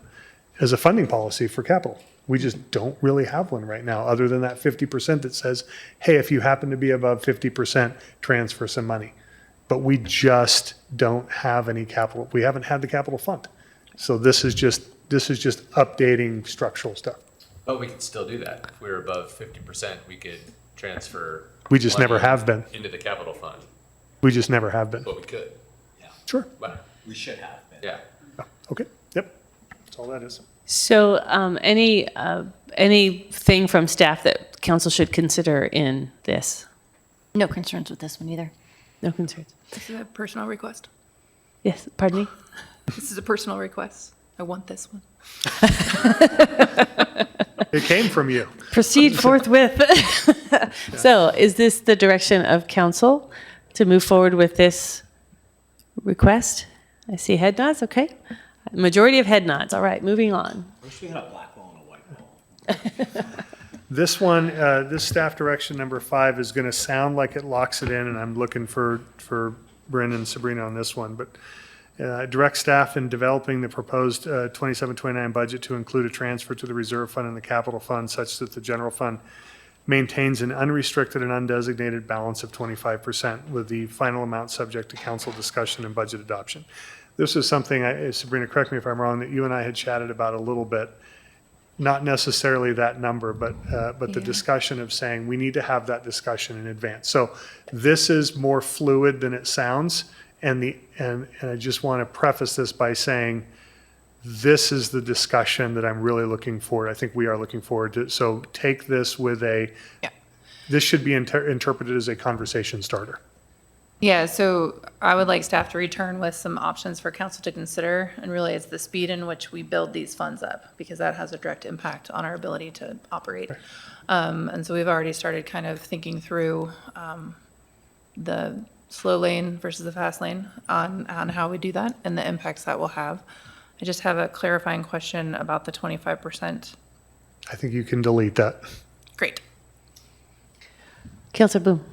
funding policy for capital. We just don't really have one right now, other than that 50% that says, hey, if you happen to be above 50%, transfer some money. But we just don't have any capital. We haven't had the capital fund. So this is just updating structural stuff. But we could still do that. If we were above 50%, we could transfer. We just never have been. Into the capital fund. We just never have been. But we could. Yeah. Sure. But we should have been. Yeah. Okay. Yep. That's all that is. So anything from staff that council should consider in this? No concerns with this one either. No concerns. This is a personal request. Yes, pardon me? This is a personal request. I want this one. It came from you. Proceed forthwith. So is this the direction of council to move forward with this request? I see head nods, okay. Majority of head nods, all right, moving on. Wish we had a black ball and a white ball. This one, this staff direction number 5 is going to sound like it locks it in, and I'm looking for Bryn and Sabrina on this one, but direct staff in developing the proposed 27-29 budget to include a transfer to the reserve fund and the capital fund such that the general fund maintains an unrestricted and undesignated balance of 25% with the final amount subject to council discussion and budget adoption. This is something, Sabrina, correct me if I'm wrong, that you and I had chatted about a little bit. Not necessarily that number, but the discussion of saying we need to have that discussion in advance. So this is more fluid than it sounds, and I just want to preface this by saying this is the discussion that I'm really looking forward. I think we are looking forward to. So take this with this should be interpreted as a conversation starter. Yeah, so I would like staff to return with some options for council to consider, and really it's the speed in which we build these funds up, because that has a direct impact on our ability to operate. And so we've already started kind of thinking through the slow lane versus the fast lane on how we do that and the impacts that will have. I just have a clarifying question about the 25%. I think you can delete that. Great. Councilor Bloom.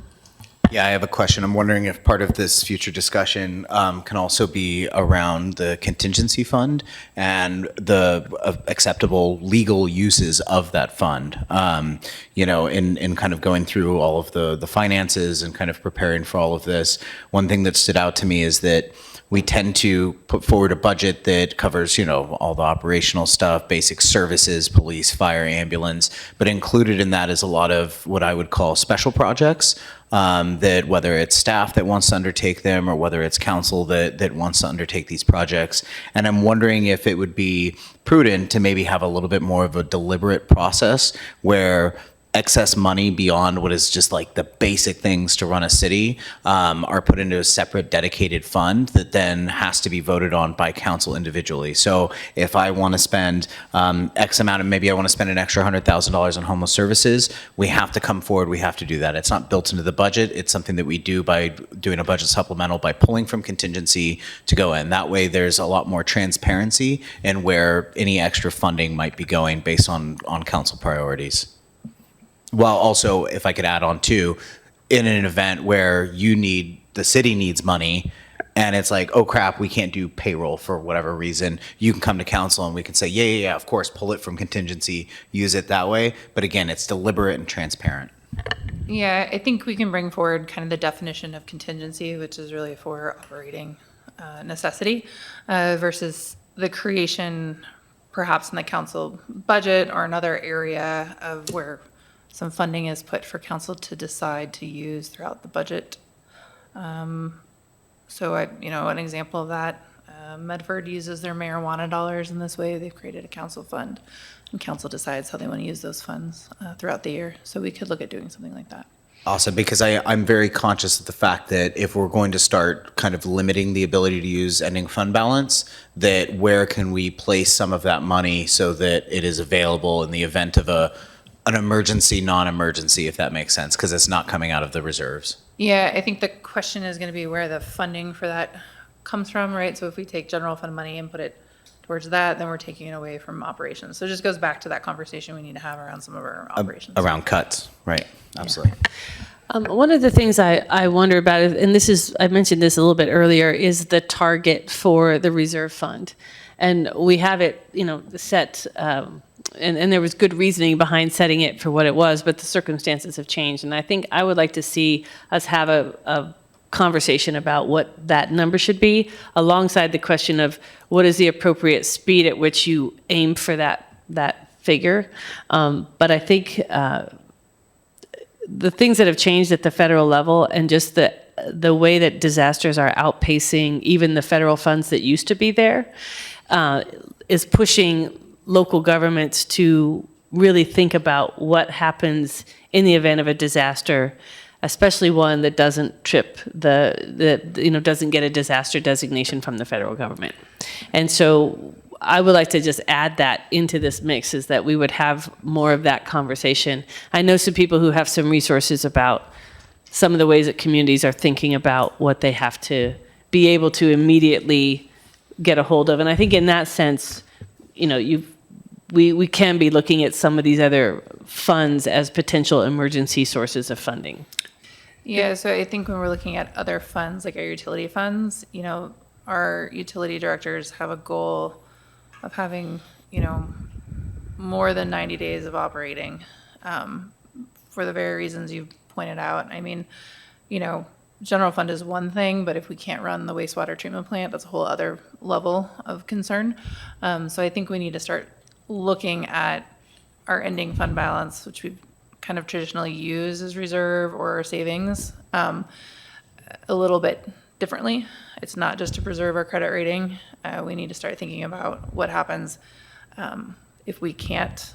Yeah, I have a question. I'm wondering if part of this future discussion can also be around the contingency fund and the acceptable legal uses of that fund. In kind of going through all of the finances and kind of preparing for all of this, one thing that stood out to me is that we tend to put forward a budget that covers, all the operational stuff, basic services, police, fire, ambulance, but included in that is a lot of what I would call special projects, that whether it's staff that wants to undertake them or whether it's council that wants to undertake these projects. And I'm wondering if it would be prudent to maybe have a little bit more of a deliberate process where excess money beyond what is just like the basic things to run a city are put into a separate dedicated fund that then has to be voted on by council individually. So if I want to spend X amount of, maybe I want to spend an extra $100,000 on homeless services, we have to come forward, we have to do that. It's not built into the budget. It's something that we do by doing a budget supplemental, by pulling from contingency to go in. That way there's a lot more transparency in where any extra funding might be going based on council priorities. Well, also, if I could add on too, in an event where the city needs money and it's like, oh crap, we can't do payroll for whatever reason, you can come to council and we can say, yeah, of course, pull it from contingency, use it that way. But again, it's deliberate and transparent. Yeah, I think we can bring forward kind of the definition of contingency, which is really for operating necessity versus the creation perhaps in the council budget or another area of where some funding is put for council to decide to use throughout the budget. So an example of that, Medford uses their marijuana dollars in this way. They've created a council fund, and council decides how they want to use those funds throughout the year. So we could look at doing something like that. Awesome, because I'm very conscious of the fact that if we're going to start kind of limiting the ability to use ending fund balance, that where can we place some of that money so that it is available in the event of an emergency, non-emergency, if that makes sense, because it's not coming out of the reserves. Yeah, I think the question is going to be where the funding for that comes from, right? So if we take general fund money and put it towards that, then we're taking it away from operations. So it just goes back to that conversation we need to have around some of our operations. Around cuts, right, absolutely. One of the things I wonder about, and I mentioned this a little bit earlier, is the target for the reserve fund. And we have it, set, and there was good reasoning behind setting it for what it was, but the circumstances have changed. And I think I would like to see us have a conversation about what that number should be, alongside the question of what is the appropriate speed at which you aim for that figure. But I think the things that have changed at the federal level and just the way that disasters are outpacing even the federal funds that used to be there is pushing local governments to really think about what happens in the event of a disaster, especially one that doesn't doesn't get a disaster designation from the federal government. And so I would like to just add that into this mix, is that we would have more of that conversation. I know some people who have some resources about some of the ways that communities are thinking about what they have to be able to immediately get a hold of. And I think in that sense, we can be looking at some of these other funds as potential emergency sources of funding. Yeah, so I think when we're looking at other funds, like our utility funds, our utility directors have a goal of having, more than 90 days of operating for the very reasons you've pointed out. I mean, general fund is one thing, but if we can't run the wastewater treatment plant, that's a whole other level of concern. So I think we need to start looking at our ending fund balance, which we've kind of traditionally used as reserve or savings, a little bit differently. It's not just to preserve our credit rating. We need to start thinking about what happens if we can't,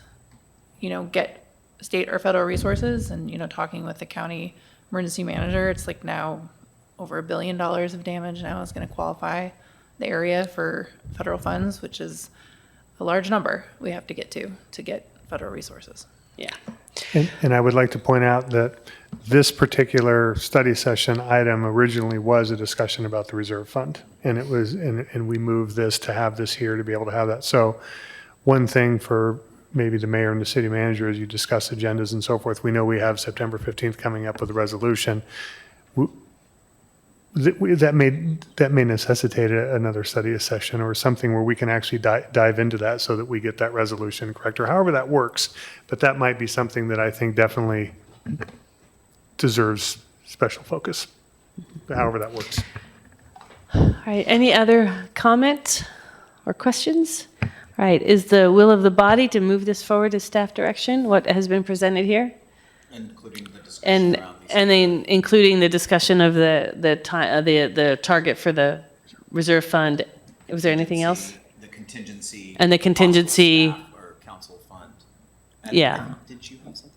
get state or federal resources. And, talking with the county emergency manager, it's like now over $1 billion of damage now is going to qualify the area for federal funds, which is a large number we have to get federal resources. Yeah. And I would like to point out that this particular study session item originally was a discussion about the reserve fund. And it was, and we moved this to have this here to be able to have that. So one thing for maybe the mayor and the city manager, as you discuss agendas and so forth, we know we have September 15th coming up with a resolution. that may necessitate another study session or something where we can actually dive into that so that we get that resolution correct, or however that works. But that might be something that I think definitely deserves special focus, however that works. All right, any other comment or questions? All right, is the will of the body to move this forward to staff direction, what has been presented here? Including the discussion And, around these. and then including the discussion of the target for the reserve fund. Was there anything else? The contingency. And the contingency. possible staff Or council fund. And Yeah. Did you have something?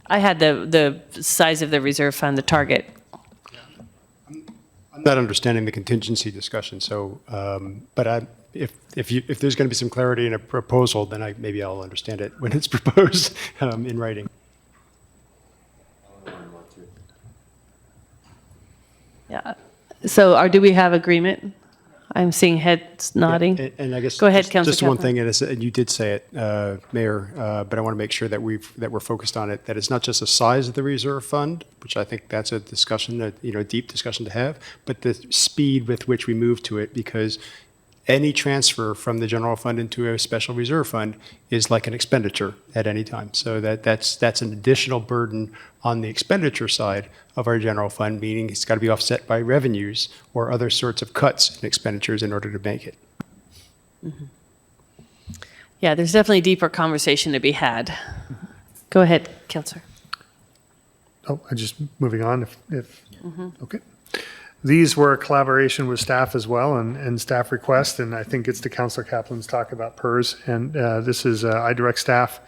I had the size of the reserve fund, the target. I'm not understanding the contingency discussion, so, but if there's going to be some clarity in a proposal, then maybe I'll understand it when it's proposed in writing. Yeah. So do we have agreement? I'm seeing heads nodding. And I guess Go ahead, just Councilor one Kaplan. thing, and you did say it, Mayor, but I want to make sure that we're focused on it. That it's not just the size of the reserve fund, which I think that's a discussion, a deep discussion to have, but the speed with which we move to it, because any transfer from the general fund into a special reserve fund is like an expenditure at any time. So that's an additional burden on the expenditure side of our general fund, meaning it's got to be offset by revenues or other sorts of cuts in expenditures in order to make it. Mm-hmm. Yeah, there's definitely deeper conversation to be had. Go ahead, Councilor. Oh, I just moving on okay. These were a collaboration with staff as well and staff request, and I think it's to Councilor Kaplan's talk about PERS. And this is, I direct staff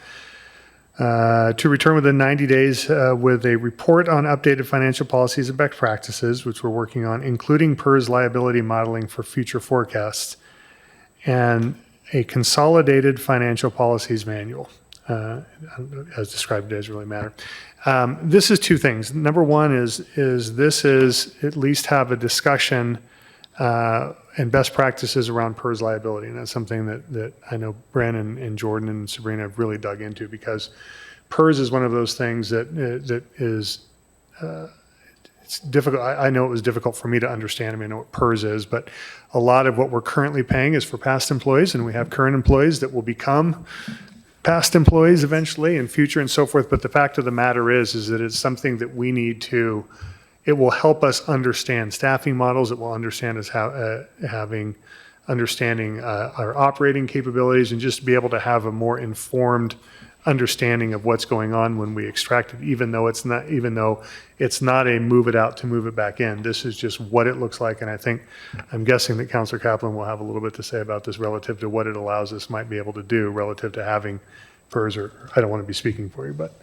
to return within 90 days with a report on updated financial policies and best practices, which we're working on, including PERS liability modeling for future forecasts, and a consolidated financial policies manual. As described, it doesn't really matter. This is two things. Number one is at least have a discussion and best practices around PERS liability. And that's something that I know Brandon and Jordan and Sabrina have really dug into, because PERS is one of those things that is, it's difficult. I know it was difficult for me to understand. I mean, I know what PERS is, but a lot of what we're currently paying is for past employees, and we have current employees that will become past employees eventually in future and so forth. But the fact of the matter is that it's something that we need to, it will help us understand staffing models. It will understand us understanding our operating capabilities, and just be able to have a more informed understanding of what's going on when we extract it, even though it's not a move it out to move it back in. This is just what it looks like. And I'm guessing that Councilor Kaplan will have a little bit to say about this relative to what it allows us might be able to do relative to having PERS, or I don't want to be speaking for you, but.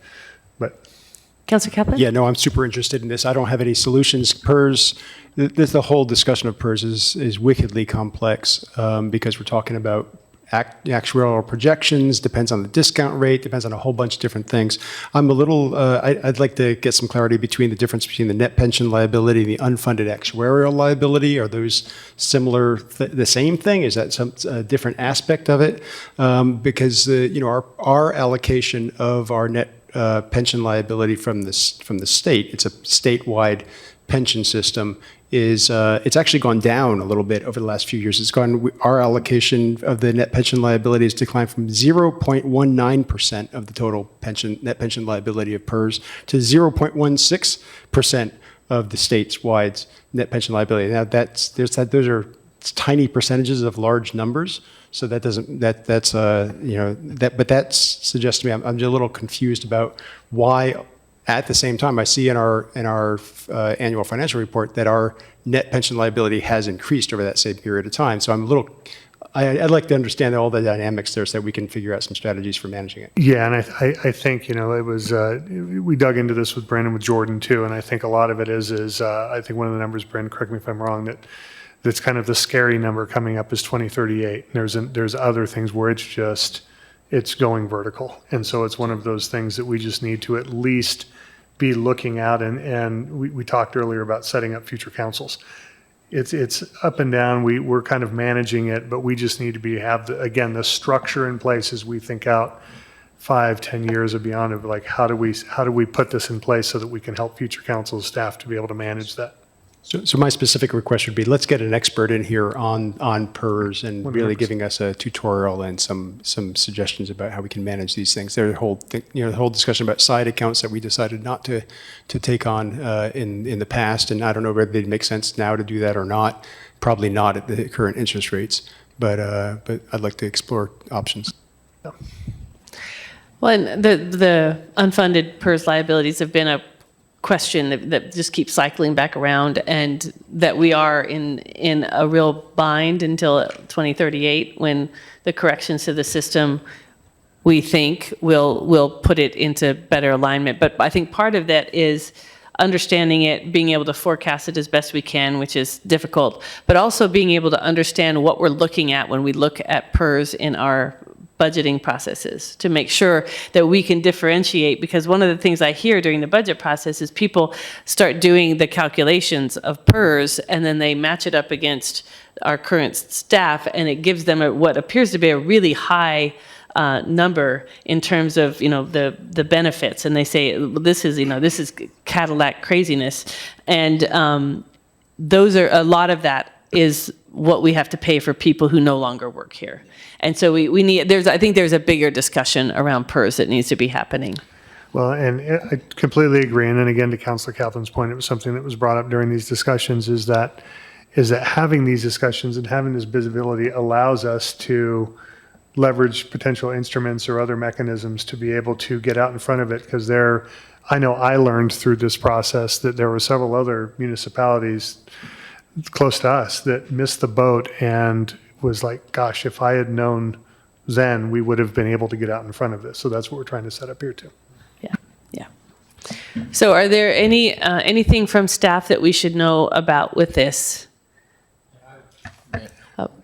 Councilor Kaplan? Yeah, no, I'm super interested in this. I don't have any solutions. PERS, the whole discussion of PERS is wickedly complex, because we're talking about actuarial projections, depends on the discount rate, depends on a whole bunch of different things. I'm a little, I'd like to get some clarity between the difference between the net pension liability and the unfunded actuarial liability. Are those similar, the same thing? Is that some different aspect of it? Because our allocation of our net pension liability from the state, it's a statewide pension system, is it's actually gone down a little bit over the last few years. Our allocation of the net pension liability has declined from 0.19% of the total net pension liability of PERS to 0.16% of the state's wide net pension liability. Now those are tiny percentages of large numbers. So that suggests to me I'm just a little confused about why. At the same time, I see in our annual financial report that our net pension liability has increased over that same period of time. So I'd like to understand all the dynamics there so that we can figure out some strategies for managing it. Yeah, and I think, it was, we dug into this with Brandon, with Jordan too, and I think a lot of it is I think one of the numbers, Brandon, correct me if I'm wrong, that's kind of the scary number coming up is 2038. There's other things where it's going vertical. And so it's one of those things that we just need to at least be looking at. And we talked earlier about setting up future councils. It's up and down. We're kind of managing it, but we just need to have the structure in place as we think out 5-10 years or beyond, of like, how do we put this in place so that we can help future council staff to be able to manage that. So my specific request would be, let's get an expert in here on PERS and really giving us a tutorial and some suggestions about how we can manage these things. There's a whole the whole discussion about side accounts that we decided not to take on in the past, and I don't know whether they'd make sense now to do that or not. Probably not at the current interest rates, but I'd like to explore options. Well, and the unfunded PERS liabilities have been a question that just keeps cycling back around, and that we are in a real bind until 2038, when the corrections to the system, we think, will put it into better alignment. But I think part of that is understanding it, being able to forecast it as best we can, which is difficult, but also being able to understand what we're looking at when we look at PERS in our budgeting processes, to make sure that we can differentiate. Because one of the things I hear during the budget process is people start doing the calculations of PERS, and then they match it up against our current staff, and it gives them what appears to be a really high number in terms of the benefits, and they say this is Cadillac craziness, and those are a lot of that is what we have to pay for people who no longer work here. And so we need, I think there's a bigger discussion around PERS that needs to be happening. Well, and I completely agree. And then again, to Councilor Kaplan's point, it was something that was brought up during these discussions, is that having these discussions and having this visibility allows us to leverage potential instruments or other mechanisms to be able to get out in front of it. Because I know I learned through this process that there were several other municipalities close to us that missed the boat and was like, gosh, if I had known then, we would have been able to get out in front of this. So that's what we're trying to set up here too. Yeah. So are there anything from staff that we should know about with this?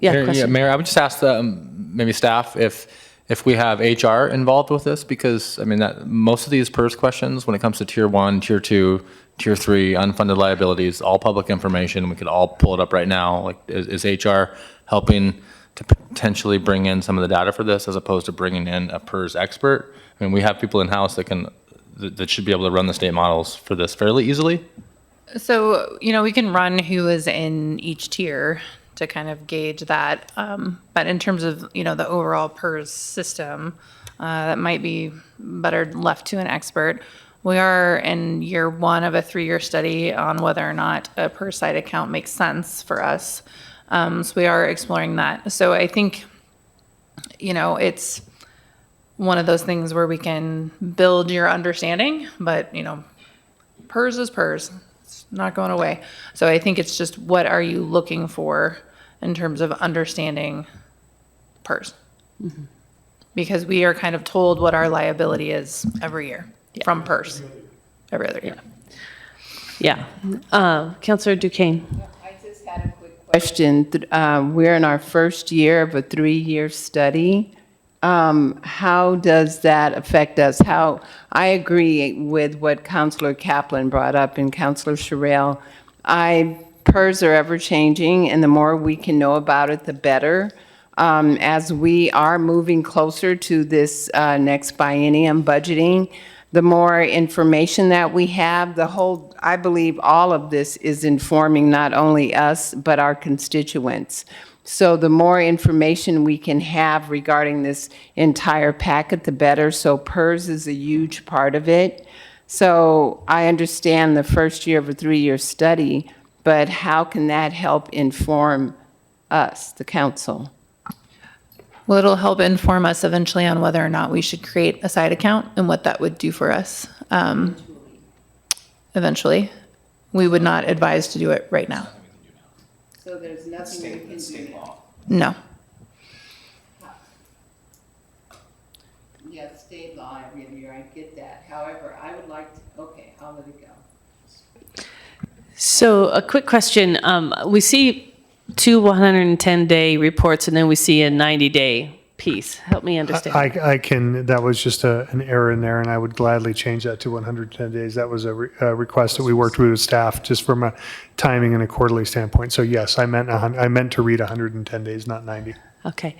Mayor, I would just ask maybe staff if we have HR involved with this, because I mean that most of these PERS questions, when it comes to tier 1, tier 2, tier 3, unfunded liabilities, all public information. We could all pull it up right now. Like, is HR helping to potentially bring in some of the data for this, as opposed to bringing in a PERS expert? I mean, we have people in house that should be able to run the state models for this fairly easily. So, we can run who is in each tier to kind of gauge that. But in terms of, the overall PERS system, that might be better left to an expert. We are in year 1 of a 3-year study on whether or not a PERS side account makes sense for us. So we are exploring that. So I think, it's one of those things where we can build your understanding, but, PERS is PERS. It's not going away. So I think it's just, what are you looking for in terms of understanding PERS? Mm-hmm. Because we are kind of told what our liability is every year from PERS, every other year. Yeah. Councilor Duquesne. I just had a quick question. We're in our first year of a 3-year study. How does that affect us? I agree with what Councilor Kaplan brought up and Councilor Sherrill. PERS are ever changing, and the more we can know about it, the better. As we are moving closer to this next biennium budgeting, the more information that we have, I believe all of this is informing not only us, but our constituents. So the more information we can have regarding this entire packet, the better. So PERS is a huge part of it. So I understand the first year of a 3-year study, but how can that help inform us, the council? Well, it'll help inform us eventually on whether or not we should create a side account and what that would do for us. Eventually. We would not advise to do it right now. So there's nothing we can do now? No. Yeah, state law every year, I get that. However, I would like to, okay, I'll let it go. So a quick question. We see 2 110-day reports, and then we see a 90-day piece. Help me understand. That was just an error in there, and I would gladly change that to 110 days. That was a request that we worked with staff just from a timing and a quarterly standpoint. So yes, I meant to read 110 days, not 90. Okay.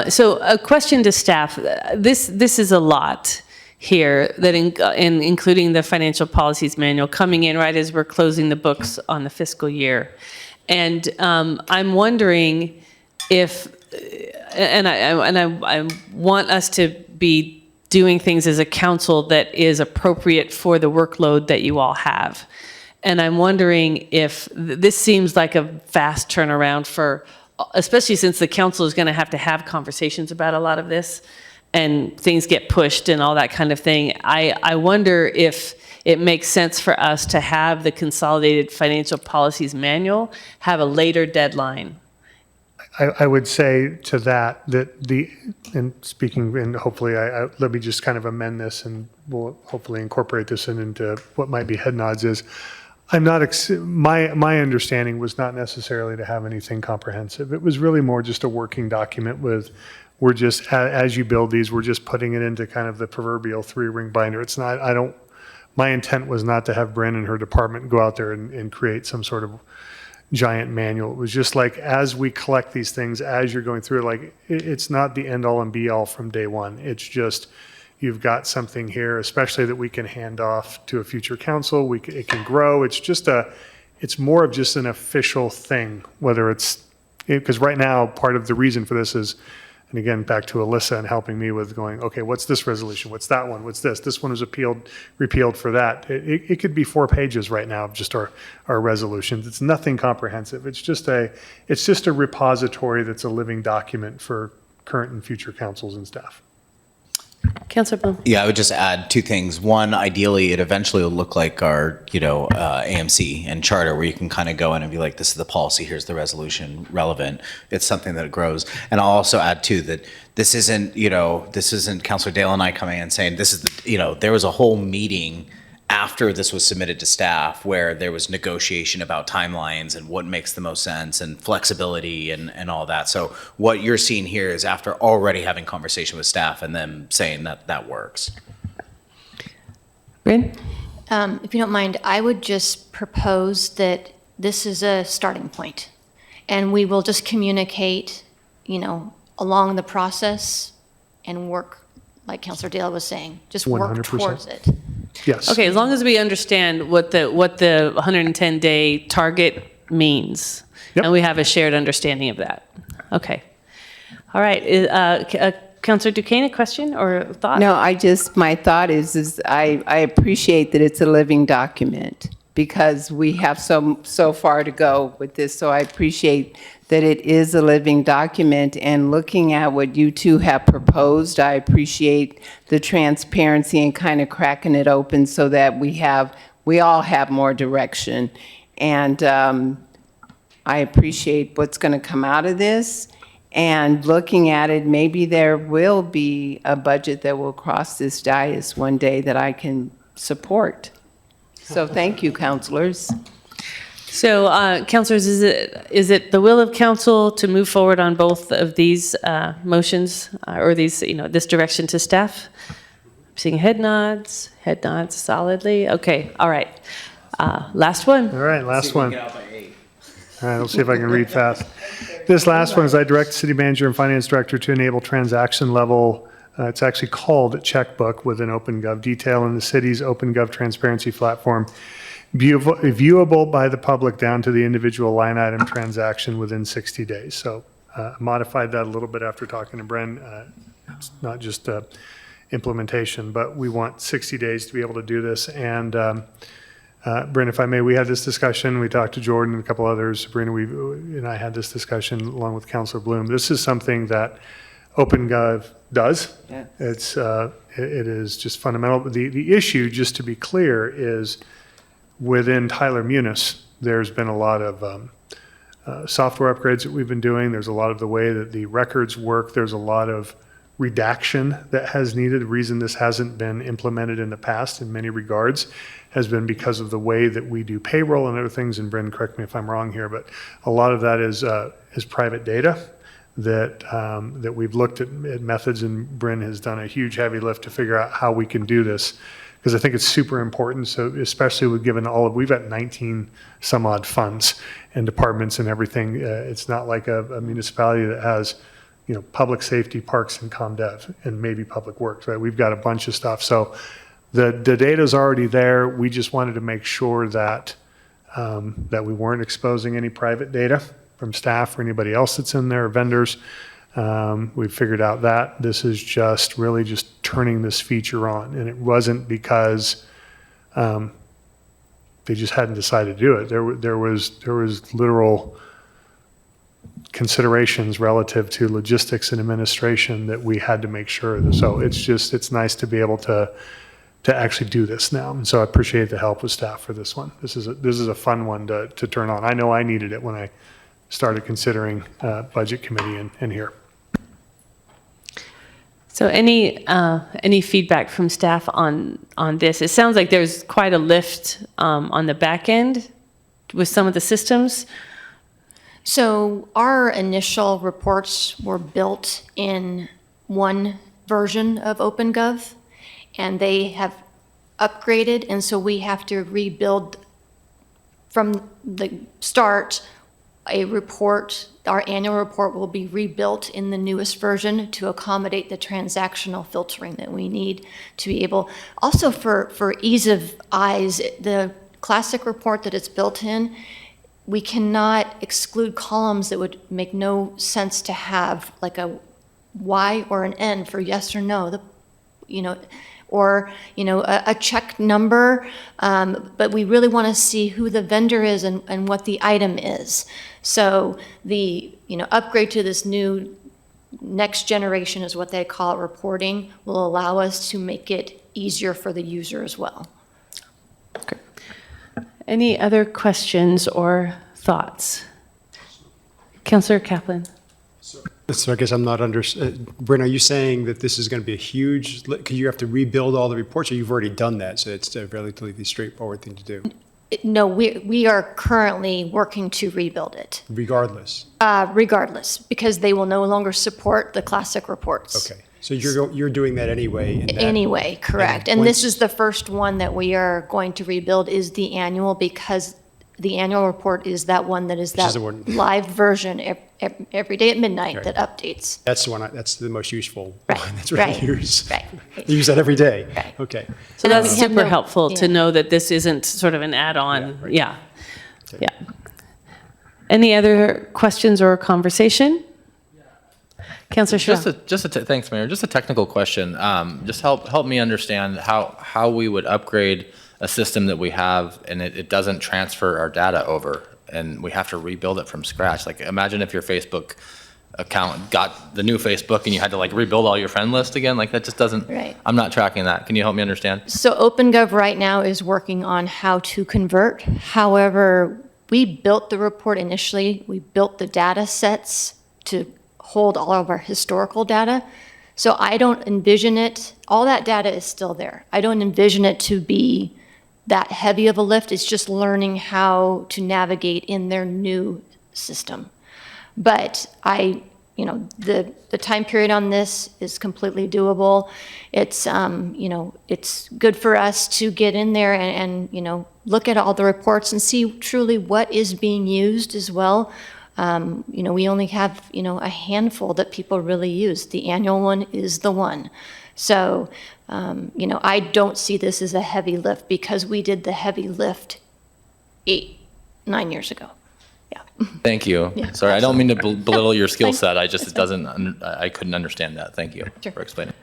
So a question to staff. This is a lot. here, that in including the financial policies manual coming in right as we're closing the books on the fiscal year. And I'm wondering if, and I want us to be doing things as a council that is appropriate for the workload that you all have. And I'm wondering if this seems like a fast turnaround for, especially since the council is going to have conversations about a lot of this and things get pushed and all that kind of thing. I wonder if it makes sense for us to have the consolidated financial policies manual have a later deadline. I would say to that and speaking, and hopefully, let me just kind of amend this, and we'll hopefully incorporate this into what might be head nods is, I'm not, my understanding was not necessarily to have anything comprehensive. It was really more just a working document with, we're just, as you build these, we're just putting it into kind of the proverbial 3-ring binder. It's not, my intent was not to have Bryn and her department go out there and create some sort of giant manual. It was just like, as we collect these things, as you're going through it, like, it's not the end all and be all from day one. It's just, you've got something here, especially that we can hand off to a future council. It can grow. It's just it's more of just an official thing, whether because right now, part of the reason for this is, and again, back to Alyssa and helping me with going, okay, what's this resolution? What's that one? What's this? This one was repealed for that. It could be 4 pages right now of just our resolutions. It's nothing comprehensive. It's just a repository that's a living document for current and future councils and staff. Councilor Bloom. Yeah, I would just add 2 things. One, ideally, it eventually will look like our, AMC and charter, where you can kind of go in and be like, this is the policy, here's the resolution, relevant. It's something that grows. And I'll also add too that this isn't Councilor Dale and I coming in and saying this is there was a whole meeting after this was submitted to staff where there was negotiation about timelines and what makes the most sense and flexibility and all that. So what you're seeing here is after already having conversation with staff and them saying that works. Bryn? If you don't mind, I would just propose that this is a starting point, and we will just communicate, along the process and work, like Councilor Dale was saying, just work 100%. towards it. Yes. Okay, as long as we understand what the 110-day target means, Yep. and we have a shared understanding of that. Okay. All right. Councilor Duquesne, a question or a thought? No, my thought is I appreciate that it's a living document because we have so far to go with this. So I appreciate that it is a living document, and looking at what you two have proposed, I appreciate the transparency and kind of cracking it open so that we all have more direction. And I appreciate what's going to come out of this. And looking at it, maybe there will be a budget that will cross this dais one day that I can support. So thank you, councilors. So, councilors, is it the will of council to move forward on both of these motions or these, this direction to staff? I'm seeing head nods solidly. Okay, all right. Last one. All right, last one. All right, let's see if I can read fast. This last one is I direct city manager and finance director to enable transaction level, it's actually called checkbook within OpenGov detail in the city's OpenGov transparency platform, viewable by the public down to the individual line item transaction within 60 days. So modified that a little bit after talking to Bren. It's not just implementation, but we want 60 days to be able to do this. And Bren, if I may, we had this discussion. We talked to Jordan and a couple others. Sabrina and I had this discussion along with Councilor Bloom. This is something that OpenGov does. Yeah. It is just fundamental. The issue, just to be clear, is within Tyler Munis, there's been a lot of software upgrades that we've been doing. There's a lot of the way that the records work. There's a lot of redaction that has needed. The reason this hasn't been implemented in the past in many regards has been because of the way that we do payroll and other things. And Bryn, correct me if I'm wrong here, but a lot of that is private data that we've looked at methods, and Bryn has done a huge heavy lift to figure out how we can do this, because I think it's super important. So especially with given we've got 19 some odd funds and departments and everything. It's not like a municipality that has public safety, parks, and ComDev, and maybe public works, right? We've got a bunch of stuff. So the data's already there. We just wanted to make sure that that we weren't exposing any private data from staff or anybody else that's in there, or vendors. We figured out that this is just really just turning this feature on, and it wasn't because they just hadn't decided to do it. There was literal considerations relative to logistics and administration that we had to make sure. So it's nice to be able to actually do this now. And so I appreciate the help with staff for this one. This is a fun one to turn on. I know I needed it when I started considering budget committee in here. So any feedback from staff on this? It sounds like there's quite a lift on the back end with some of the systems. So our initial reports were built in one version of OpenGov, and they have upgraded, and so we have to rebuild from the start a report. Our annual report will be rebuilt in the newest version to accommodate the transactional filtering that we need to be able. Also for ease of eyes, the classic report that it's built in, we cannot exclude columns that would make no sense to have, like a Y or an N for yes or no, a check number, but we really want to see who the vendor is and what the item is. So the upgrade to this new next generation is what they call it, reporting, will allow us to make it easier for the user as well. Okay. Any other questions or thoughts? Councillor Kaplan. So I guess I'm not Bryn, are you saying that this is going to be a huge, because you have to rebuild all the reports, or you've already done that, so it's a relatively straightforward thing to do? No, we are currently working to rebuild it. Regardless? Regardless, because they will no longer support the classic reports. Okay, so you're doing that anyway? Anyway, correct. And this is the first one that we are going to rebuild, is the annual, because the annual report is that one that is that live version every day at midnight that updates. That's the one. That's the most useful one. That's right. Right. Use. Right. You use that every day. Right. Okay. So that's super helpful to know that this isn't sort of an add-on. Yeah. Yeah. Any other questions or conversation? Councillor Shaw. Thanks, Mayor. Just a technical question. Just help me understand how we would upgrade a system that we have and it doesn't transfer our data over and we have to rebuild it from scratch. Like, imagine if your Facebook account got the new Facebook and you had to rebuild all your friend list again. Like, that just doesn't, right. I'm not tracking that. Can you help me understand? So OpenGov right now is working on how to convert. However, we built the report initially. We built the data sets to hold all of our historical data. So I don't envision it, all that data is still there. I don't envision it to be that heavy of a lift. It's just learning how to navigate in their new system. But the time period on this is completely doable. It's, it's good for us to get in there and look at all the reports and see truly what is being used as well. We only have, a handful that people really use. The annual one is the one. So, I don't see this as a heavy lift because we did the heavy lift 8-9 years ago. Yeah. Thank you. Yeah, Sorry, I don't mean to belittle your skill set. I just, I couldn't understand that. Thank you for explaining.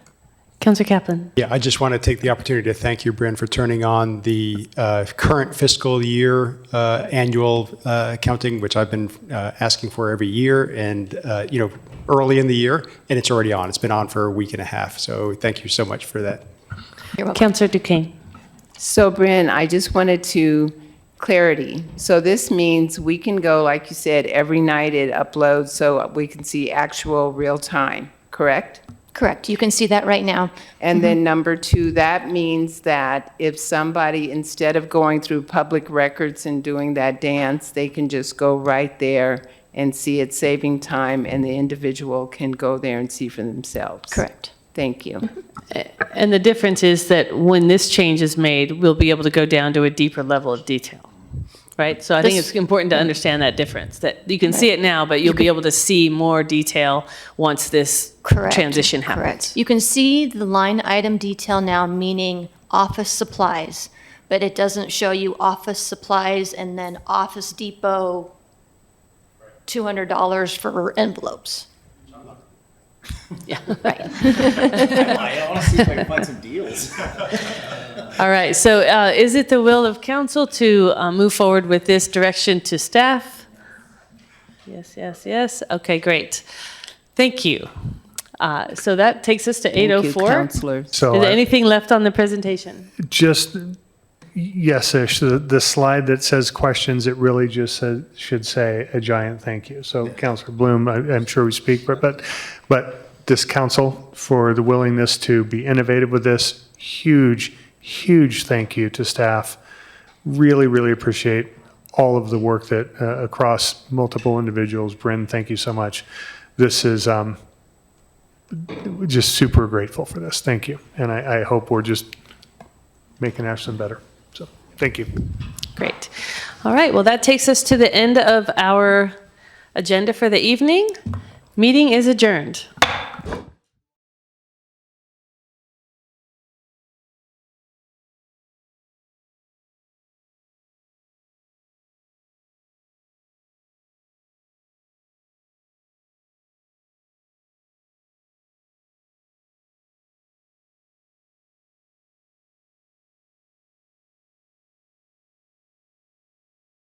Councillor Kaplan. Yeah, I just want to take the opportunity to thank you, Bryn, for turning on the current fiscal year annual accounting, which I've been asking for every year, and early in the year, and it's already on. It's been on for a week and a half, so thank you so much for that. You're welcome. Councillor Duquesne. So, Bryn, I just wanted to clarity. So this means we can go, like you said, every night it uploads so we can see actual real time, correct? Correct. You can see that right now. And then number 2, that means that if somebody, instead of going through public records and doing that dance, they can just go right there and see it, saving time, and the individual can go there and see for themselves. Correct. Thank you. And the difference is that when this change is made, we'll be able to go down to a deeper level of detail. right? So I think it's important to understand that difference, that you can see it now, but you'll be able to see more detail once this transition happens. Correct. You can see the line item detail now, meaning office supplies, but it doesn't show you office supplies and then Office Depot, $200 for envelopes. Yeah. Right. I honestly find some deals. All right, so is it the will of council to move forward with this direction to staff? Yes, yes, yes. Okay, great. Thank you. So that takes us to 8:04. Counselor. So Is there anything left on the presentation? just, yes, Ish, the slide that says questions, it really just should say a giant thank you. So Councilor Bloom, I'm sure we speak, but this council for the willingness to be innovative with this, huge thank you to staff. Really appreciate all of the work that across multiple individuals. Bryn, thank you so much. This is just super grateful for this. Thank you. And I hope we're just making Ashland better. So thank you. Great. All right, well, that takes us to the end of our agenda for the evening. Meeting is adjourned.